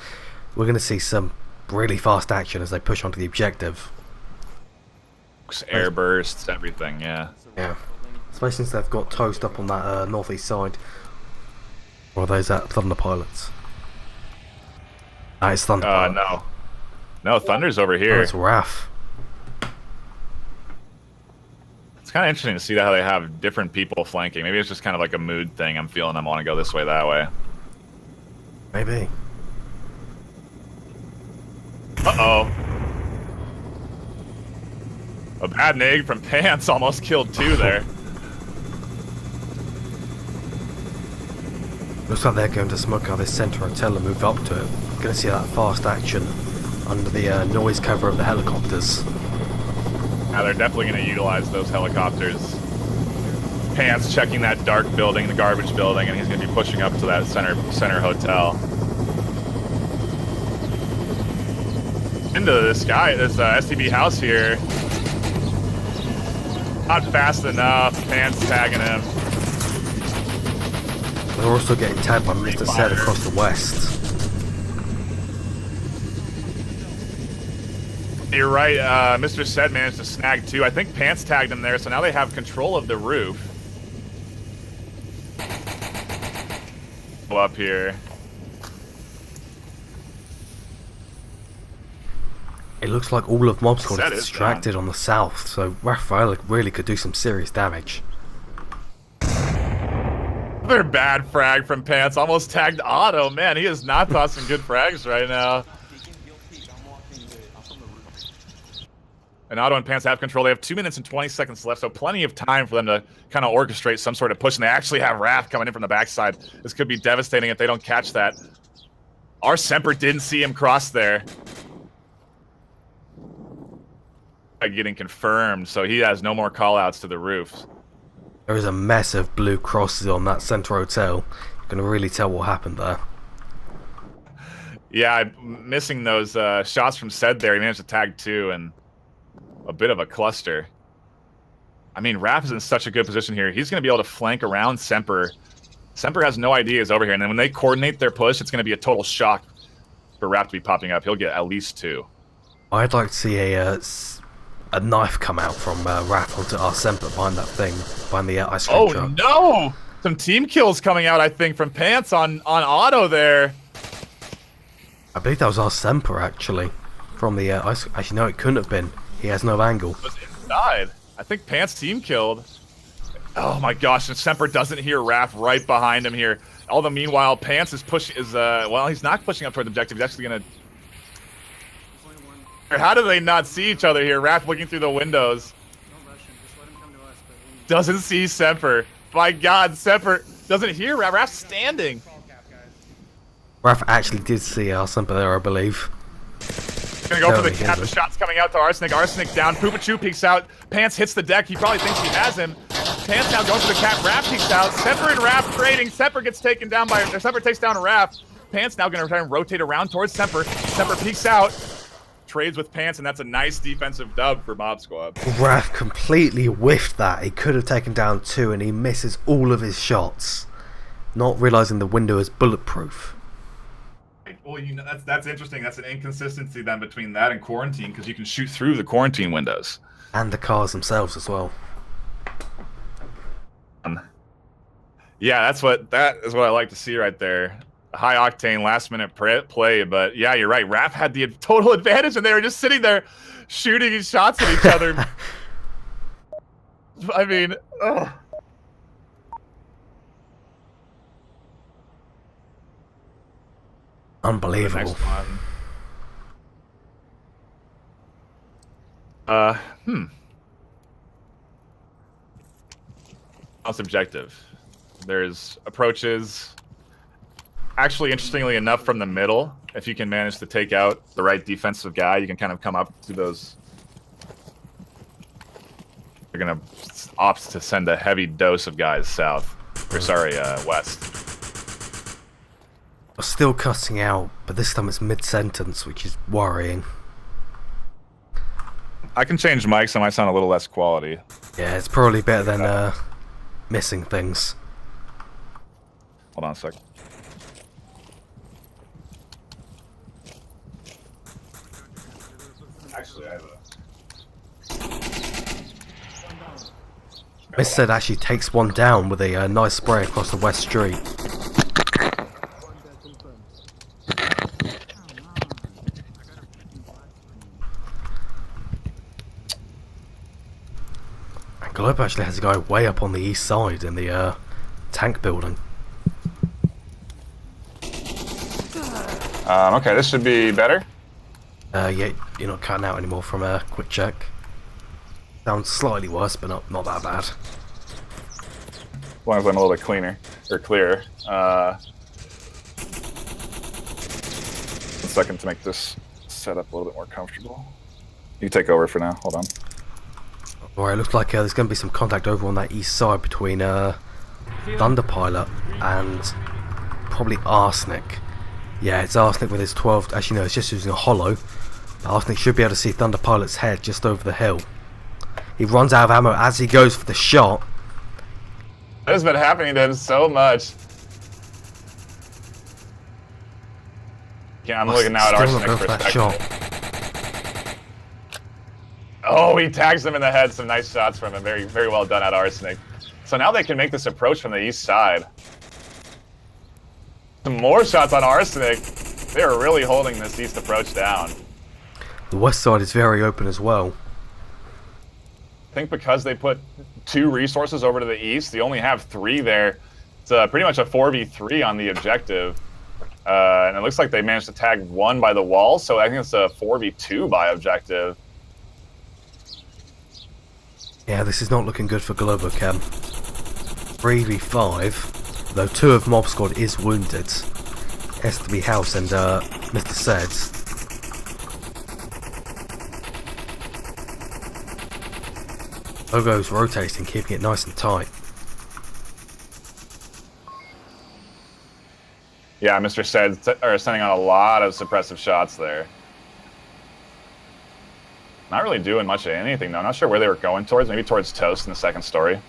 we're going to see some really fast action as they push onto the objective. Air bursts, everything, yeah. Yeah. Especially since they've got Toast up on that northeast side. Or are those Thunder Pilots? It's Thunder Pilot. No. No, Thunder's over here. Oh, it's RAF. It's kind of interesting to see how they have different people flanking. Maybe it's just kind of like a mood thing. I'm feeling I want to go this way, that way. Maybe. Uh-oh. A bad nig from Pants almost killed two there. Looks like they're going to smoke out this Center Hotel and move up to it. Going to see that fast action under the noise cover of the helicopters. Yeah, they're definitely going to utilize those helicopters. Pants checking that dark building, the garbage building, and he's going to be pushing up to that center hotel. Into this STB house here. Not fast enough. Pants tagging him. They're also getting tagged by Mr. Set across the west. You're right, Mr. Set managed to snag two. I think Pants tagged him there, so now they have control of the roof. Go up here. It looks like all of Mob Squad is distracted on the south, so Raphael really could do some serious damage. Another bad frag from Pants. Almost tagged Otto. Man, he is not tossing good frags right now. And Otto and Pants have control. They have 2 minutes and 20 seconds left, so plenty of time for them to kind of orchestrate some sort of push. And they actually have Raph coming in from the backside. This could be devastating if they don't catch that. Our Semper didn't see him cross there. Getting confirmed, so he has no more callouts to the roofs. There is a mess of blue crosses on that Center Hotel. You can really tell what happened there. Yeah, missing those shots from Sed there. He managed to tag two, and a bit of a cluster. I mean, Raph is in such a good position here. He's going to be able to flank around Semper. Semper has no idea he's over here, and then when they coordinate their push, it's going to be a total shock for Raph to be popping up. He'll get at least two. I'd like to see a knife come out from Raph onto our Semper behind that thing, behind the ice cream truck. Oh no! Some team kills coming out, I think, from Pants on Otto there. I believe that was our Semper, actually. from the actually no, it couldn't have been. He has no angle. It was inside. I think Pants team killed. Oh my gosh, and Semper doesn't hear Raph right behind him here. Although meanwhile, Pants is pushing, well, he's not pushing up toward the objective. He's actually gonna... How do they not see each other here? Raph looking through the windows. Doesn't see Semper. My god, Semper doesn't hear Raph. Raph's standing. Raph actually did see Semper there, I believe. Gonna go for the cap. The shot's coming out to Arsenic. Arsenic down. Poopachu peeks out. Pants hits the deck. He probably thinks he has him. Pants now going for the cap. Raph peeks out. Semper and Raph trading. Semper gets taken down by... Semper takes down Raph. Pants now gonna try and rotate around towards Semper. Semper peeks out. Trades with Pants, and that's a nice defensive dub for Mob Squad. Raph completely whiffed that. He could have taken down 2, and he misses all of his shots, not realizing the window is bulletproof. Well, you know, that's interesting. That's an inconsistency then between that and quarantine, because you can shoot through the quarantine windows and the cars themselves as well. Yeah, that is what I like to see right there. High octane last minute play, but yeah, you're right. Raph had the total advantage, and they were just sitting there shooting shots at each other. I mean, ugh. Unbelievable. That's objective. There's approaches. Actually, interestingly enough, from the middle, if you can manage to take out the right defensive guy, you can kind of come up to those. They're gonna opt to send a heavy dose of guys south, or sorry, west. Still cutting out, but this time it's mid-sentence, which is worrying. I can change mics, I might sound a little less quality. Yeah, it's probably better than missing things. Hold on a sec. Actually, I have a... Miss said actually takes one down with a nice spray across the west street. And Globe actually has a guy way up on the east side in the tank building. Okay, this should be better. Yeah, you're not cutting out anymore from a quick check. Sounds slightly worse, but not that bad. As long as I'm a little bit cleaner, or clearer. 1 second to make this setup a little bit more comfortable. You take over for now, hold on. Alright, looks like there's going to be some contact over on that east side between Thunderpilot and probably Arsenic. Yeah, it's Arsenic with his 12. Actually, no, it's just using a hollow. But Arsenic should be able to see Thunderpilot's head just over the hill. He runs out of ammo as he goes for the shot. That has been happening to him so much. Yeah, I'm looking now at Arsenic's perspective. Oh, he tags him in the head. Some nice shots from him. Very, very well done at Arsenic. So now they can make this approach from the east side. Some more shots on Arsenic. They are really holding this east approach down. The west side is very open as well. I think because they put 2 resources over to the east, they only have 3 there. It's pretty much a 4v3 on the objective. And it looks like they managed to tag 1 by the wall, so I think it's a 4v2 by objective. Yeah, this is not looking good for Globochem. 3v5, though 2 of Mob Squad is wounded. STB House and Mr. Seds. Logo's rotating, keeping it nice and tight. Yeah, Mr. Seds are sending out a lot of suppressive shots there. Not really doing much of anything, though. I'm not sure where they were going towards. Maybe towards Toast in the second story.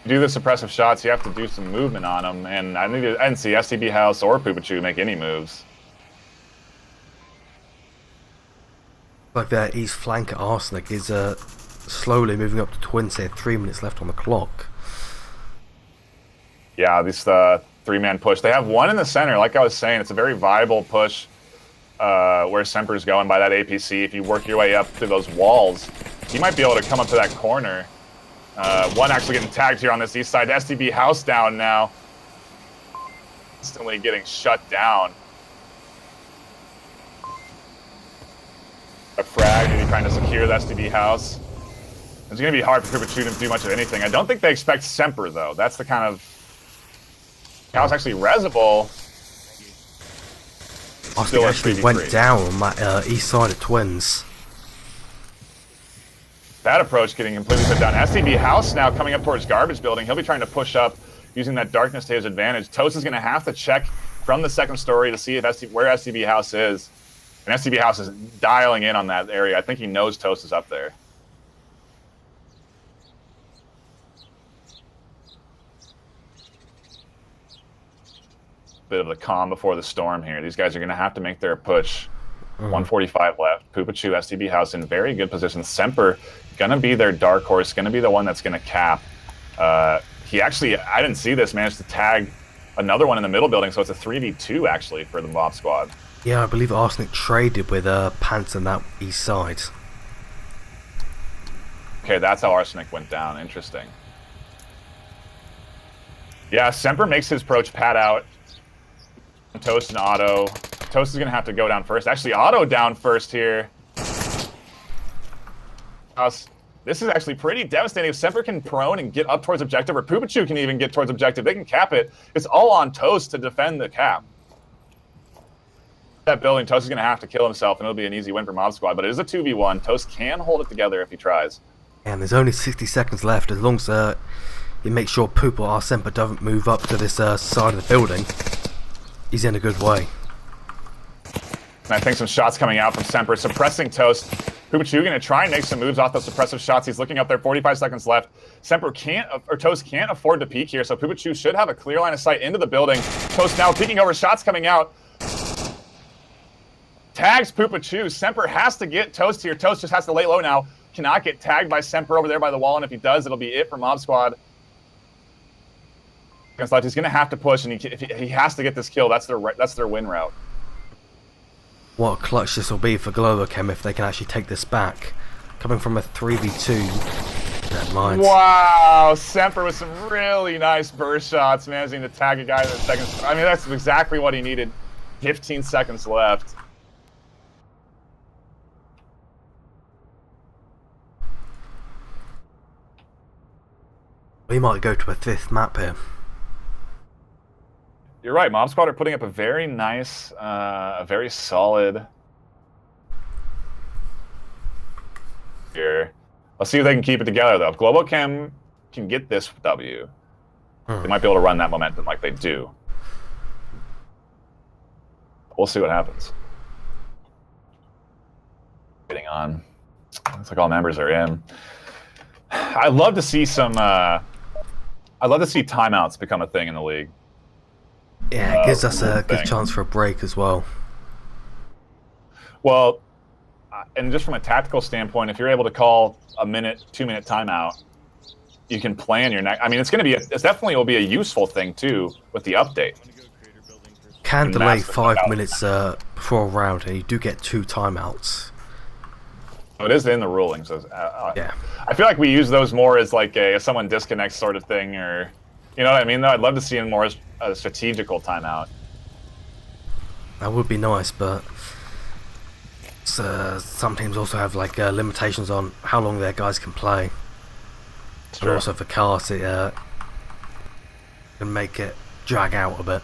To do the suppressive shots, you have to do some movement on them, and I didn't see STB House or Poopachu make any moves. Like that east flank at Arsenic is slowly moving up to twins here. 3 minutes left on the clock. Yeah, this 3-man push. They have 1 in the center. Like I was saying, it's a very viable push. where Semper's going by that APC. If you work your way up through those walls, he might be able to come up to that corner. One actually getting tagged here on this east side. SDB house down now. Instantly getting shut down. A frag, maybe trying to secure the SDB house. It's going to be hard for Kupachu to do much of anything. I don't think they expect Semper, though. That's the kind of... House actually Resable. I think actually went down on that east side of Twins. That approach getting completely put down. SDB house now coming up towards garbage building. He'll be trying to push up using that darkness to his advantage. Toast is going to have to check from the second story to see if where SDB house is. And SDB house is dialing in on that area. I think he knows Toast is up there. Bit of the calm before the storm here. These guys are going to have to make their push. 145 left. Pupachu, SDB house in very good position. Semper going to be their dark horse, going to be the one that's going to cap. He actually, I didn't see this, managed to tag another one in the middle building, so it's a 3v2 actually for the mob squad. Yeah, I believe Arsenic traded with Pants on that east side. Okay, that's how Arsenic went down. Interesting. Yeah, Semper makes his approach pad out. Toast and Otto. Toast is going to have to go down first. Actually, Otto down first here. This is actually pretty devastating. If Semper can prone and get up towards objective, or Pupachu can even get towards objective, they can cap it. It's all on Toast to defend the cap. That building, Toast is going to have to kill himself, and it'll be an easy win for Mob Squad, but it is a 2v1. Toast can hold it together if he tries. And there's only 60 seconds left. As long as he makes sure Poop or Semper doesn't move up to this side of the building, he's in a good way. And I think some shots coming out from Semper, suppressing Toast. Pupachu going to try and make some moves off those suppressive shots. He's looking up there, 45 seconds left. Semper can't, or Toast can't afford to peek here, so Pupachu should have a clear line of sight into the building. Toast now peeking over, shots coming out. Tags Pupachu. Semper has to get Toast here. Toast just has to lay low now. Cannot get tagged by Semper over there by the wall, and if he does, it'll be it for Mob Squad. He's going to have to push, and if he has to get this kill, that's their win route. What a clutch this will be for Globochem if they can actually take this back. Coming from a 3v2. Never mind. Wow, Semper with some really nice burst shots, managing to tag a guy in the second. I mean, that's exactly what he needed. 15 seconds left. We might go to a 5th map here. You're right, Mob Squad are putting up a very nice, a very solid here. Let's see if they can keep it together, though. If Globochem can get this W, they might be able to run that momentum like they do. We'll see what happens. Getting on. Looks like all members are in. I'd love to see some, I'd love to see timeouts become a thing in the league. Yeah, it gives us a good chance for a break as well. Well, and just from a tactical standpoint, if you're able to call a minute, 2-minute timeout, you can plan your next. I mean, it's going to be, it definitely will be a useful thing too with the update. Can delay 5 minutes before a round, and you do get 2 timeouts. Oh, it is in the rulings. Yeah. I feel like we use those more as like a someone disconnects sort of thing, or you know what I mean? Though I'd love to see it more as a strategical timeout. That would be nice, but some teams also have like limitations on how long their guys can play. And also for cars, it can make it drag out a bit.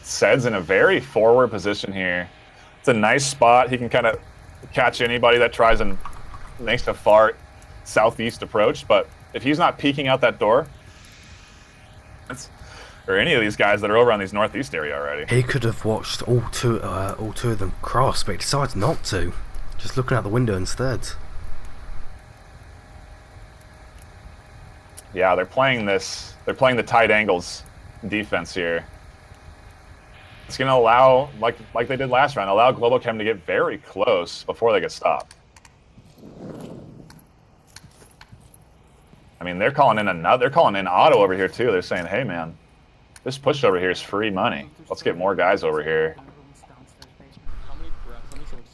Sed's in a very forward position here. It's a nice spot. He can kind of catch anybody that tries and makes a far southeast approach, but if he's not peeking out that door, or any of these guys that are over on these northeast area already. He could have watched all two of them cross, but he decides not to. Just looking out the window instead. Yeah, they're playing this. They're playing the tight angles defense here. It's going to allow, like they did last round, allow Globochem to get very close before they get stopped. I mean, they're calling in Otto over here too. They're saying, "Hey, man, this push over here is free money. Let's get more guys over here."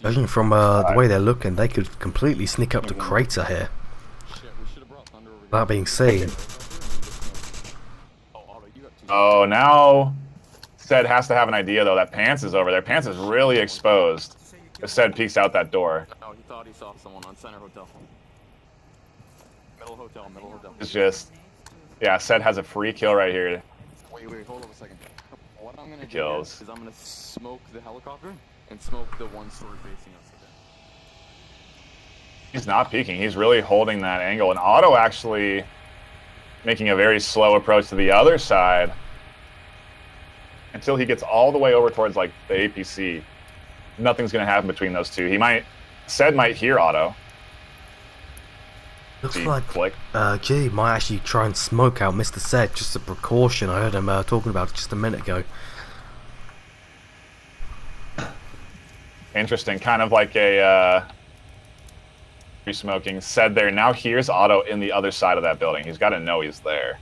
Judging from the way they're looking, they could completely sneak up to Crater here. Without being seen. Oh, now Sed has to have an idea, though, that Pants is over there. Pants is really exposed. If Sed peeks out that door. Oh, he thought he saw someone on Center Hotel. Middle Hotel, Middle Hotel. It's just... Yeah, Sed has a free kill right here. Wait, hold on a second. What I'm gonna do Kills. is I'm gonna smoke the helicopter and smoke the one story facing us again. He's not peeking. He's really holding that angle. And Otto actually making a very slow approach to the other side until he gets all the way over towards, like, the APC. Nothing's going to happen between those two. Sed might hear Otto. Looks See, like click. G might actually try and smoke out Mr. Sed, just a precaution. I heard him talking about it just a minute ago. Interesting. Kind of like a smoking. Sed there. Now here's Otto in the other side of that building. He's got to know he's there.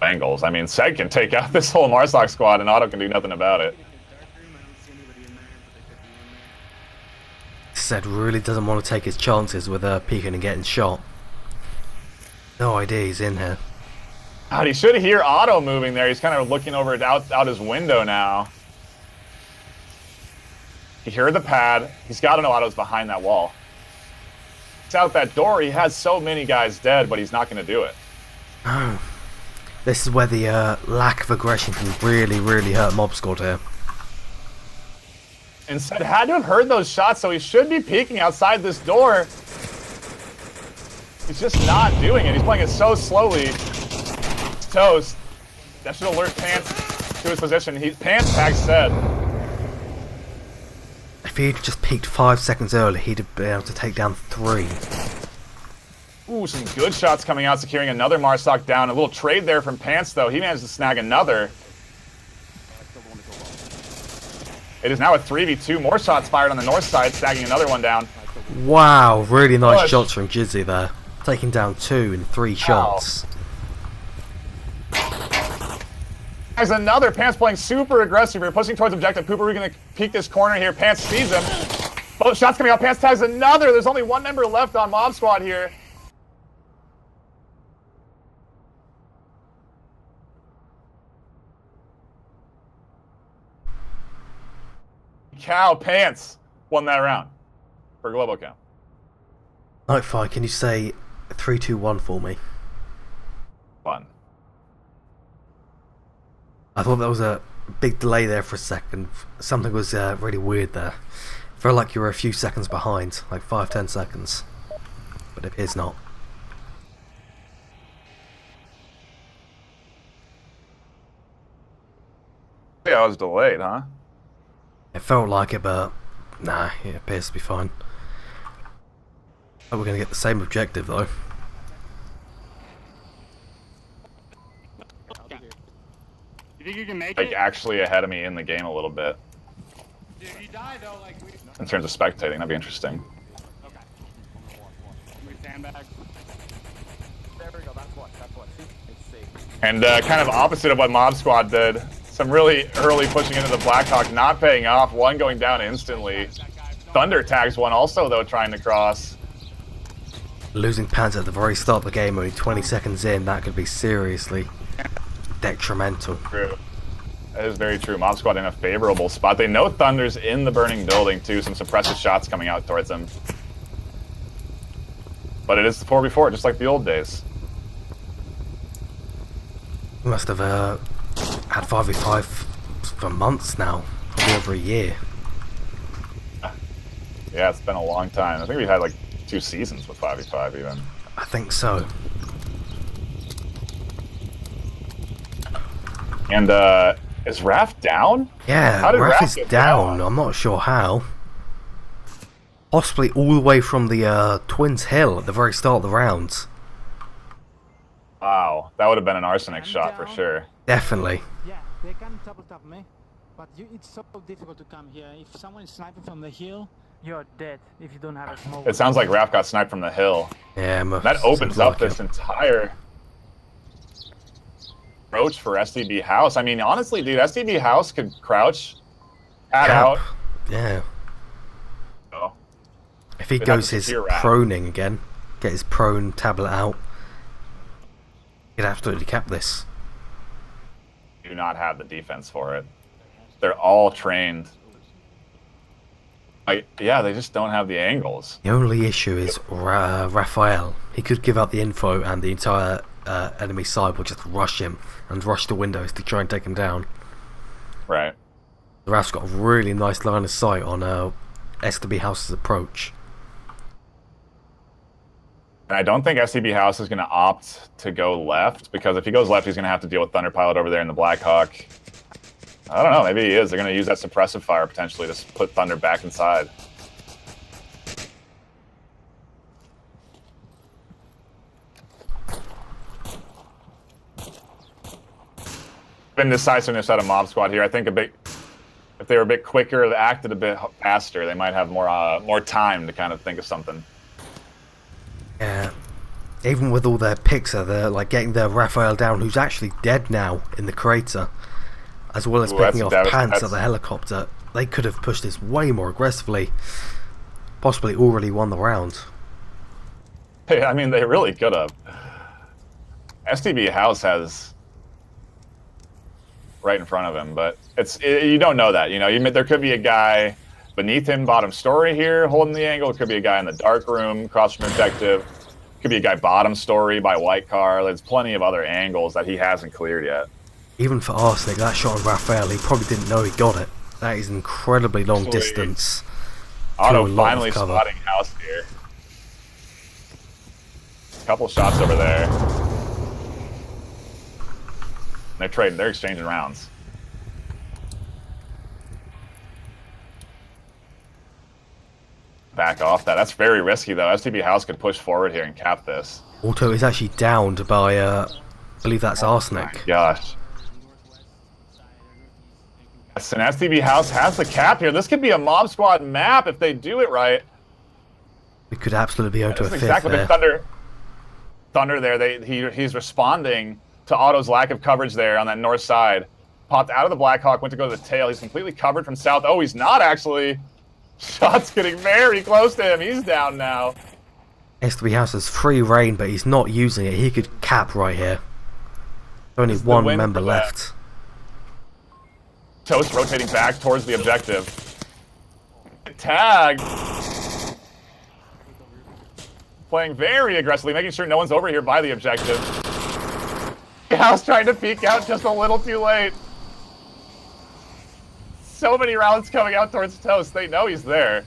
Angles. I mean, Sed can take out this whole Marsoc squad and Otto can do nothing about it. Sed really doesn't want to take his chances with peeking and getting shot. No idea he's in here. God, he should hear Otto moving there. He's kind of looking over out his window now. He heard the pad. He's got to know Otto's behind that wall. He's out that door. He has so many guys dead, but he's not going to do it. Oh. This is where the lack of aggression can really, really hurt Mob Squad here. And Sed had to have heard those shots, so he should be peeking outside this door. He's just not doing it. He's playing it so slowly. It's toast. That should alert Pants to his position. Pants tags Sed. If he'd just peeked 5 seconds earlier, he'd have been able to take down 3. Ooh, some good shots coming out, securing another Marsoc down. A little trade there from Pants, though. He managed to snag another. It is now a 3v2. More shots fired on the north side, snagging another one down. Wow, really nice shots from Jizzy there. Taking down 2 in 3 shots. There's another. Pants playing super aggressive here, pushing towards objective. Pooper going to peek this corner here. Pants sees him. Both shots coming out. Pants tags another. There's only one member left on Mob Squad here. Cow Pants won that round for Global Cow. NightFiree, can you say 3, 2, 1 for me? 1. I thought there was a big delay there for a second. Something was really weird there. Felt like you were a few seconds behind, like 5-10 seconds. But it appears not. Yeah, I was delayed, huh? It felt like it, but nah, it appears to be fine. Oh, we're going to get the same objective though. You think you can make Like, it? actually ahead of me in the game a little bit. If you die though, like we... In terms of spectating, that'd be interesting. Okay. We sandbag. There we go, that's what. It's safe. And kind of opposite of what Mob Squad did. Some really early pushing into the Blackhawk, not paying off. One going down instantly. Thunder tags one also, though, trying to cross. Losing Pants at the very start of the game, only 20 seconds in, that could be seriously detrimental. True. That is very true. Mob Squad in a favorable spot. They know Thunder's in the burning building, too. Some suppressive shots coming out towards them. But it is the 4v4, just like the old days. We must have had 5v5 for months now, probably over a year. Yeah, it's been a long time. I think we had like 2 seasons with 5v5 even. I think so. And is Raph down? Yeah, How did Raph Raph is get down. I'm not sure how. Possibly all the way from the Twins Hill at the very start of the rounds. Wow, that would have been an arsenic shot for sure. Definitely. Yeah, they can double tap me, but it's so difficult to come here. If someone is sniping from the hill, you're dead if you don't have a smoke. It sounds like Raph got sniped from the hill. Yeah, that opens up this entire approach for SDB House. I mean, honestly, dude, SDB House could crouch, pad Cap. out. Yeah. Oh. If he We'd have goes to his secure wrap. proning again, get his prone tablet out, he'd absolutely cap this. Do not have the defense for it. They're all trained. Yeah, they just don't have the angles. The only issue is Raphael. He could give out the info and the entire enemy side will just rush him and rush the windows to try and take him down. Right. Raf's got a really nice line of sight on SDB House's approach. And I don't think SDB House is going to opt to go left, because if he goes left, he's going to have to deal with Thunder Pilot over there in the Blackhawk. I don't know, maybe he is. They're going to use that suppressive fire potentially to put Thunder back inside. Been decisiveness out of Mob Squad here. I think if they were a bit quicker, they acted a bit faster, they might have more time to kind of think of something. Yeah. Even with all their picks, they're like getting their Raphael down, who's actually dead now in the crater, as well as picking off pants at the helicopter. They could have pushed this way more aggressively, possibly already won the round. I mean, they really could have. SDB House has right in front of him, but you don't know that. You know, there could be a guy beneath him, bottom story here, holding the angle. It could be a guy in the dark room, across from objective. Could be a guy bottom story by white car. There's plenty of other angles that he hasn't cleared yet. Even for Arsenic, that shot on Raphael, he probably didn't know he got it. That is incredibly long distance. Auto finally spotting House here. Couple shots over there. They're trading. They're exchanging rounds. Back off that. That's very risky, though. STB House could push forward here and cap this. Auto is actually downed by, I believe that's Arsenic. Gosh. Yes, and STB House has the cap here. This could be a Mob Squad map if they do it right. We could absolutely be onto a fifth exactly there. Thunder there. He's responding to Otto's lack of coverage there on that north side. Popped out of the Blackhawk, went to go to the tail. He's completely covered from south. Oh, he's not actually. Shots getting very close to him. He's down now. STB House has free reign, but he's not using it. He could cap right here. Only one member left. Toast rotating back towards the objective. Tag. Playing very aggressively, making sure no one's over here by the objective. House trying to peek out just a little too late. So many rounds coming out towards Toast. They know he's there.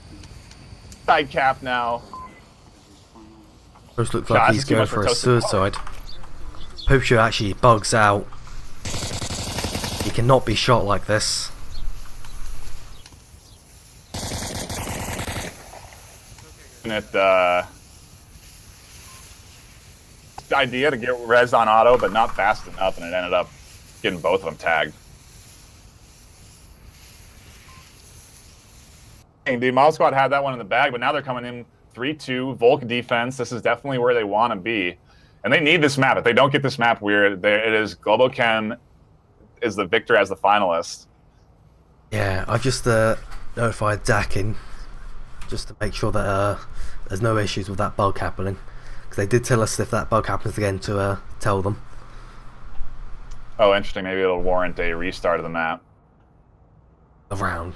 Side cap now. Toast looks like he's going for a suicide. Poacher actually bugs out. He cannot be shot like this. Idea to get res on Otto, but not fast enough, and it ended up getting both of them tagged. Dude, Mob Squad had that one in the bag, but now they're coming in 3-2, Volk defense. This is definitely where they want to be. And they need this map. If they don't get this map, it is Globochem is the victor as the finalist. Yeah, I've just notified Dakin just to make sure that there's no issues with that bug happening. Because they did tell us if that bug happens again to tell them. Oh, interesting. Maybe it'll warrant a restart of the map. A round.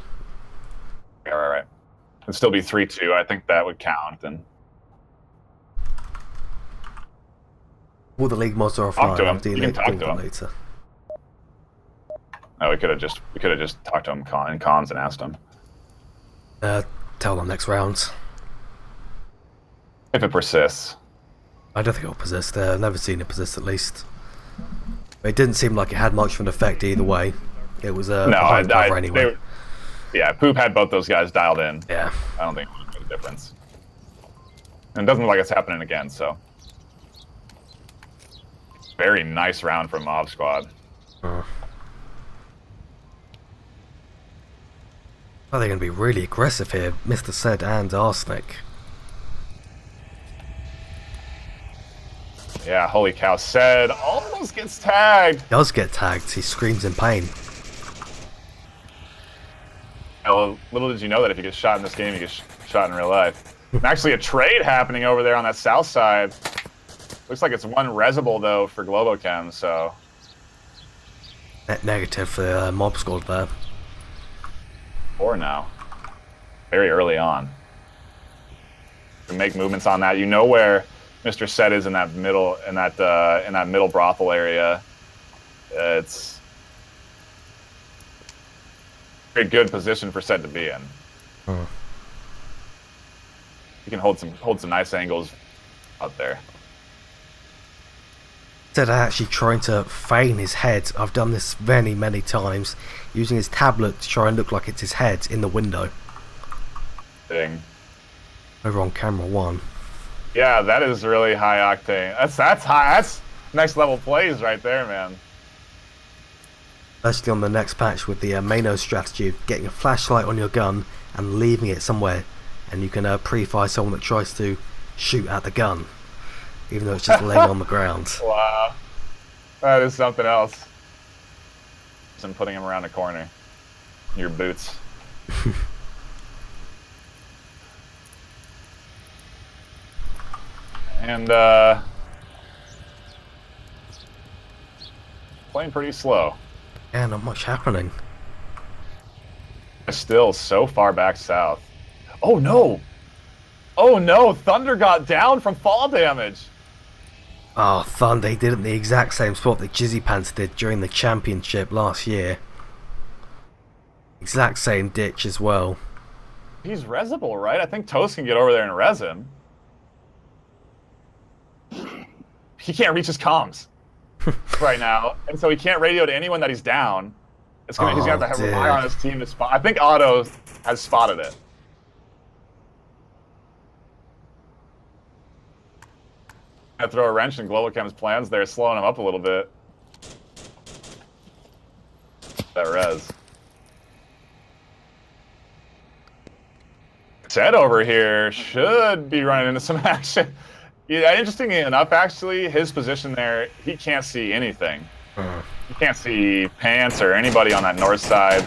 Yeah, right. It'd still be 3-2. I think that would count. And all the league mods are offline. Talk to him. You can talk to him later. Oh, we could have just talked to him in comms and asked him. Tell them next round. If it persists. I don't think it'll persist. I've never seen it persist, at least. But it didn't seem like it had much of an effect either way. It was behind cover anyway. Yeah, Poop had both those guys dialed in. Yeah. I don't think it would make a difference. And it doesn't look like it's happening again, so. Very nice round from Mob Squad. Are they going to be really aggressive here, Mr. Said and Arsenic? Yeah, holy cow. Said almost gets tagged. Does get tagged. He screams in pain. Well, little did you know that if you get shot in this game, you get shot in real life. And actually a trade happening over there on that south side. Looks like it's one Resable, though, for Globochem, so... Net negative for the mob squad there. 4 now. Very early on. To make movements on that, you know where Mr. Set is in that middle, in that middle brothel area. It's a very good position for Set to be in. Hmm. You can hold some nice angles out there. Instead of actually trying to feign his head, I've done this many times, using his tablet to try and look like it's his head in the window. Thing. Over on camera 1. Yeah, that is really high octane. That's high. That's next level plays right there, man. Especially on the next patch with the Mano strategy of getting a flashlight on your gun and leaving it somewhere, and you can pre-fire someone that tries to shoot at the gun, even though it's just laying on the ground. Wow, that is something else. And putting him around a corner, your boots. And playing pretty slow. Yeah, not much happening. Still so far back south. Oh no! Oh no! Thunder got down from fall damage. Oh, Thunder, he did it in the exact same spot that Jizzy Pants did during the championship last year. Exact same ditch as well. He's resable, right? I think Toast can get over there and res him. He can't reach his comms right now, and so he can't radio to anyone that he's down. He's gonna have to rely on his team to spot. I think Otto has spotted it. I throw a wrench in Globochem's plans there, slowing him up a little bit. That res. Ted over here should be running into some action. Yeah, interestingly enough, actually, his position there, he can't see anything. He can't see Pants or anybody on that north side.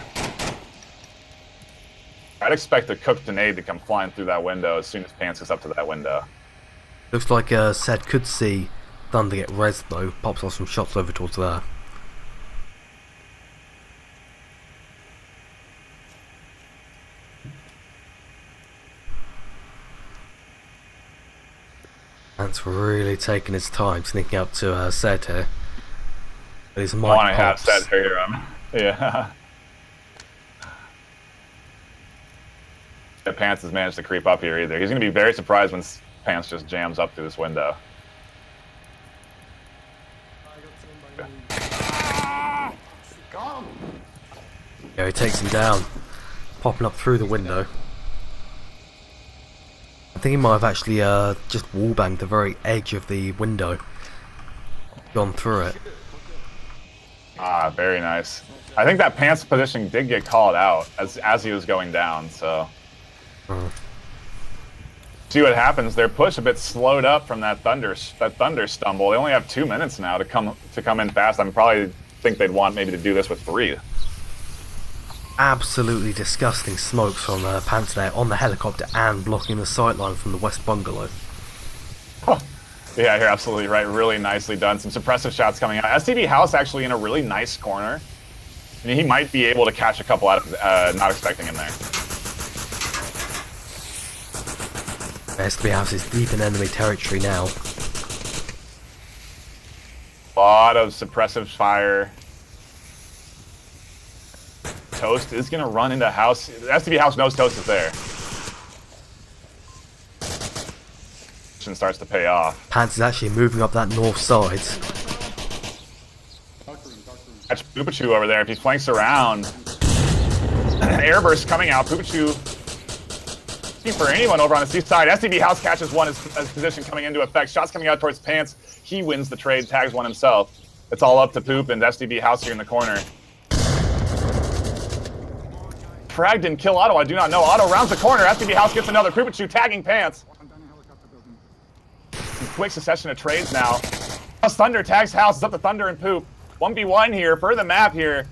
I'd expect a cooked grenade to come flying through that window as soon as Pants gets up to that window. Looks like Sed could see Thunder get res though, pops off some shots over towards there. That's really taking his time sneaking up to Sed here. But his mic I want to have pops. Sed hear him. Yeah. Pants has managed to creep up here either. He's going to be very surprised when Pants just jams up through this window. Yeah, he takes him down, popping up through the window. I think he might have actually just wallbanged the very edge of the window, gone through it. Ah, very nice. I think that Pants position did get called out as he was going down, so... See what happens. Their push a bit slowed up from that thunder stumble. They only have 2 minutes now to come in fast. I probably think they'd want maybe to do this with 3. Absolutely disgusting smokes from Pants there on the helicopter and blocking the sightline from the west bungalow. Huh. Yeah, you're absolutely right. Really nicely done. Some suppressive shots coming out. STB House actually in a really nice corner. I mean, he might be able to catch a couple out of not expecting him there. STB House is deep in enemy territory now. A lot of suppressive fire. Toast is going to run into House. STB House knows Toast is there. Starts to pay off. Pants is actually moving up that north side. Catch Poopachu over there if he flanks around. Airburst coming out. Poopachu looking for anyone over on the east side. STB House catches one as position coming into effect. Shots coming out towards Pants. He wins the trade, tags one himself. It's all up to Poop and STB House here in the corner. Frag didn't kill Otto, I do not know. Otto rounds the corner. STB House gets another. Poopachu tagging Pants. Quick succession of trades now. Thunder tags house. It's up to Thunder and Poop. 1v1 here for the map here.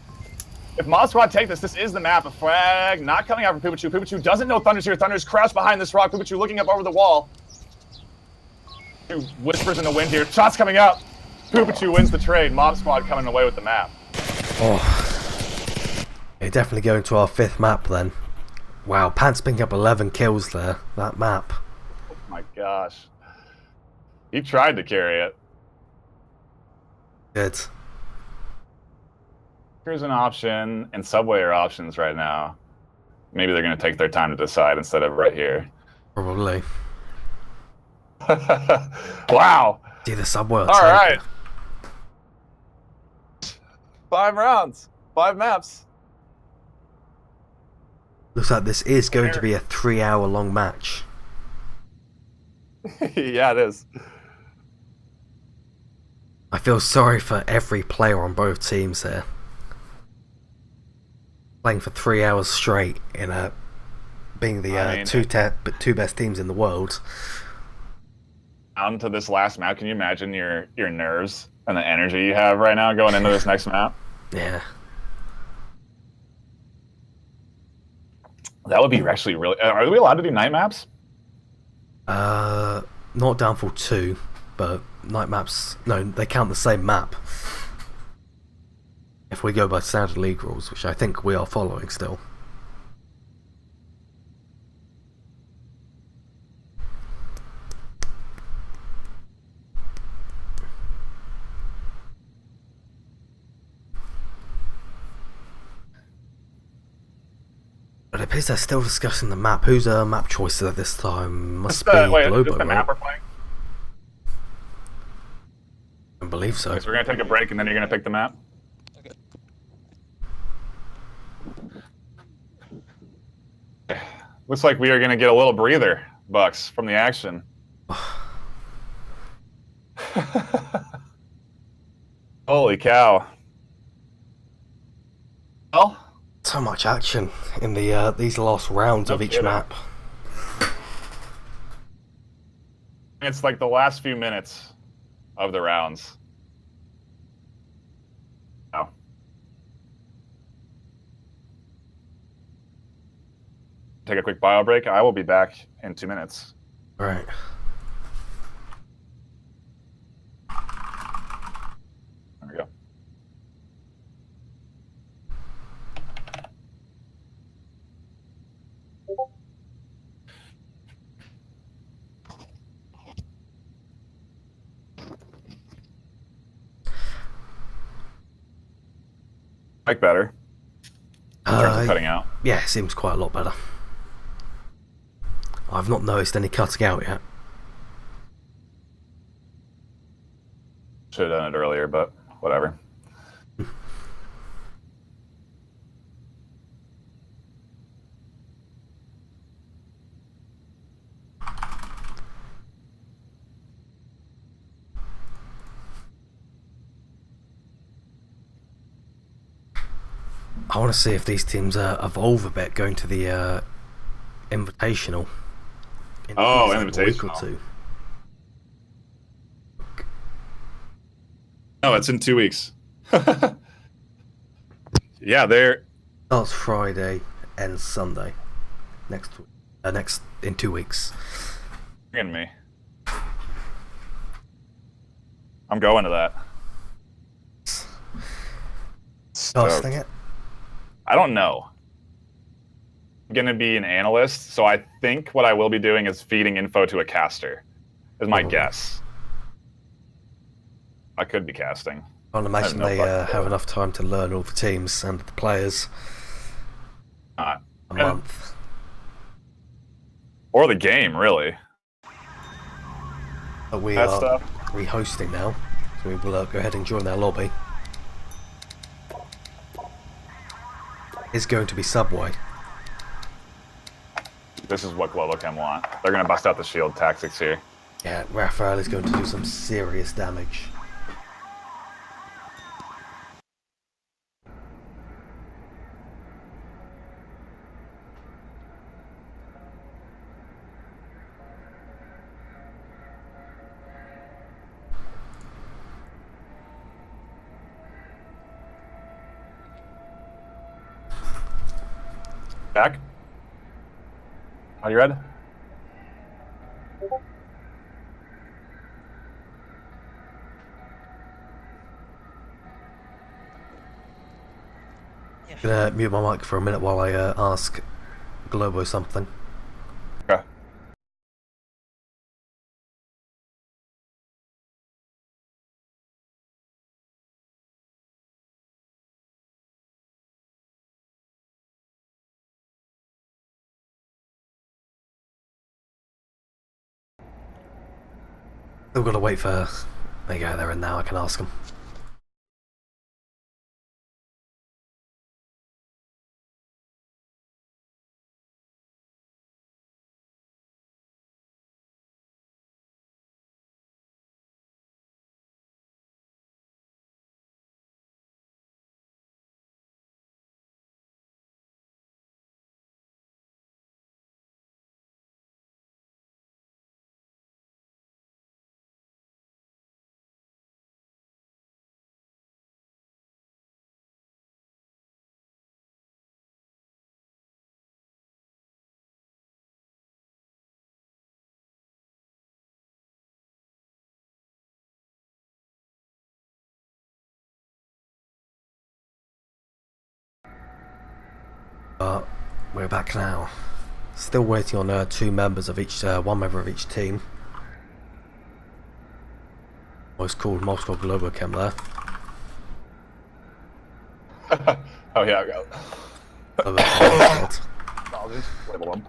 If Mod Squad take this, this is the map. A flag not coming out for Poopachu. Poopachu doesn't know Thunder's here. Thunder's crouched behind this rock. Poopachu looking up over the wall. Whispers in the wind here. Shots coming up. Poopachu wins the trade. Mob Squad coming away with the map. Oh. They're definitely going to our 5th map then. Wow, Pants picking up 11 kills there. That map. Oh my gosh. He tried to carry it. Good. Here's an option, and Subway are options right now. Maybe they're going to take their time to decide instead of right here. Probably. Wow. See the Subway. All right. 5 rounds. 5 maps. Looks like this is going to be a 3-hour long match. Yeah, it is. I feel sorry for every player on both teams here. Playing for 3 hours straight in being the two best teams in the world. Down to this last map, can you imagine your nerves and the energy you have right now going into this next map? Yeah. That would be actually really... Are we allowed to do night maps? Not Downfall 2, but night maps... No, they count the same map. If we go by standard league rules, which I think we are following still. But it appears they're still discussing the map. Who's map choice at this time? Must be Globo, the right? map we're playing? I believe so. Okay, so we're going to take a break and then you're going to pick the map? Okay. Looks like we are going to get a little breather, Bucks, from the action. Holy cow. Well... So much action in the these last rounds of each map. It's like the last few minutes of the rounds. Wow. Take a quick bio break. I will be back in 2 minutes. All right. There we go. Like better. In terms of cutting out. Yeah, it seems quite a lot better. I've not noticed any cutting out yet. Should have done it earlier, but whatever. I want to see if these teams evolve a bit going to the Invitational. Invitational. A week or two. No, it's in 2 weeks. Yeah, they're... Starts Friday, ends Sunday. Next in 2 weeks. Bringing me. I'm going to that. Casting it? I don't know. I'm going to be an analyst, so I think what I will be doing is feeding info to a caster, is my guess. I could be casting. I can't imagine they have enough time to learn all the teams and the players. A month. Or the game, really. But we That are stuff. re-hosting now, so we will go ahead and join their lobby. It's going to be Subway. This is what Globochem want. They're going to bust out the shield tactics here. Yeah, Raphael is going to do some serious damage. Back. Are you ready? Gonna mute my mic for a minute while I ask Globo something. Okay. Still gotta wait for. There you go, they're in now, I can ask them. But we're back now. Still waiting on two members of each, one member of each team. What's called multiple Globo Chem there. Oh yeah, I got it. I'll just label them.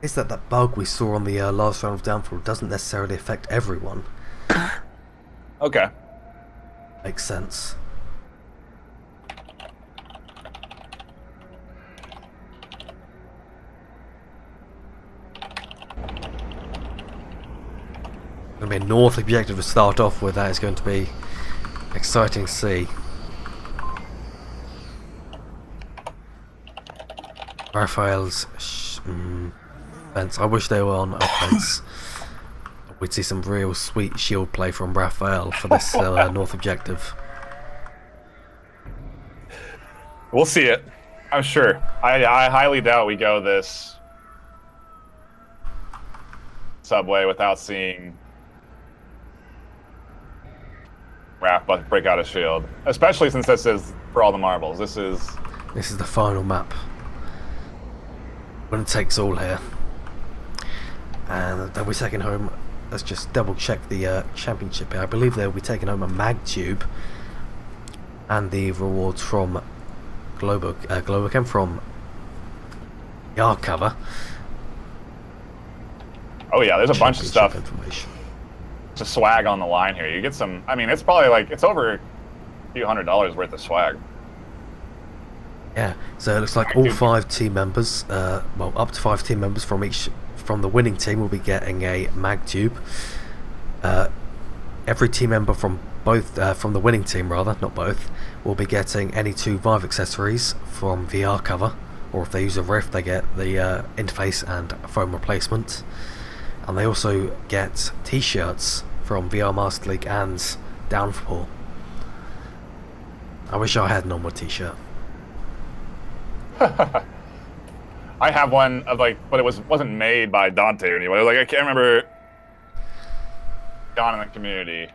Is that bug we saw on the last round of Downfall doesn't necessarily affect everyone. Okay. Makes sense. Going to be a north objective to start off with. That is going to be exciting to see. Raphael's fence. I wish they were on offense. We'd see some real sweet shield play from Raphael for this north objective. We'll see it. I'm sure. I highly doubt we go this subway without seeing Raph break out a shield. Especially since this is for all the marbles. This is the final map. When it takes all here. And then we're taking home, let's just double check the championship here. I believe they'll be taking home a mag tube and the rewards from Globochem from the R cover. Oh yeah, there's a bunch of stuff. Information. It's a swag on the line here. You get some, I mean, it's probably like, it's over a few $100s worth of swag. Yeah, so it looks like all 5 team members, well, up to 5 team members from the winning team will be getting a mag tube. Every team member from from the winning team rather, not both, will be getting any 2 Vive accessories from VR cover, or if they use a Rift, they get the interface and foam replacement. And they also get t-shirts from VR Master League and Downfall. I wish I had an Onward t-shirt. I have one of like, but it wasn't made by Dante or anybody. Like I can't remember. Don in the community,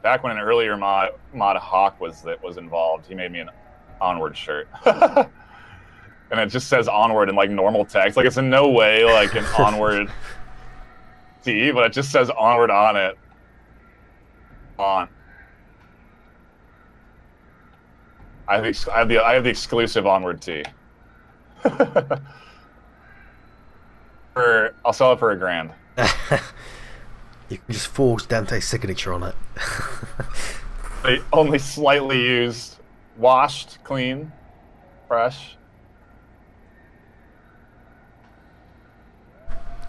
back when an earlier mod Hawk was involved, he made me an Onward shirt, and it just says Onward in like normal text. Like it's in no way like an Onward tee, but it just says Onward on it. I have the exclusive Onward tee. I'll sell it for $1,000. You can just forge Dante's signature on it. They only slightly used, washed, clean, fresh.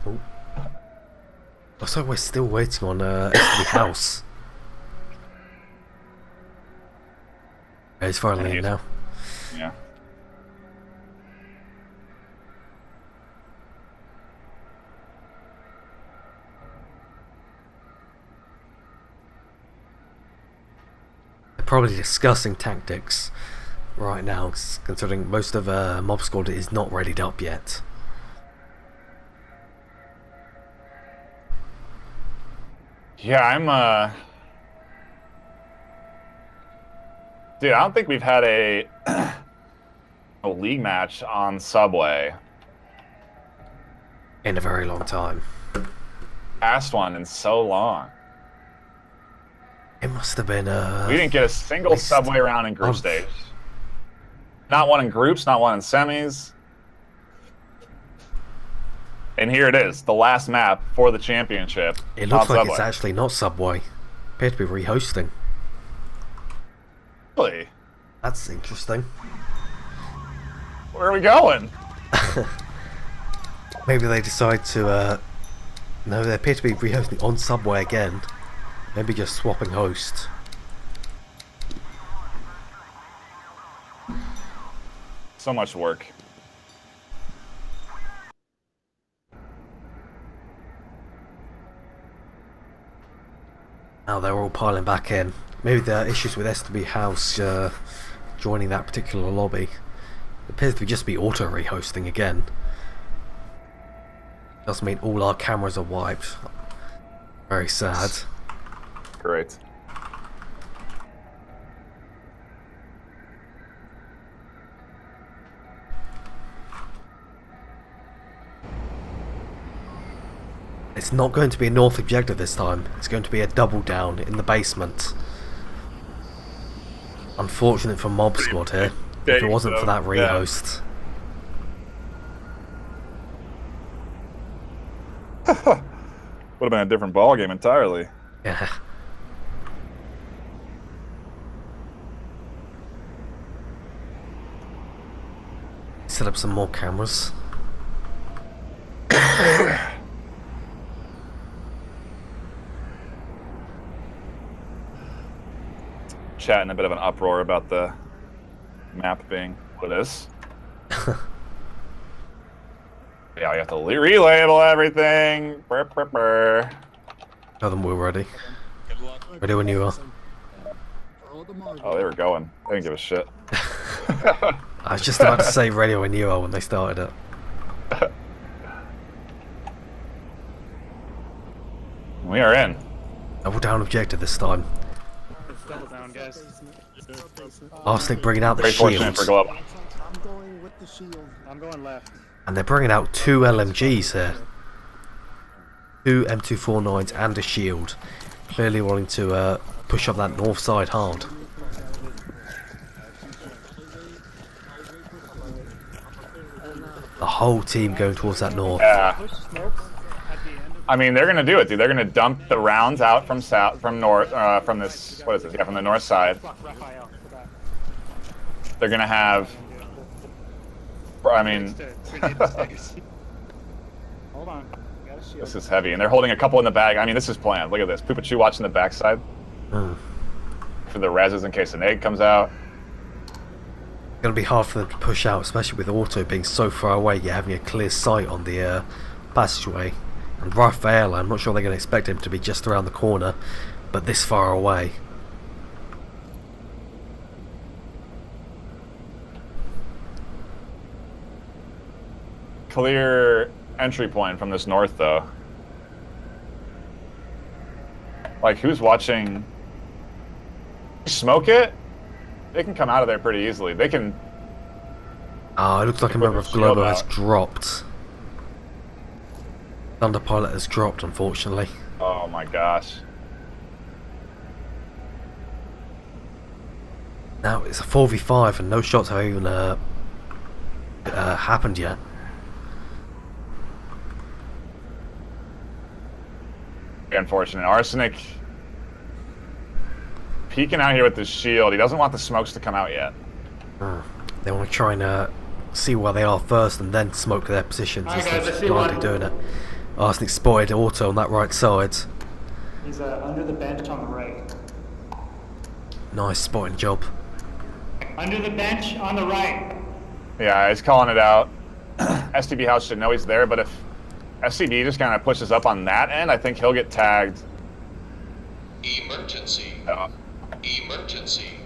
Oh. Also, we're still waiting on SB House. He's finally in now. Yeah. probably discussing tactics right now, considering most of Mob Squad is not readied up yet. Yeah, I'm dude, I don't think we've had a league match on Subway In a very long time. past one in so long. It must have been We didn't get a single Subway round in group stage. Not one in groups, not one in semis. And here it is, the last map for the championship. It looks on like Subway. it's actually not Subway. Appears to be rehosting. Really? That's interesting. Where are we going? Maybe they decide to no, they appear to be rehosting on Subway again. Maybe just swapping host. So much work. Now they're all piling back in. Maybe there are issues with STB House joining that particular lobby. It appears to just be auto rehosting again. Does mean all our cameras are wiped. Very sad. Great. It's not going to be a north objective this time. It's going to be a double down in the basement. Unfortunate for Mob Squad here. If it wasn't for that rehost. Would have been a different ball game entirely. Yeah. Set up some more cameras. Chatting a bit of an uproar about the map being what it is. Yeah, we have to relabel everything. Brr, brr, brr. Tell them we're ready. Ready when you are. Oh, they were going. They didn't give a shit. I was just about to say ready when you are when they started it. We are in. Double down objective this time. Double down, guys. Arsenic bringing out the Very fortunate for shield. Global. I'm going with the shield. I'm going left. And they're bringing out 2 LMGs here. 2 M249s and a shield. Clearly wanting to push up that north side hard. The whole team going towards that north. Yeah. I mean, they're gonna do it, dude. They're gonna dump the rounds out from south, from north, from this. What is it? Yeah, from the north side. They're gonna have. I mean, Hold on. Got a shield. this is heavy, and they're holding a couple in the bag. I mean, this is planned. Look at this. Poopachu watching the backside for the reses in case an egg comes out. It's going to be hard for them to push out, especially with auto being so far away. You're having a clear sight on the passageway. And Raphael, I'm not sure they're going to expect him to be just around the corner, but this far away. Clear entry point from this north, though. Like, who's watching? Smoke it? They can come out of there pretty easily. They can. Ah, it looks like a member of Shield Globo has out. dropped. Thunder Pilot has dropped, unfortunately. Oh my gosh. Now it's a 4v5 and no shots have even happened yet. Unfortunate. Arsenic peeking out here with his shield. He doesn't want the smokes to come out yet. They want to try and see where they are first and then smoke their positions instead of blindly doing it. Arsenic spotted auto on that right side. He's under the bench on the right. Nice spotting job. Under the bench on the right. Yeah, he's calling it out. STB House should know he's there, but if SCB just kind of pushes up on that end, I think he'll get tagged. Emergency. Emergency.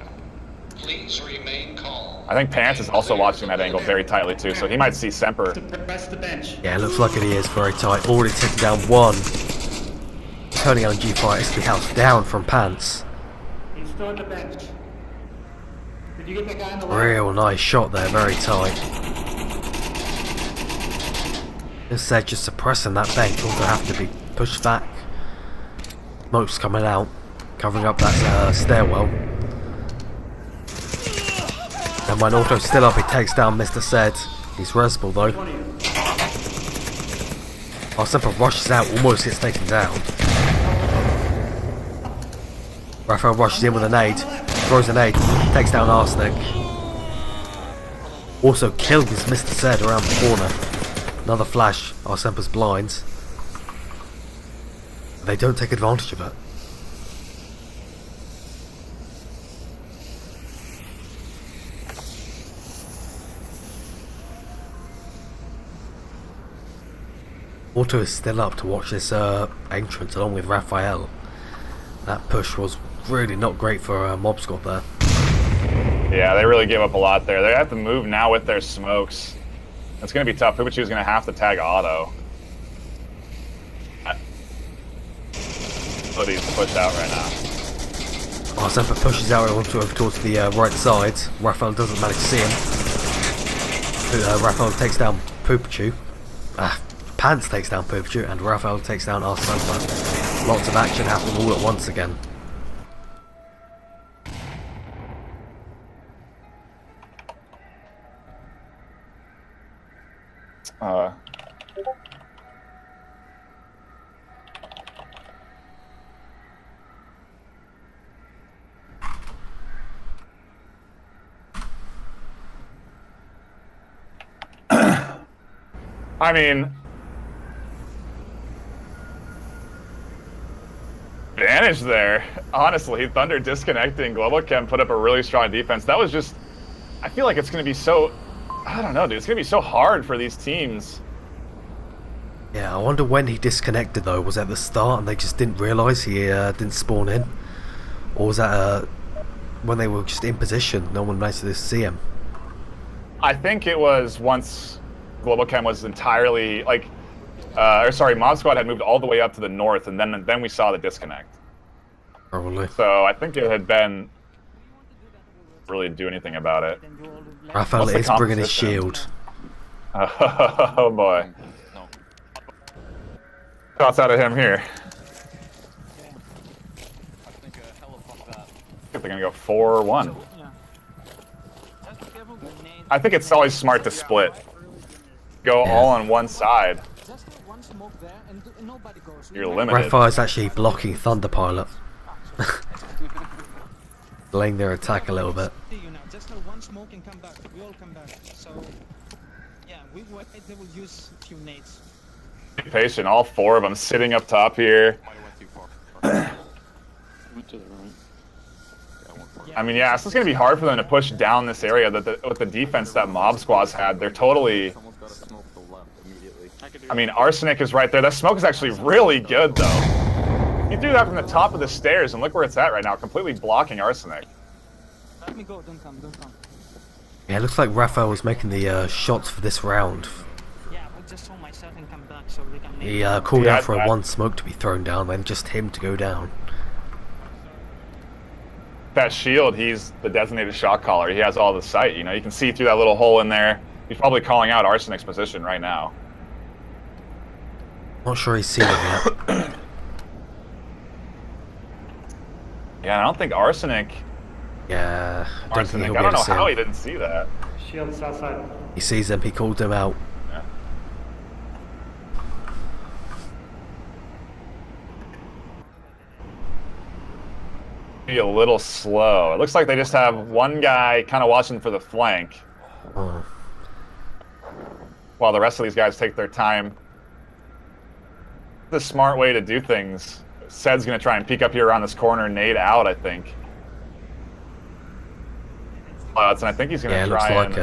Please remain calm. I think Pants is also watching that angle very tightly too, so he might see Semper. Yeah, it looks like it is very tight. Already taken down one. Turning on G5 SB House down from Pants. He's still on the bench. Did you get the guy on the left? Real nice shot there, very tight. Instead, just suppressing that bench, also have to be pushed back. Smoke's coming out, covering up that stairwell. And when Auto's still up, he takes down Mr. Zed. He's resable though. Semper rushes out, almost gets taken down. Raphael rushes in with a nade, throws a nade, takes down Arsenic. Also kills Mr. Zed around the corner. Another flash, Semper's blinds. They don't take advantage of it. Auto is still up to watch this entrance along with Raphael. That push was really not great for Mob Squad there. Yeah, they really gave up a lot there. They have to move now with their smokes. It's going to be tough. Pupachu's going to have to tag Auto. But he's pushed out right now. Semper pushes out over towards the right side. Raphael doesn't manage to see him. Raphael takes down Pupachu. Pants takes down Pupachu, and Raphael takes down Semper. Lots of action happening all at once again. I mean, advantage there. Honestly, Thunder disconnecting. Global Chem put up a really strong defense. That was just, I feel like it's going to be so, I don't know, dude. It's going to be so hard for these teams. Yeah, I wonder when he disconnected though. Was that at the start and they just didn't realise he didn't spawn in? Or was that when they were just in position, no one managed to see him? I think it was once Global Chem was entirely, like, Mob Squad had moved all the way up to the north, and then we saw the disconnect. Probably. So I think it had been really do anything about it. Raphael is bringing his shield. Oh boy. Shots out of him here. They're gonna go 4-1. I think it's always smart to split. Go all on one side. You're limited. Raphael is actually blocking Thunder Pilot. Delaying their attack a little bit. Just one smoke and come back. We all come back. So, yeah, they will use a few nades. Be patient, all four of them sitting up top here. I mean, yeah, it's just going to be hard for them to push down this area with the defense that Mob Squad's had. They're totally... I mean, Arsenic is right there. That smoke is actually really good, though. You threw that from the top of the stairs, and look where it's at right now, completely blocking Arsenic. Let me go, don't come. Yeah, it looks like Raphael was making the shots for this round. Yeah, I just saw myself and come back so they can make He called out for one smoke to be thrown down, then just him to go down. That shield, he's the designated shot caller. He has all the sight, you know. You can see through that little hole in there. He's probably calling out Arsenic's position right now. Not sure he's seen it yet. Yeah, I don't think Arsenic... Yeah, I don't think he'll be I able don't to know see how him. he didn't see that. Shield's outside. He sees him, he called him out. Yeah. Be a little slow. It looks like they just have one guy kind of watching for the flank. Oh. While the rest of these guys take their time. The smart way to do things. Sed's going to try and peek up here around this corner, nade out, I think. And I think he's going to try and...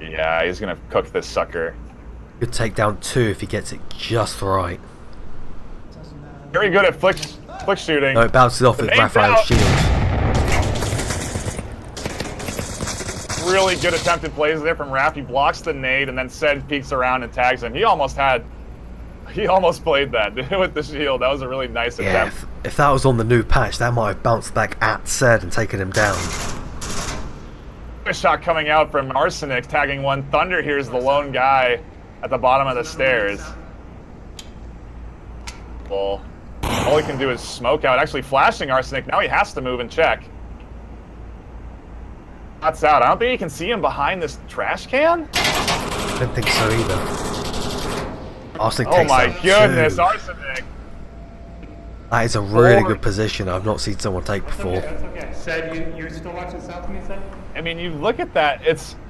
Yeah, he's going to cook this sucker. Could take down two if he gets it just right. Very good at flicks. Quick shooting. No, it bounces off The with nade's Raphael's out. shield. Really good attempted plays there from Raph. He blocks the nade and then Sed peeks around and tags him. He almost played that with the shield. That was a really nice Yeah, attempt. if that was on the new patch, that might have bounced back at Sed and taken him down. A shot coming out from Arsenic, tagging one. Thunder here's the lone guy at the bottom of the stairs. Well, all he can do is smoke out. Actually flashing Arsenic. Now he has to move and check. Shots out. I don't think you can see him behind this trash can. I don't think so either. Arsenic Oh takes my out goodness, 2. Arsenic. That is a really good position I've not seen someone take before. That's okay. Said you're still watching south of me, Said? I mean, you look at that.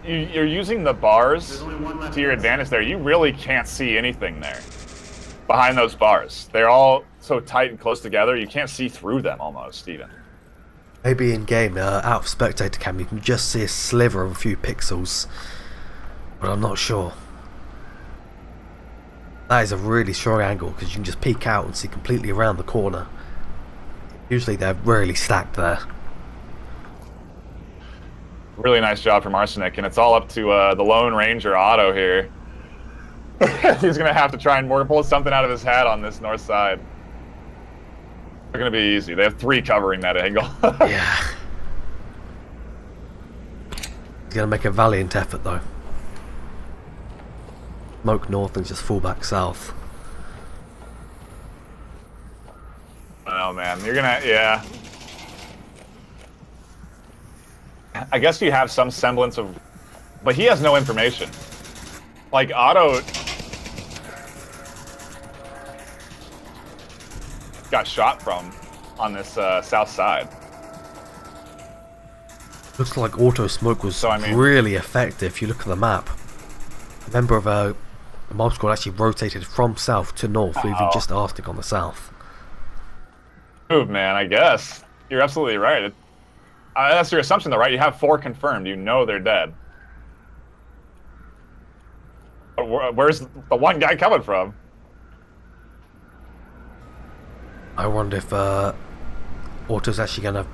You're using the bars to your advantage there. You really can't see anything there behind those bars. They're all so tight and close together. You can't see through them almost even. Maybe in game, out of spectator cam, you can just see a sliver of a few pixels, but I'm not sure. That is a really strong angle because you can just peek out and see completely around the corner. Usually they're really stacked there. Really nice job from Arsenic, and it's all up to the Lone Ranger Otto here. He's gonna have to try and pull something out of his hat on this north side. They're gonna be easy. They have 3 covering that angle. Yeah. He's gonna make a valiant effort though. Smoke north and just fall back south. Oh man, you're gonna, yeah. I guess you have some semblance of, but he has no information. Like Otto got shot from on this south side. Looks like auto smoke was So, I mean- really effective if you look at the map. A member of a mob squad actually rotated from south to north, leaving just Arsenic on the south. Move, man, I guess. You're absolutely right. That's your assumption though, right? You have 4 confirmed. You know they're dead. But where's the one guy coming from? I wonder if Auto's actually going to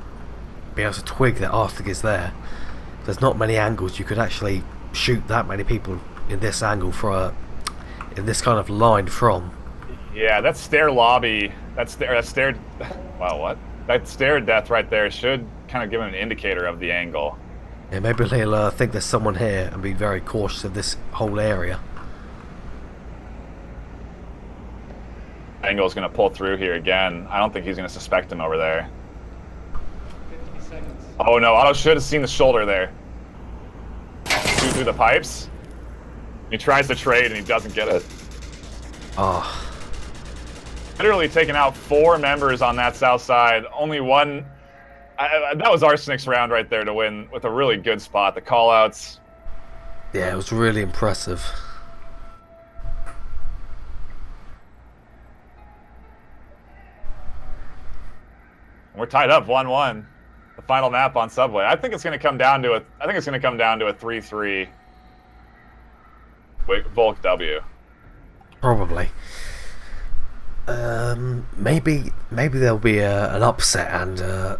be able to twig that Arsenic is there. There's not many angles you could actually shoot that many people in this angle for in this kind of line from. Yeah, that stair lobby, that stair, wow, what? That stair death right there should kind of give him an indicator of the angle. Yeah, maybe he'll think there's someone here and be very cautious of this whole area. Angle's going to pull through here again. I don't think he's going to suspect him over there. 50 seconds. Oh no, Otto should have seen the shoulder there. Shoot through the pipes. He tries to trade and he doesn't get it. Oh, Literally taking out 4 members on that south side. Only one. That was Arsenic's round right there to win with a really good spot. The callouts. yeah, it was really impressive. We're tied up 1-1. The final map on Subway. I think it's going to come down to a 3-3 Volk W. Probably. Maybe there'll be an upset and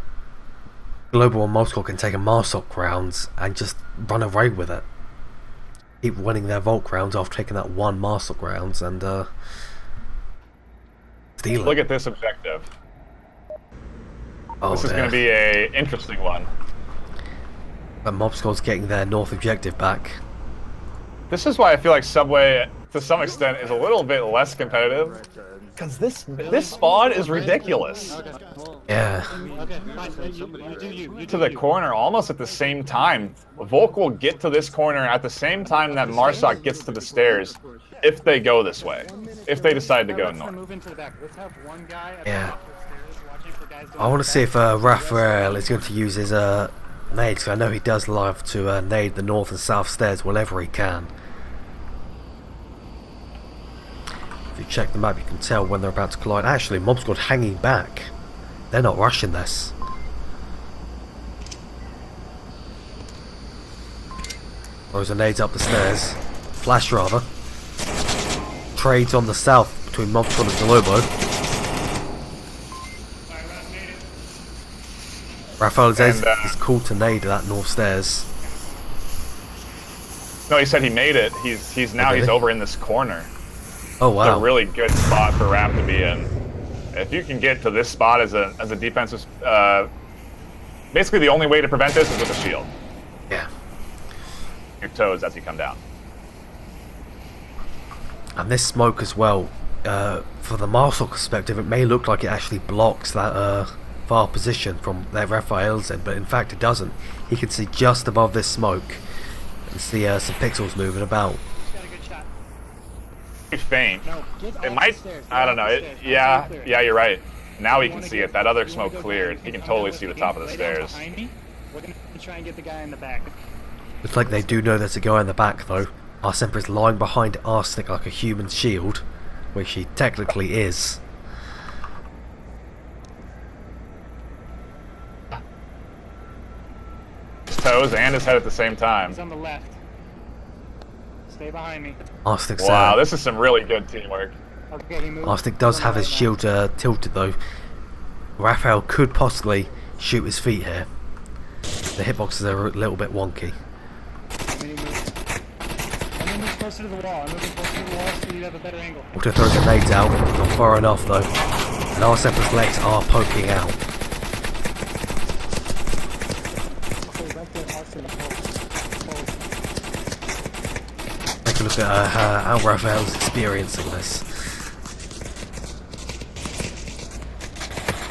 Global and Moscow can take a Marsok rounds and just run away with it. Keep winning their Volk rounds after taking that 1 Marsok rounds and steal Look it. at this objective. Oh, This is going to be a interesting one. But Mobscore's getting their north objective back. This is why I feel like Subway, to some extent, is a little bit less competitive. Because this spawn is ridiculous. Yeah. Okay, fine. You do you. To the corner almost at the same time. Volk will get to this corner at the same time that Marsok gets to the stairs. If they go this way. If they decide to go Let's north. move into the back. Let's have one guy at Yeah. the top of the stairs watching for guys going I want back. to see if Raphael is going to use his nades, because I know he does love to nade the north and south stairs whenever he can. If you check the map, you can tell when they're about to collide. Actually, Mob Squad hanging back. They're not rushing this. Throws the nades up the stairs. Flash rather. Trades on the south between Mob Squad and Globo. Raphael says he's called to nade that north stairs. No, he said he made it. He's now he's over in this corner. Oh wow! It's a really good spot for Raph to be in. If you can get to this spot as a defensive, basically the only way to prevent this is with a shield. Yeah. Your toes as you come down. And this smoke as well, for the Marshall perspective, it may look like it actually blocks that far position from where Raphael's in, but in fact it doesn't. He can see just above this smoke and see some pixels moving about. Faint. It might. I don't know. Yeah, you're right. Now he can see it. That other smoke cleared. He can totally see the top of the stairs. We're gonna try and get the guy in the back. Looks like they do know there's a guy in the back though. Arsenic is lying behind Arsenic like a human shield, which he technically is. His toes and his head at the same time. He's on the left. Stay behind me. Arsenic's, wow, this is some really good teamwork. Okay, he moved. Arsenic does have his shield tilted though. Raphael could possibly shoot his feet here. The hitboxes are a little bit wonky. I'm moving closer to the wall. I'm moving closer to the wall so you have a better angle. Auto throw grenades out, not far enough though. And Arsenic's legs are poking out. Take a look at how Raphael's experiencing this.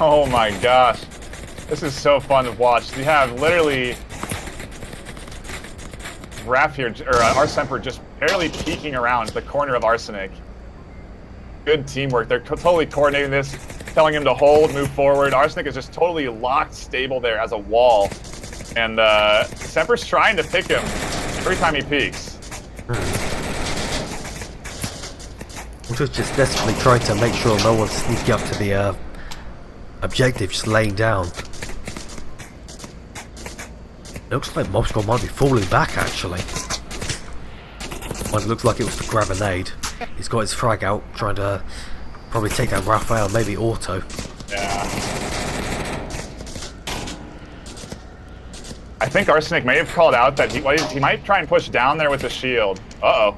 Oh my gosh. This is so fun to watch. You have literally Raph here, or Arsemper just barely peeking around the corner of Arsenic. Good teamwork. They're totally coordinating this, telling him to hold, move forward. Arsenic is just totally locked, stable there as a wall. And Semper's trying to pick him every time he peeks. Auto's just desperately trying to make sure no one's sneaking up to the objective, just laying down. Looks like Mob Squad might be falling back actually. Well, it looks like it was to grab a nade. He's got his frag out, trying to probably take out Raphael, maybe Auto. Yeah. I think Arsenic may have called out that he might try and push down there with the shield. Uh-oh.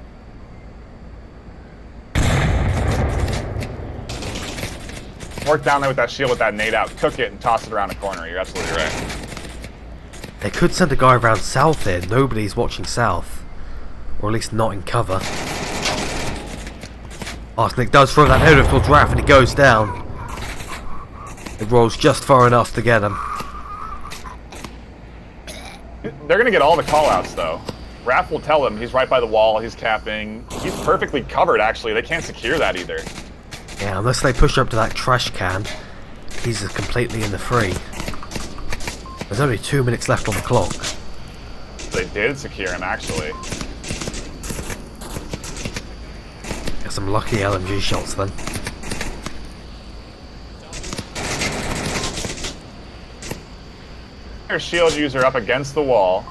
Work down there with that shield with that nade out. Cook it and toss it around the corner. You're absolutely right. They could send a guy around south here. Nobody's watching south. Or at least not in cover. Arsenic does throw that header towards Raph and he goes down. It rolls just far enough to get him. They're going to get all the callouts though. Raph will tell him he's right by the wall, he's capping. He's perfectly covered actually. They can't secure that either. Yeah, unless they push up to that trash can, he's completely in the free. There's only 2 minutes left on the clock. They did secure him, actually. Get some lucky LMG shots then. Your shield user up against the wall.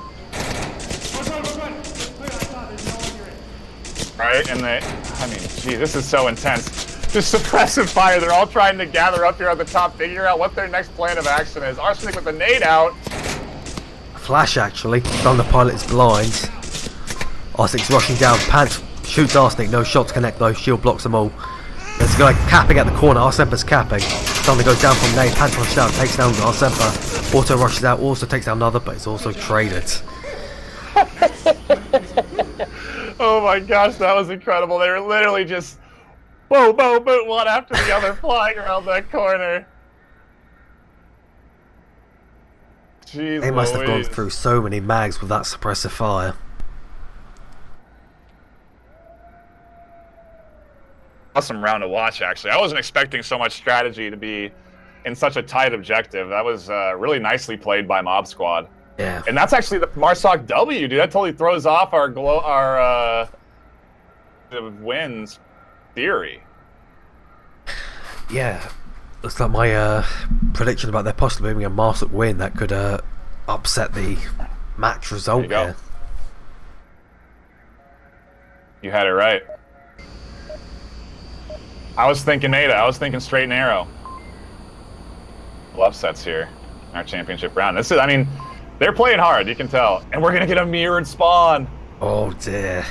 Right, and I mean, gee, this is so intense. Just suppressive fire. They're all trying to gather up here at the top, figure out what their next plan of action is. Arsenic with the nade out. A flash actually. Done the pilot's blinds. Arsenic's rushing down. Pants shoots Arsenic. No shots connect though. Shield blocks them all. There's a guy capping at the corner. Arsemper's capping. Thunder goes down from nade. Pants rushes out. Takes down Arsemper. Auto rushes out. Also takes down another, but it's also traded. Oh my gosh, that was incredible. They were literally just boom, boom, boom, one after the other flying around that corner. Jeez, They must have gone Louise. through so many mags with that suppressive fire. Awesome round to watch, actually. I wasn't expecting so much strategy to be in such a tight objective. That was really nicely played by Mob Squad. Yeah. And that's actually the Marsoc W, dude. That totally throws off our wins theory. Yeah. Looks like my prediction about there possibly being a Marsoc win that could upset the match result There you go. here. You had it right. I was thinking Meta. I was thinking straight and arrow. Upsets here. our championship round. This is, I mean, they're playing hard, you can tell. And we're gonna get a mirrored spawn. Oh dear.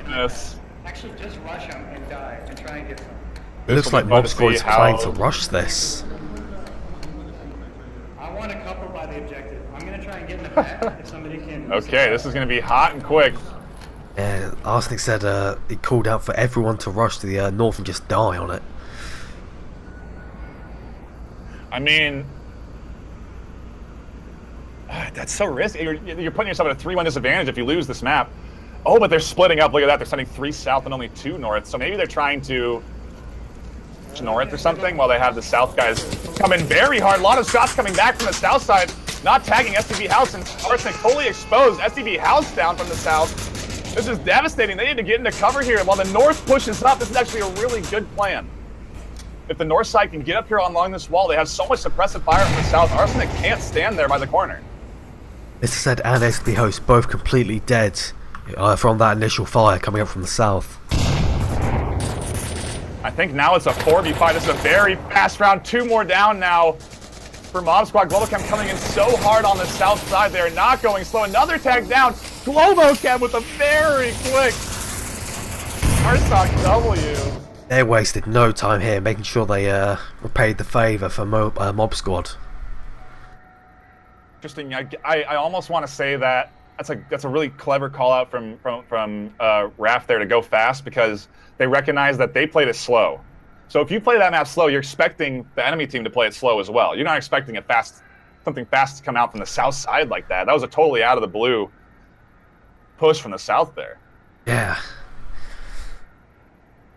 Yes. Actually, just rush them and die and try and get some. It looks like fun Mob to Squad is see how- trying to rush this. I want a couple by the objective. I'm gonna try and get in the back if somebody can. Okay, this is gonna be hot and quick. Yeah, Arsenic said he called out for everyone to rush to the north and just die on it. I mean, that's so risky. You're putting yourself at a 3-1 disadvantage if you lose this map. Oh, but they're splitting up. Look at that. They're sending 3 south and only 2 north. So maybe they're trying to north or something while they have the south guys coming very hard. A lot of shots coming back from the south side. Not tagging STB House, and Arsenic fully exposed. STB House down from the south. This is devastating. They need to get into cover here. While the north pushes up, this is actually a really good plan. If the north side can get up here along this wall, they have so much suppressive fire from the south. Arsenic can't stand there by the corner. Mr. Said and SB Host both completely dead from that initial fire coming up from the south. I think now it's a 4v5. This is a very fast round. 2 more down now for Mob Squad. Globochem coming in so hard on the south side. They're not going slow. Another tag down. Globochem with a very quick Arstock W. They wasted no time here, making sure they repaid the favour for Mob Squad. Interesting. I almost want to say that that's a really clever call out from Raph there to go fast, because they recognize that they played it slow. So if you play that map slow, you're expecting the enemy team to play it slow as well. You're not expecting something fast to come out from the south side like that. That was a totally out of the blue push from the south there. Yeah.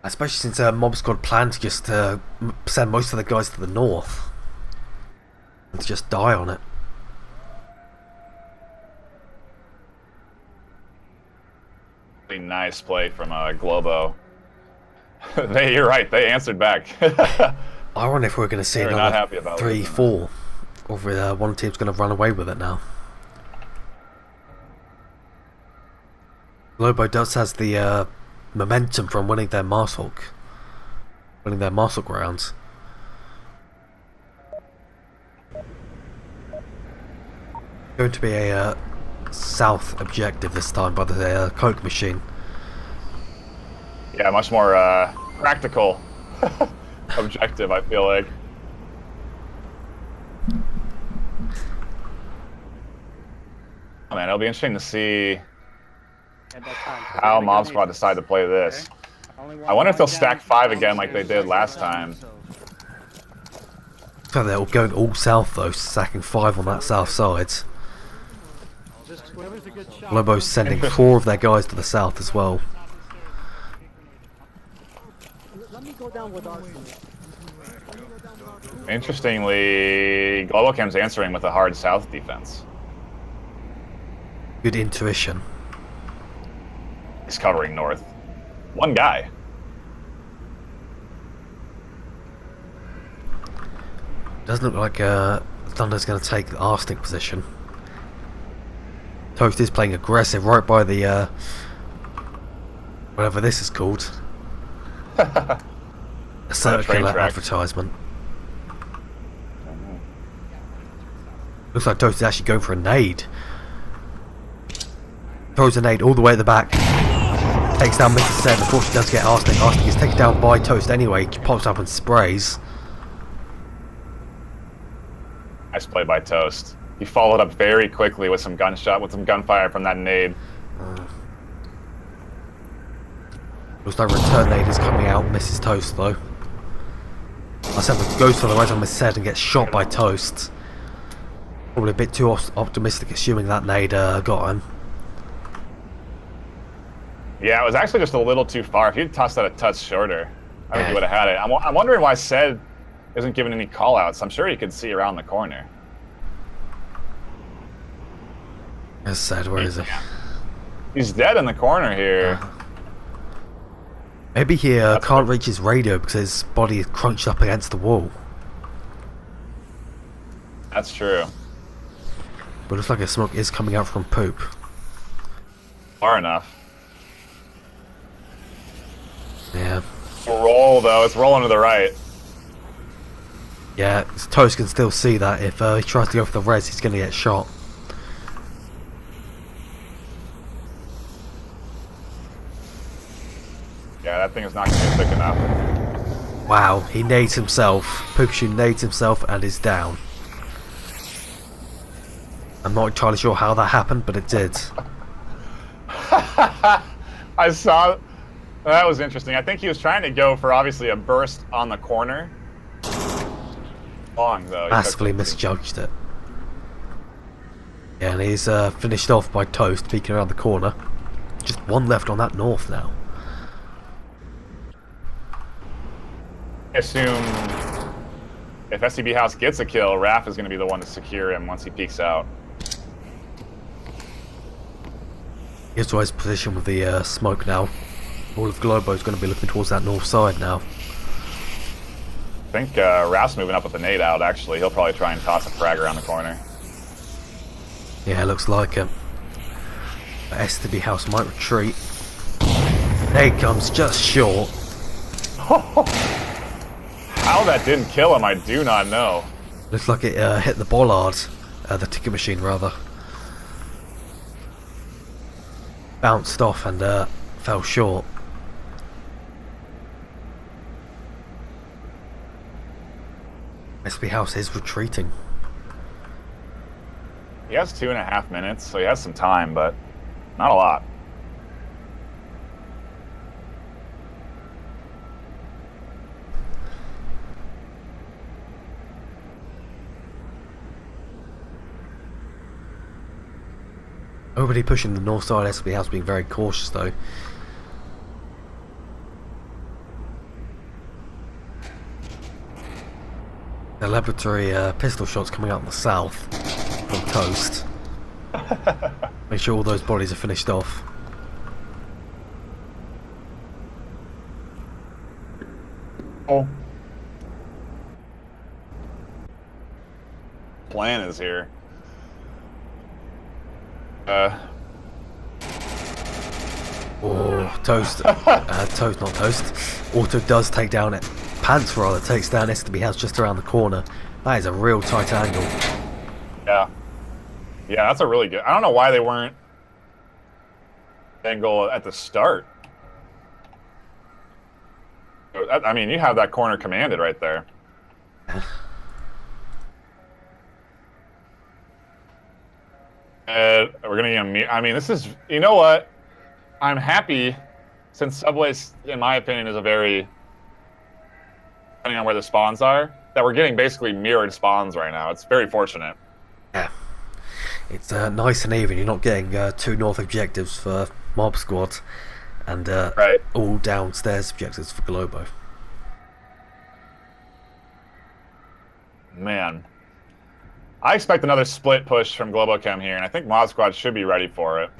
Especially since Mob Squad planned to just send most of the guys to the north and to just die on it. Really nice play from Globo. You're right. They answered back. I wonder if we're going to see They're not happy about 3-4, or if one team's going to run away with it now. Globo does has the momentum from winning their Marshall rounds. Going to be a south objective this time by the Coke machine. Yeah, much more practical objective, I feel like. Oh man, it'll be interesting to see how Mob Squad decide to play this. I wonder if they'll stack 5 again like they did last time. So they're going all south though, stacking 5 on that south side. Lobo's sending 4 of their guys to the south as well. Interestingly, Globochem's answering with a hard south defense. Good intuition. He's covering north. 1 guy. Doesn't look like Thunder's going to take the Arsenic position. Toast is playing aggressive right by the whatever this is called. A circular advertisement. Looks like Toast is actually going for a nade. Throws a nade all the way at the back. Takes down Mr. 7. Of course he does get Arsenic. Arsenic is taken down by Toast anyway. He pops up and sprays. Nice play by Toast. He followed up very quickly with some gunfire from that nade. Looks like return nade is coming out. Misses Toast though. Myself goes for the right on Mr. 7 and gets shot by Toast. Probably a bit too optimistic, assuming that nade got him. Yeah, it was actually just a little too far. If he'd tossed that a touch shorter, I think he would have had it. I'm wondering why Sed isn't giving any call-outs. I'm sure he could see around the corner. As Sed, where is he? He's dead in the corner here. Maybe he can't reach his radio because his body is crunched up against the wall. That's true. But it looks like a smoke is coming out from poop. Far enough. Yeah. Roll though, it's rolling to the right. Yeah, Toast can still see that. If he tries to go for the res, he's going to get shot. Yeah, that thing is not going to be thick enough. Wow, he nades himself. Pikachu nades himself and is down. I'm not entirely sure how that happened, but it did. I saw. That was interesting. I think he was trying to go for obviously a burst on the corner. Long though. Massively misjudged it. Yeah, and he's finished off by Toast peeking around the corner. Just one left on that north now. I assume if SCB House gets a kill, Raph is going to be the one to secure him once he peeks out. Here's to his position with the smoke now. All of Globo is going to be looking towards that north side now. I think Raph's moving up with the nade out, actually. He'll probably try and toss a frag around the corner. Yeah, looks like it. STB House might retreat. There he comes, just short. How that didn't kill him, I do not know. Looks like it hit the bollard. The ticket machine, rather. Bounced off and fell short. SB House is retreating. He has 2.5 minutes, so he has some time, but not a lot. Nobody pushing the north side. SB House being very cautious though. The laboratory pistol shots coming out in the south from Toast. Make sure all those bodies are finished off. Oh. Plan is here. Oh, Toast. Toast, not Toast. Auto does take down it. Pants rather takes down STB House just around the corner. That is a real tight angle. Yeah. Yeah, that's a really good. I don't know why they weren't angle at the start. I mean, you have that corner commanded right there. We're gonna get I mean, this is. You know what? I'm happy, since Subways, in my opinion, is a very, depending on where the spawns are, that we're getting basically mirrored spawns right now. It's very fortunate. Yeah. It's nice and even. You're not getting 2 north objectives for Mob Squad and right. all downstairs objectives for Globo. Man. I expect another split push from Globochem here, and I think Mod Squad should be ready for it.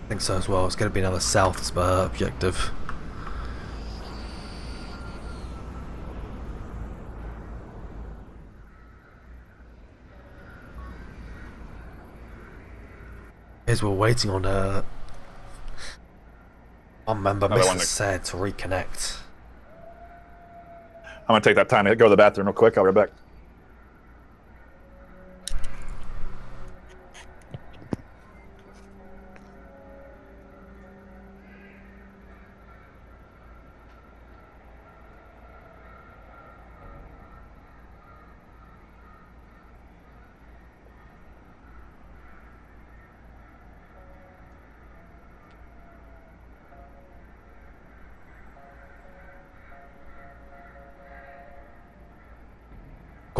I think so as well. It's going to be another south objective. Here's we're waiting on one member, Mr. Said, to reconnect. I'm going to take that time to go to the bathroom real quick. I'll be right back.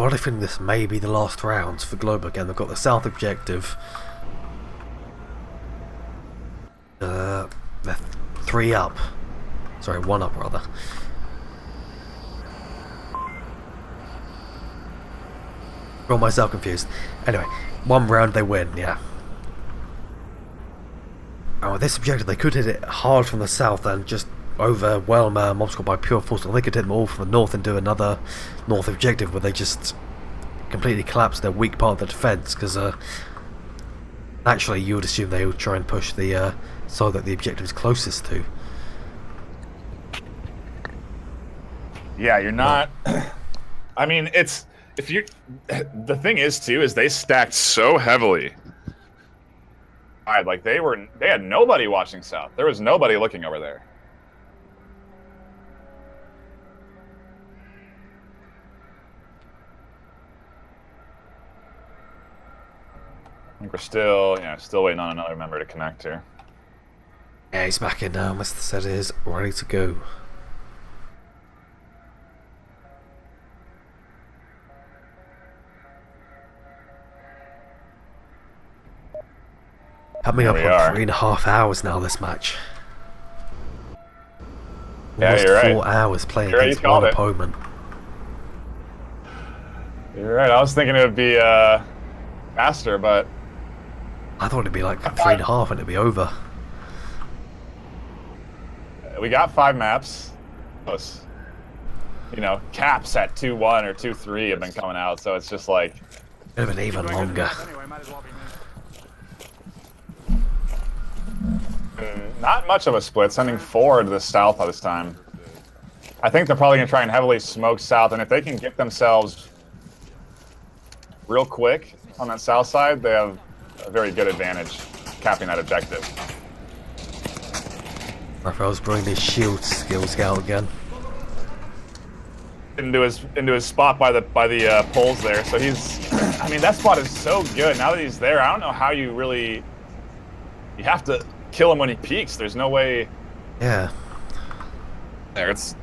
I think this may be the last rounds for Globo again. They've got the south objective. They're 3 up. Sorry, 1 up rather. Got myself confused. Anyway, 1 round they win, yeah. Oh, this objective, they could hit it hard from the south and just overwhelm Mob Squad by pure force. Or they could hit them all from the north and do another north objective where they just completely collapse their weak part of the defense, because naturally you would assume they would try and push the side that the objective is closest to. Yeah, you're not. I mean, it's if you, the thing is too, is they stacked so heavily. Like they had nobody watching south. There was nobody looking over there. I think we're still, still waiting on another member to connect here. Yeah, he's back in now. Mr. Said is ready to go. Coming up on 3.5 hours now, this match. Almost you're right. 4 hours playing You're right, against you called one it. opponent. You're right. I was thinking it would be faster, but I thought it'd be like 3.5 and it'd be over. we got 5 maps. Close. You know, caps at 2-1 or 2-3 have been coming out, so it's just like It'd have been even longer. Anyway, might as well be me. not much of a split. Sending 4 to the south this time. I think they're probably going to try and heavily smoke south, and if they can get themselves real quick on that south side, they have a very good advantage capping that objective. Raphael's bringing his shield skills out again. Into his spot by the poles there, so he's. I mean, that spot is so good. Now that he's there, I don't know how you really. You have to kill him when he peaks. There's no way. Yeah. There, it's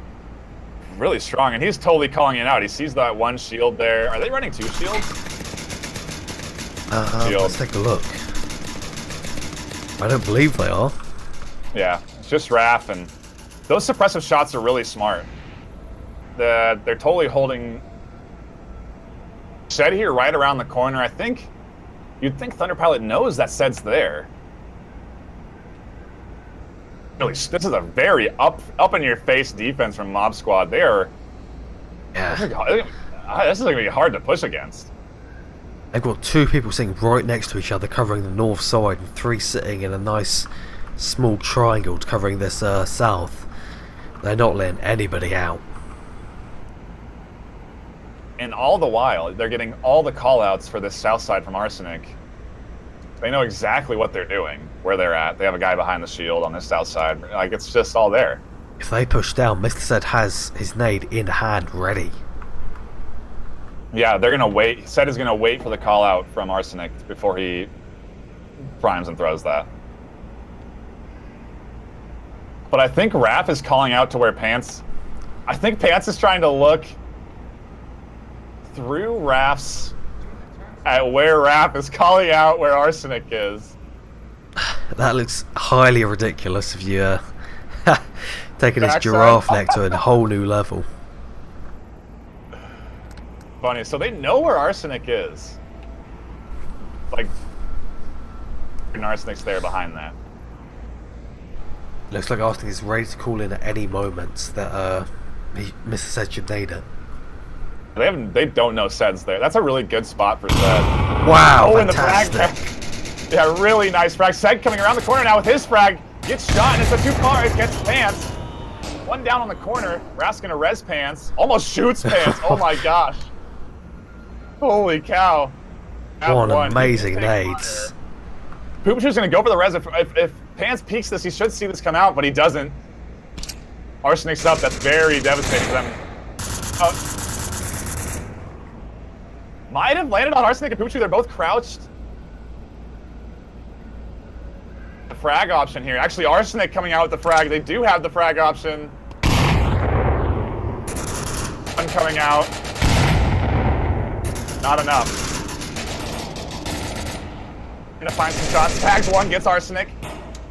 really strong, and he's totally calling it out. He sees that one shield there. Are they running 2 shields? Let's take a look. I don't believe they are. Yeah, it's just Raph, and those suppressive shots are really smart. They're totally holding Shed here right around the corner. I think you'd think Thunderpilot knows that Sed's there. Really, this is a very up in your face defense from Mob Squad. They are. Yeah. This is going to be hard to push against. They've got 2 people sitting right next to each other covering the north side and 3 sitting in a nice small triangle covering this south. They're not letting anybody out. And all the while, they're getting all the call-outs for this south side from Arsenic. They know exactly what they're doing, where they're at. They have a guy behind the shield on this south side. Like, it's just all there. If they push down, Mr. Zed has his nade in hand ready. Yeah, they're going to wait. Sed is going to wait for the call-out from Arsenic before he primes and throws that. But I think Raph is calling out to where Pants... I think Pants is trying to look through Raph's... at where Raph is calling out where Arsenic is. That looks highly ridiculous if you taking his giraffe neck to a whole new level. Funny, so they know where Arsenic is. Like, and Arsenic's there behind that. Looks like Arsenic is ready to call in at any moment that Mr. Zed should nade it. They don't know Sed's there. That's a really good spot for Sed. Wow, and fantastic. the frag. Yeah, really nice frag. Sed coming around the corner now with his frag. Gets shot, and it's a 2 car. It gets Pants. 1 down on the corner. Raph's gonna res Pants. Almost shoots Pants. Oh my gosh. Holy cow. What amazing nades. Poopachu's gonna go for the res. If Pants peeks this, he should see this come out, but he doesn't. Arsenic's up. That's very devastating for them. Might have landed on Arsenic and Poopachu. They're both crouched. The frag option here. Actually, Arsenic coming out with the frag. They do have the frag option. One coming out. Not enough. Gonna find some shots. Tags 1, gets Arsenic.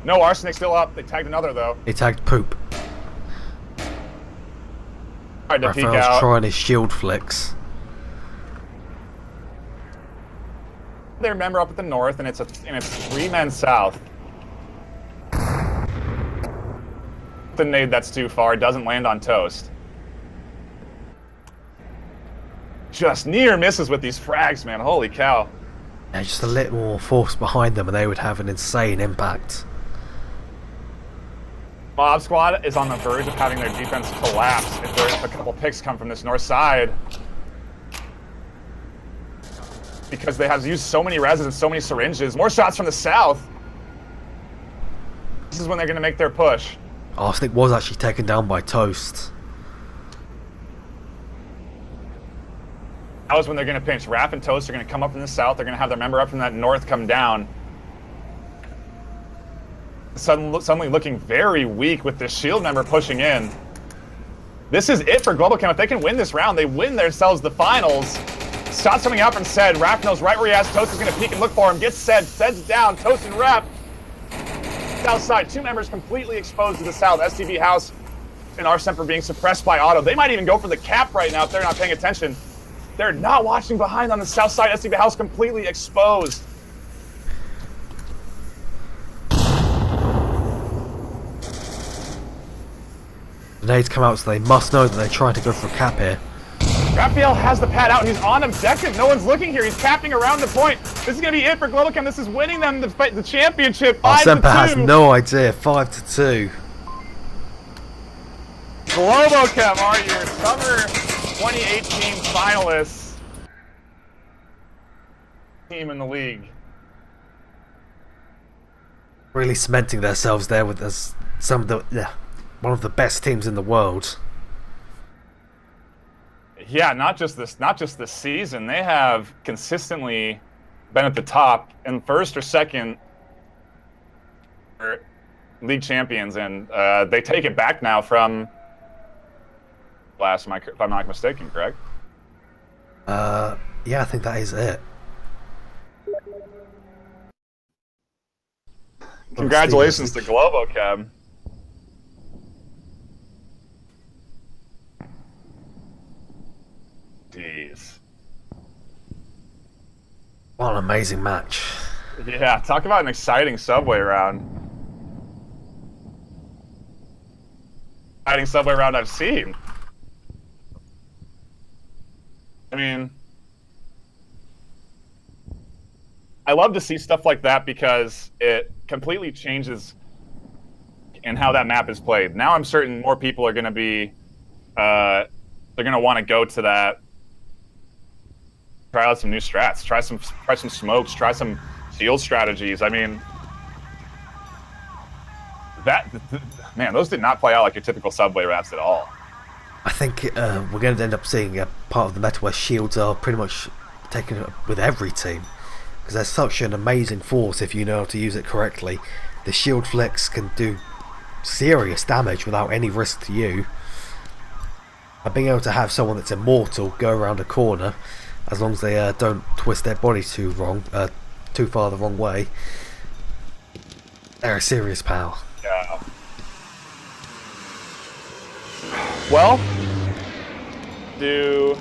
No, Arsenic still up. They tagged another though. He tagged Poop. Hard to peek out. Raphael's trying his shield flicks. They remember up at the north, and it's 3 men south. The nade that's too far doesn't land on Toast. Just near misses with these frags, man. Holy cow. Yeah, just a little more force behind them and they would have an insane impact. Mob Squad is on the verge of having their defense collapse if a couple picks come from this north side. because they have used so many reses and so many syringes. More shots from the south. This is when they're going to make their push. Arsenic was actually taken down by Toast. That was when they're going to pinch. Raph and Toast are going to come up from the south. They're going to have their member up from that north come down. Suddenly looking very weak with this shield member pushing in. This is it for Global Chem. If they can win this round, they win themselves the finals. Shots coming out from Sed. Raph knows right where he has. Toast is going to peek and look for him. Gets Sed. Sed's down. Toast and Raph. South side. Two members completely exposed to the south. STV House and Arsemper being suppressed by Auto. They might even go for the cap right now if they're not paying attention. They're not watching behind on the south side. STV House completely exposed. Grenades come out, so they must know that they're trying to go for a cap here. Raphael has the pad out. He's on objective. No one's looking here. He's capping around the point. This is going to be it for Global Chem. This is winning them the championship. 5-2. Arsemper has no idea. 5-2. Global Chem are your summer 2018 finalists. Team in the league. Really cementing themselves there with us, some of the one of the best teams in the world. Yeah, not just this season. They have consistently been at the top in first or second league champions, and they take it back now from last, if I'm not mistaken, correct? Yeah, I think that is it. Congratulations to Global Chem. Jeez. What an amazing match. Yeah, talk about an exciting subway round. Exciting subway round I've seen. I mean, I love to see stuff like that because it completely changes in how that map is played. Now I'm certain more people are going to be, they're going to want to go to that. Try out some new strats. Try some smokes. Try some field strategies. I mean, man, those did not play out like your typical subway wraps at all. I think we're going to end up seeing a part of the meta where shields are pretty much taken with every team, because they're such an amazing force if you know how to use it correctly. The shield flicks can do serious damage without any risk to you. And being able to have someone that's immortal go around a corner, as long as they don't twist their body too far the wrong way, they're a serious pal. Yeah. Well, do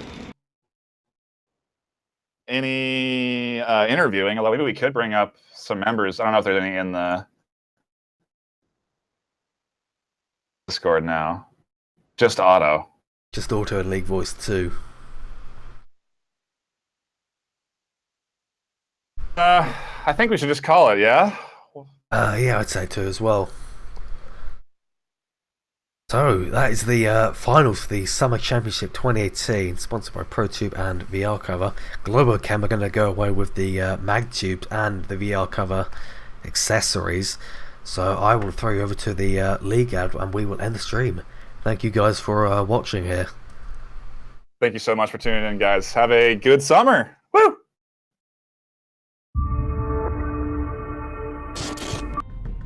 any interviewing, although maybe we could bring up some members. I don't know if there's any in the Discord now. Just Auto. Just Auto and League Voice 2. I think we should just call it, yeah? Yeah, I'd say 2 as well. So, that is the finals for the Summer Championship 2018, sponsored by ProTube and VR Cover. Global Chem are going to go away with the mag tubes and the VR Cover accessories. So, I will throw you over to the league ad and we will end the stream. Thank you guys for watching here. Thank you so much for tuning in, guys. Have a good summer. Woo!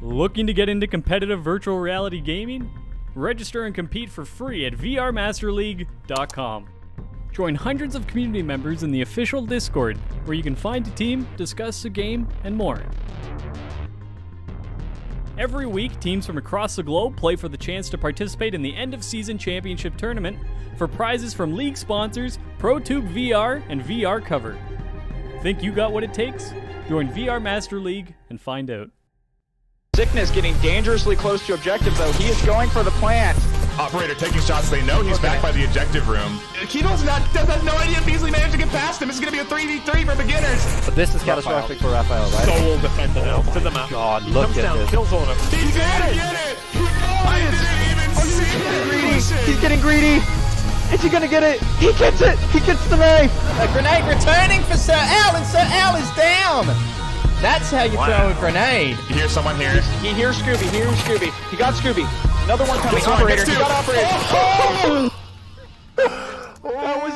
Looking to get into competitive virtual reality gaming? Register and compete for free at vrmasterleague.com. Join hundreds of community members in the official Discord, where you can find a team, discuss a game, and more. Every week, teams from across the globe play for the chance to participate in the end-of-season championship tournament for prizes from league sponsors, ProTube VR, and VR Cover. Think you got what it takes? Join VR Master League and find out. Sickness getting dangerously close to objective, though. He is going for the plant. Operator taking shots. They know he's back by the objective room. Kino's has no idea if Beasley managed to get past him. This is going to be a 3v3 for beginners. But this is catastrophic for Raphael, right? Soul defender now to the map. God, look at this. Kills on him. He did it! He's getting greedy. Is he gonna get it? He gets it! He gets the knife! A grenade returning for Sir Al, and Sir Al is down! That's how you throw a grenade. You hear someone here? He hears Scooby. He hears Scooby. He got Scooby. Another one coming. This one, Operator. gets He two. got operator. That was